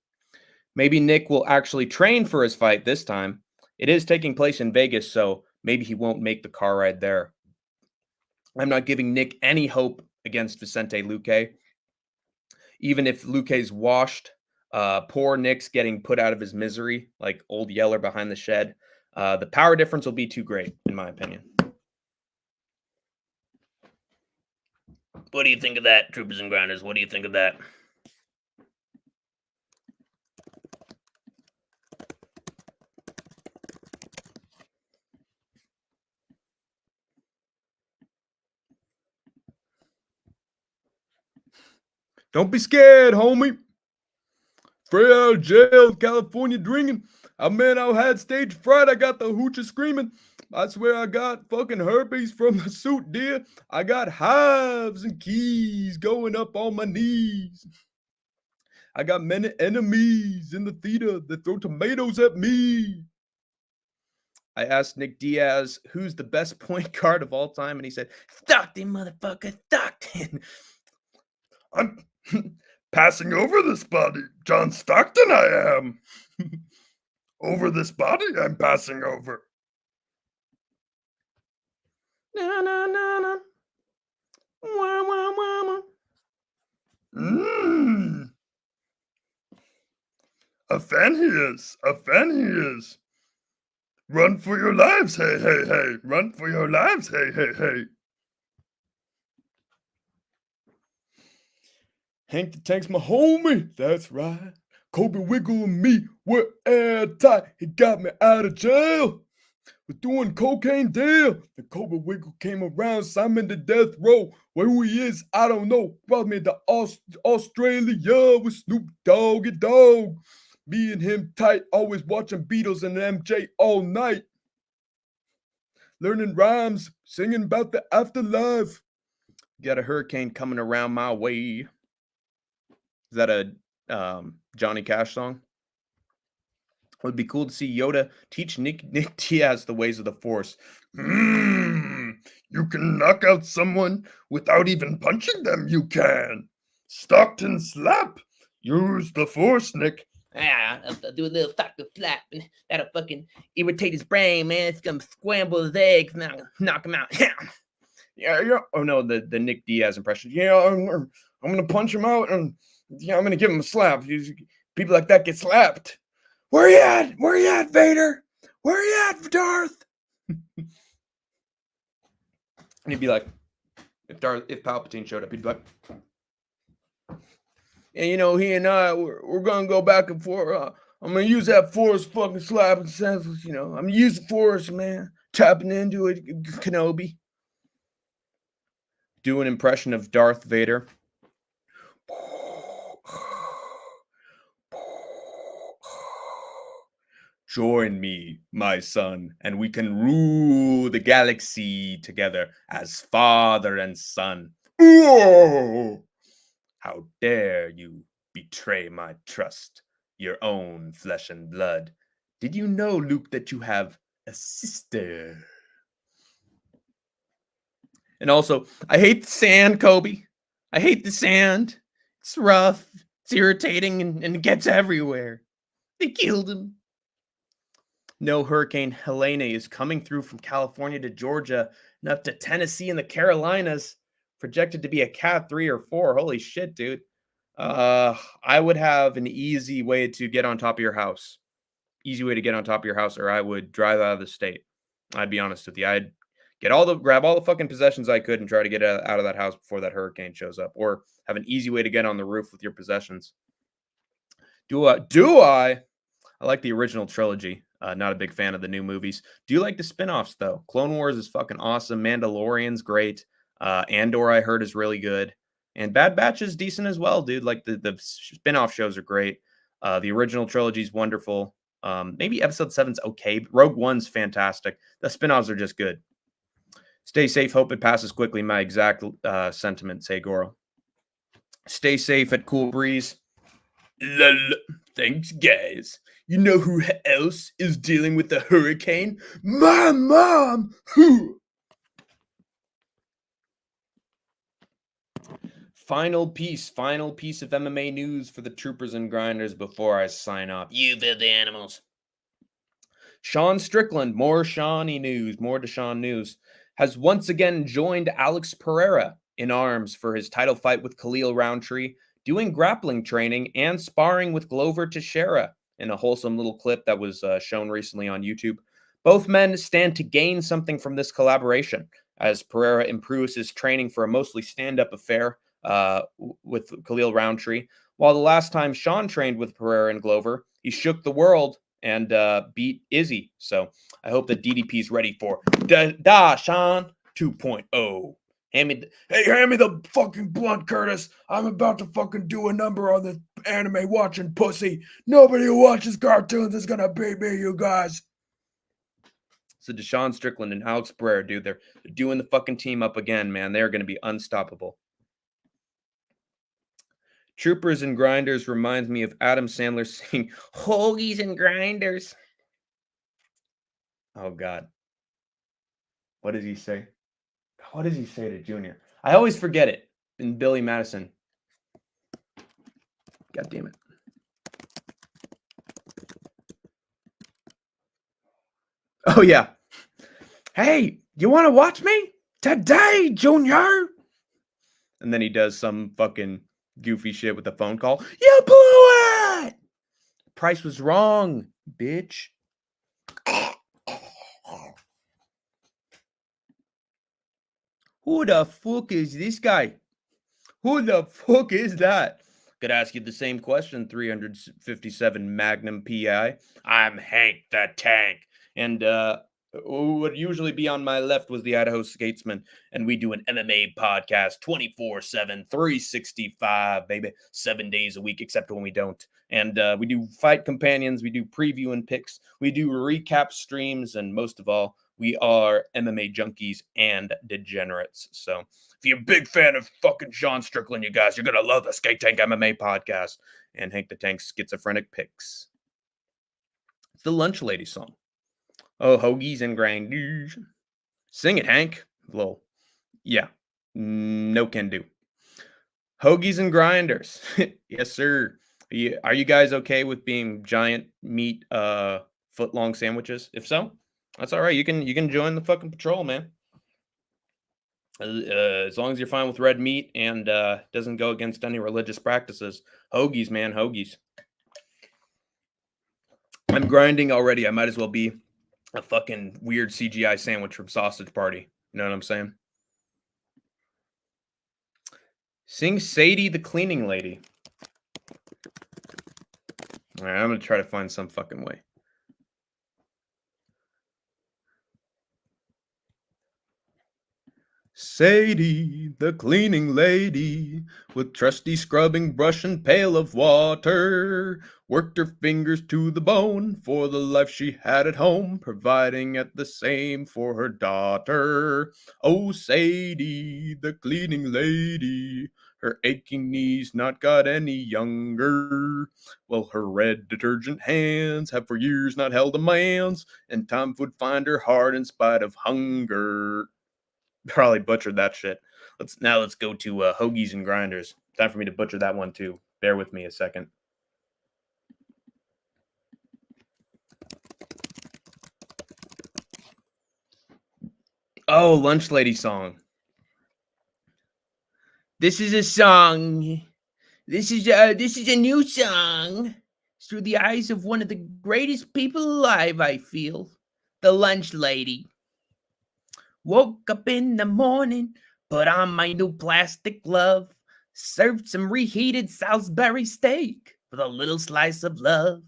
Maybe Nick will actually train for his fight this time. It is taking place in Vegas, so maybe he won't make the car ride there. I'm not giving Nick any hope against Vicente Luque. Even if Luque's washed, poor Nick's getting put out of his misery, like old Yeller behind the shed. The power difference will be too great, in my opinion. What do you think of that, troopers and grinders? What do you think of that? Don't be scared, homie. Straight out of jail, California drinking. I had stage fright. I got the hoochie screaming. I swear I got fucking herpes from the suit, dear. I got hives and keys going up on my knees. I got many enemies in the theater that throw tomatoes at me. I asked Nick Diaz, who's the best point guard of all time, and he said, Stockton, motherfucker, Stockton. I'm passing over this body. John Stockton I am. Over this body I'm passing over. Na, na, na, na. Wah, wah, wah, wah. A fan he is. Run for your lives, hey, hey, hey. Run for your lives, hey, hey, hey. Hank the Tank's my homie, that's right. Kobe Wiggle and me were airtight. He got me out of jail. We're doing cocaine deal. The Kobe Wiggle came around, Simon the death row. Where he is, I don't know. Brought me to Australia with Snoop Doggy Dogg. Me and him tight, always watching Beatles and MJ all night. Learning rhymes, singing about the afterlife. Got a hurricane coming around my way. Is that a Johnny Cash song? It would be cool to see Yoda teach Nick Diaz the ways of the Force. You can knock out someone without even punching them, you can. Stockton slap. Use the Force, Nick. I'll do a little Stockton slap, and that'll fucking irritate his brain, man. It's gonna scramble his eggs, and knock him out. Yeah. Oh no, the Nick Diaz impression. Yeah, I'm gonna punch him out, and yeah, I'm gonna give him a slap. People like that get slapped. Where you at? Where you at, Vader? Where you at, Darth? And he'd be like, if Palpatine showed up, he'd be like, and you know, he and I, we're gonna go back and forth. I'm gonna use that Force fucking slap and senseless, you know. I'm gonna use the Force, man. Tapping into it, Kenobi. Do an impression of Darth Vader. Join me, my son, and we can rule the galaxy together as father and son. Whoa! How dare you betray my trust, your own flesh and blood? Did you know, Luke, that you have a sister? And also, I hate the sand, Kobe. I hate the sand. It's rough, it's irritating, and it gets everywhere. They killed him. No, Hurricane Helene is coming through from California to Georgia and up to Tennessee and the Carolinas. Projected to be a Cat 3 or 4. Holy shit, dude. I would have an easy way to get on top of your house. Easy way to get on top of your house, or I would drive out of the state. I'd be honest with you. I'd grab all the fucking possessions I could and try to get out of that house before that hurricane shows up, or have an easy way to get on the roof with your possessions. Do I? I like the original trilogy. Not a big fan of the new movies. Do you like the spinoffs though? Clone Wars is fucking awesome. Mandalorian's great. Andor I heard is really good. And Bad Batch is decent as well, dude. Like the spinoff shows are great. The original trilogy is wonderful. Maybe episode 7's okay. But Rogue One's fantastic. The spinoffs are just good. Stay safe. Hope it passes quickly. My exact sentiment, say Goro. Stay safe at Cool Breeze. Lol. Thanks, guys. You know who else is dealing with the hurricane? My mom! Final piece of MMA news for the troopers and grinders before I sign off. You filthy animals. Sean Strickland, more Shawnee news, more Deshaun news, has once again joined Alex Pereira in arms for his title fight with Khalil Roundtree, doing grappling training and sparring with Glover Teixeira in a wholesome little clip that was shown recently on YouTube. Both men stand to gain something from this collaboration as Pereira improves his training for a mostly stand-up affair with Khalil Roundtree. While the last time Sean trained with Pereira and Glover, he shook the world and beat Izzy. So I hope that DDP's ready for Sean 2.0. Hand me the fucking blunt, Curtis. I'm about to fucking do a number on this anime watching pussy. Nobody who watches cartoons is gonna beat me, you guys. So Deshaun Strickland and Alex Pereira, dude, they're doing the fucking team up again, man. They're gonna be unstoppable. Troopers and Grinders reminds me of Adam Sandler singing Hoagies and Grinders. Oh, God. What does he say? What does he say to Junior? I always forget it in Billy Madison. God damn it. Oh, yeah. Hey, you want to watch me? Today, Junior. And then he does some fucking goofy shit with the phone call. You blew it! Price was wrong, bitch. Who the fuck is this guy? Who the fuck is that? Could ask you the same question, 357 Magnum PI. I'm Hank the Tank. And who would usually be on my left was the Idaho Skatesman. And we do an MMA podcast 24/7, 365, baby. 7 days a week, except when we don't. And we do fight companions. We do preview and picks. We do recap streams. And most of all, we are MMA junkies and degenerates. So if you're a big fan of fucking Sean Strickland, you guys, you're going to love the Skate Tank MMA podcast and Hank the Tank's schizophrenic picks. It's the Lunch Lady song. Oh, hoagies and grinders. Sing it, Hank. Lol. Yeah. No can do. Hoagies and grinders. Yes, sir. Are you guys okay with being giant meat foot-long sandwiches? If so, that's all right. You can join the fucking patrol, man. As long as you're fine with red meat and doesn't go against any religious practices. Hoagies, man, hoagies. I'm grinding already. I might as well be a fucking weird CGI sandwich from Sausage Party. You know what I'm saying? Sing Sadie the Cleaning Lady. All right, I'm going to try to find some fucking way. Sadie, the cleaning lady, with trusty scrubbing brush and pail of water, worked her fingers to the bone for the life she had at home, providing at the same for her daughter. Oh, Sadie, the cleaning lady, her aching knees not got any younger. Well, her red detergent hands have for years not held a man's, and time would find her hard in spite of hunger. Probably butchered that shit. Let's go to hoagies and grinders. Time for me to butcher that one too. Bear with me a second. Oh, lunch lady song. This is a song. This is a new song. It's through the eyes of one of the greatest people alive, I feel. The lunch lady. Woke up in the morning, put on my new plastic glove, served some reheated Salisbury steak with a little slice of love.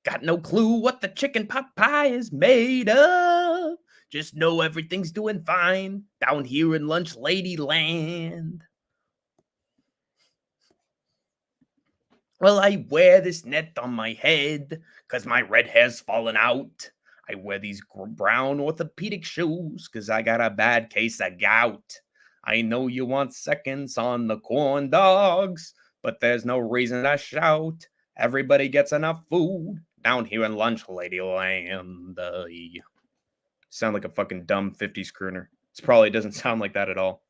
Got no clue what the chicken pot pie is made of. Just know everything's doing fine down here in Lunch Lady Land. Well, I wear this net on my head 'cause my red hair's fallen out. I wear these brown orthopedic shoes 'cause I got a bad case of gout. I know you want seconds on the corn dogs, but there's no reason to shout. Everybody gets enough food down here in Lunch Lady Land. Sound like a fucking dumb 50s crooner. It probably doesn't sound like that at all.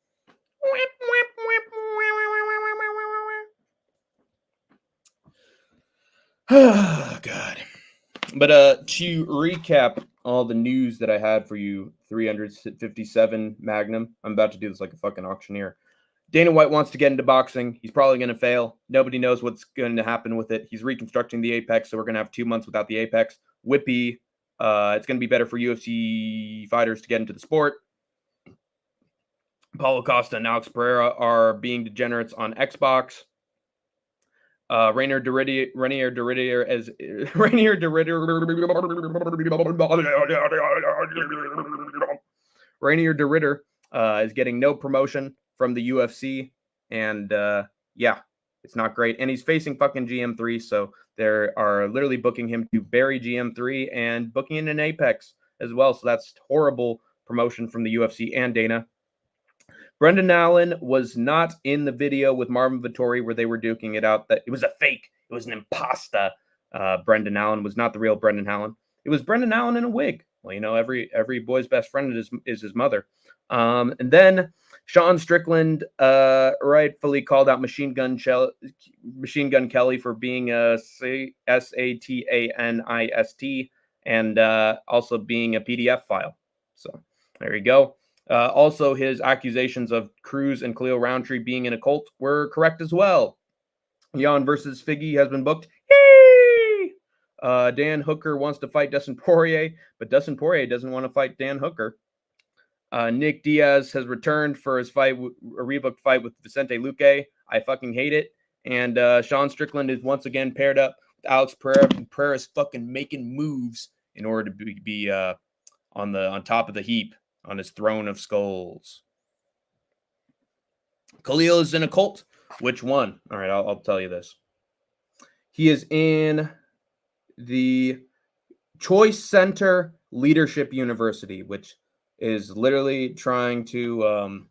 Oh, God. But to recap all the news that I had for you, 357 Magnum. I'm about to do this like a fucking auctioneer. Dana White wants to get into boxing. He's probably going to fail. Nobody knows what's going to happen with it. He's reconstructing the Apex, so we're going to have 2 months without the Apex. Whippy, it's going to be better for UFC fighters to get into the sport. Paulo Costa and Alex Pereira are being degenerates on Xbox. Reinier is getting no promotion from the UFC, and yeah, it's not great. And he's facing fucking GM3, so they are literally booking him to bury GM3 and booking in an Apex as well. So that's horrible promotion from the UFC and Dana. Brendan Allen was not in the video with Marvin Vettori where they were duking it out. That it was a fake. It was an imposter. Brendan Allen was not the real Brendan Allen. It was Brendan Allen in a wig. Well, you know, every boy's best friend is his mother. And then Sean Strickland rightfully called out Machine Gun Kelly for being a Satanist and also being a PDF file. So there you go. Also, his accusations of Cruz and Khalil Roundtree being in a cult were correct as well. Jan versus Figgy has been booked. Yay! Dan Hooker wants to fight Dustin Poirier, but Dustin Poirier doesn't want to fight Dan Hooker. Nick Diaz has returned for his fight, a rebooked fight with Vicente Luque. I fucking hate it. And Sean Strickland is once again paired up with Alex Pereira. Pereira's fucking making moves in order to be on top of the heap on his throne of skulls. Khalil is in a cult. Which one? All right, I'll tell you this. He is in the Choice Center Leadership University, which is literally trying to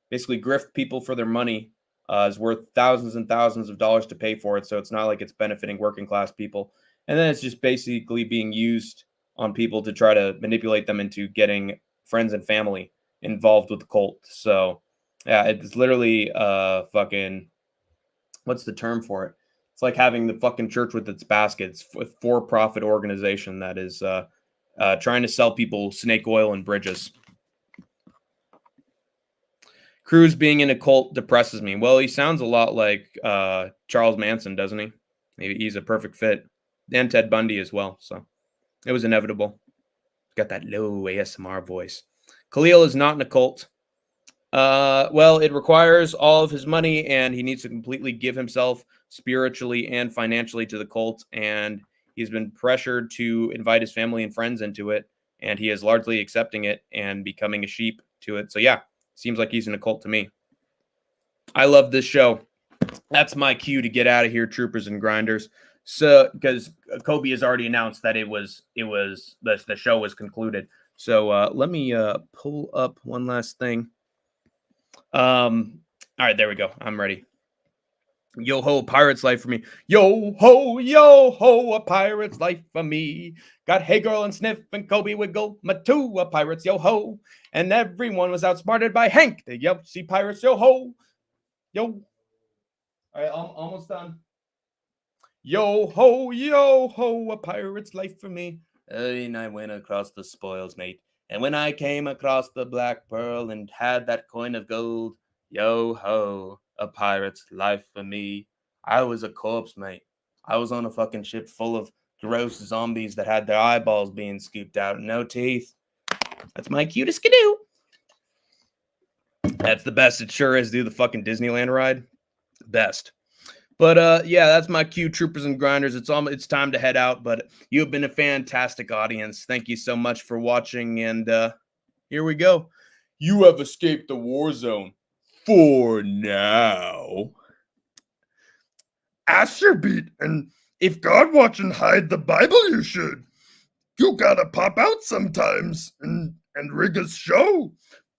basically grift people for their money. Is worth thousands and thousands of dollars to pay for it, so it's not like it's benefiting working class people. And then it's just basically being used on people to try to manipulate them into getting friends and family involved with the cult. So yeah, it's literally fucking, what's the term for it? It's like having the fucking church with its baskets, a for-profit organization that is trying to sell people snake oil and bridges. Cruz being in a cult depresses me. Well, he sounds a lot like Charles Manson, doesn't he? Maybe he's a perfect fit. And Ted Bundy as well. So it was inevitable. Got that low ASMR voice. Khalil is not in a cult. Well, it requires all of his money, and he needs to completely give himself spiritually and financially to the cult. And he's been pressured to invite his family and friends into it, and he is largely accepting it and becoming a sheep to it. So yeah, Seems like he's in a cult to me. I love this show. That's my cue to get out of here, troopers and grinders. So, because Kobe has already announced that the show was concluded. So let me pull up one last thing. All right, there we go. I'm ready. Yo ho, pirate's life for me. Yo ho, a pirate's life for me. Got Hey Girl and Sniff and Kobe Wiggle, my two pirates, yo ho. And everyone was outsmarted by Hank, the UFC pirates, yo ho. Yo. All right, I'm almost done. Yo ho, a pirate's life for me. And I went across the spoils, mate. And when I came across the black pearl and had that coin of gold, yo ho, a pirate's life for me. I was a corpse, mate. I was on a fucking ship full of gross zombies that had their eyeballs being scooped out and no teeth. That's my cutest skidoo. That's the best. It sure is. Do the fucking Disneyland ride. Best. But yeah, that's my cue, troopers and grinders. It's time to head out, but you have been a fantastic audience. Thank you so much for watching, and here we go. You have escaped the war zone for now. Asher beat, and if God watch and hide the Bible, you should. You gotta pop out sometimes and rig a show.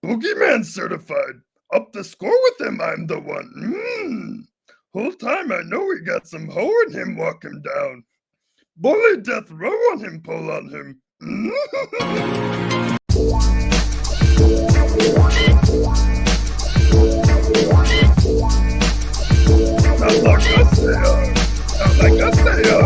Boogeyman certified. Up the score with him, I'm the one. Whole time I know we got some hoe in him, walk him down. Bully death row on him, pull on him. Not like us they are. Not like us they are.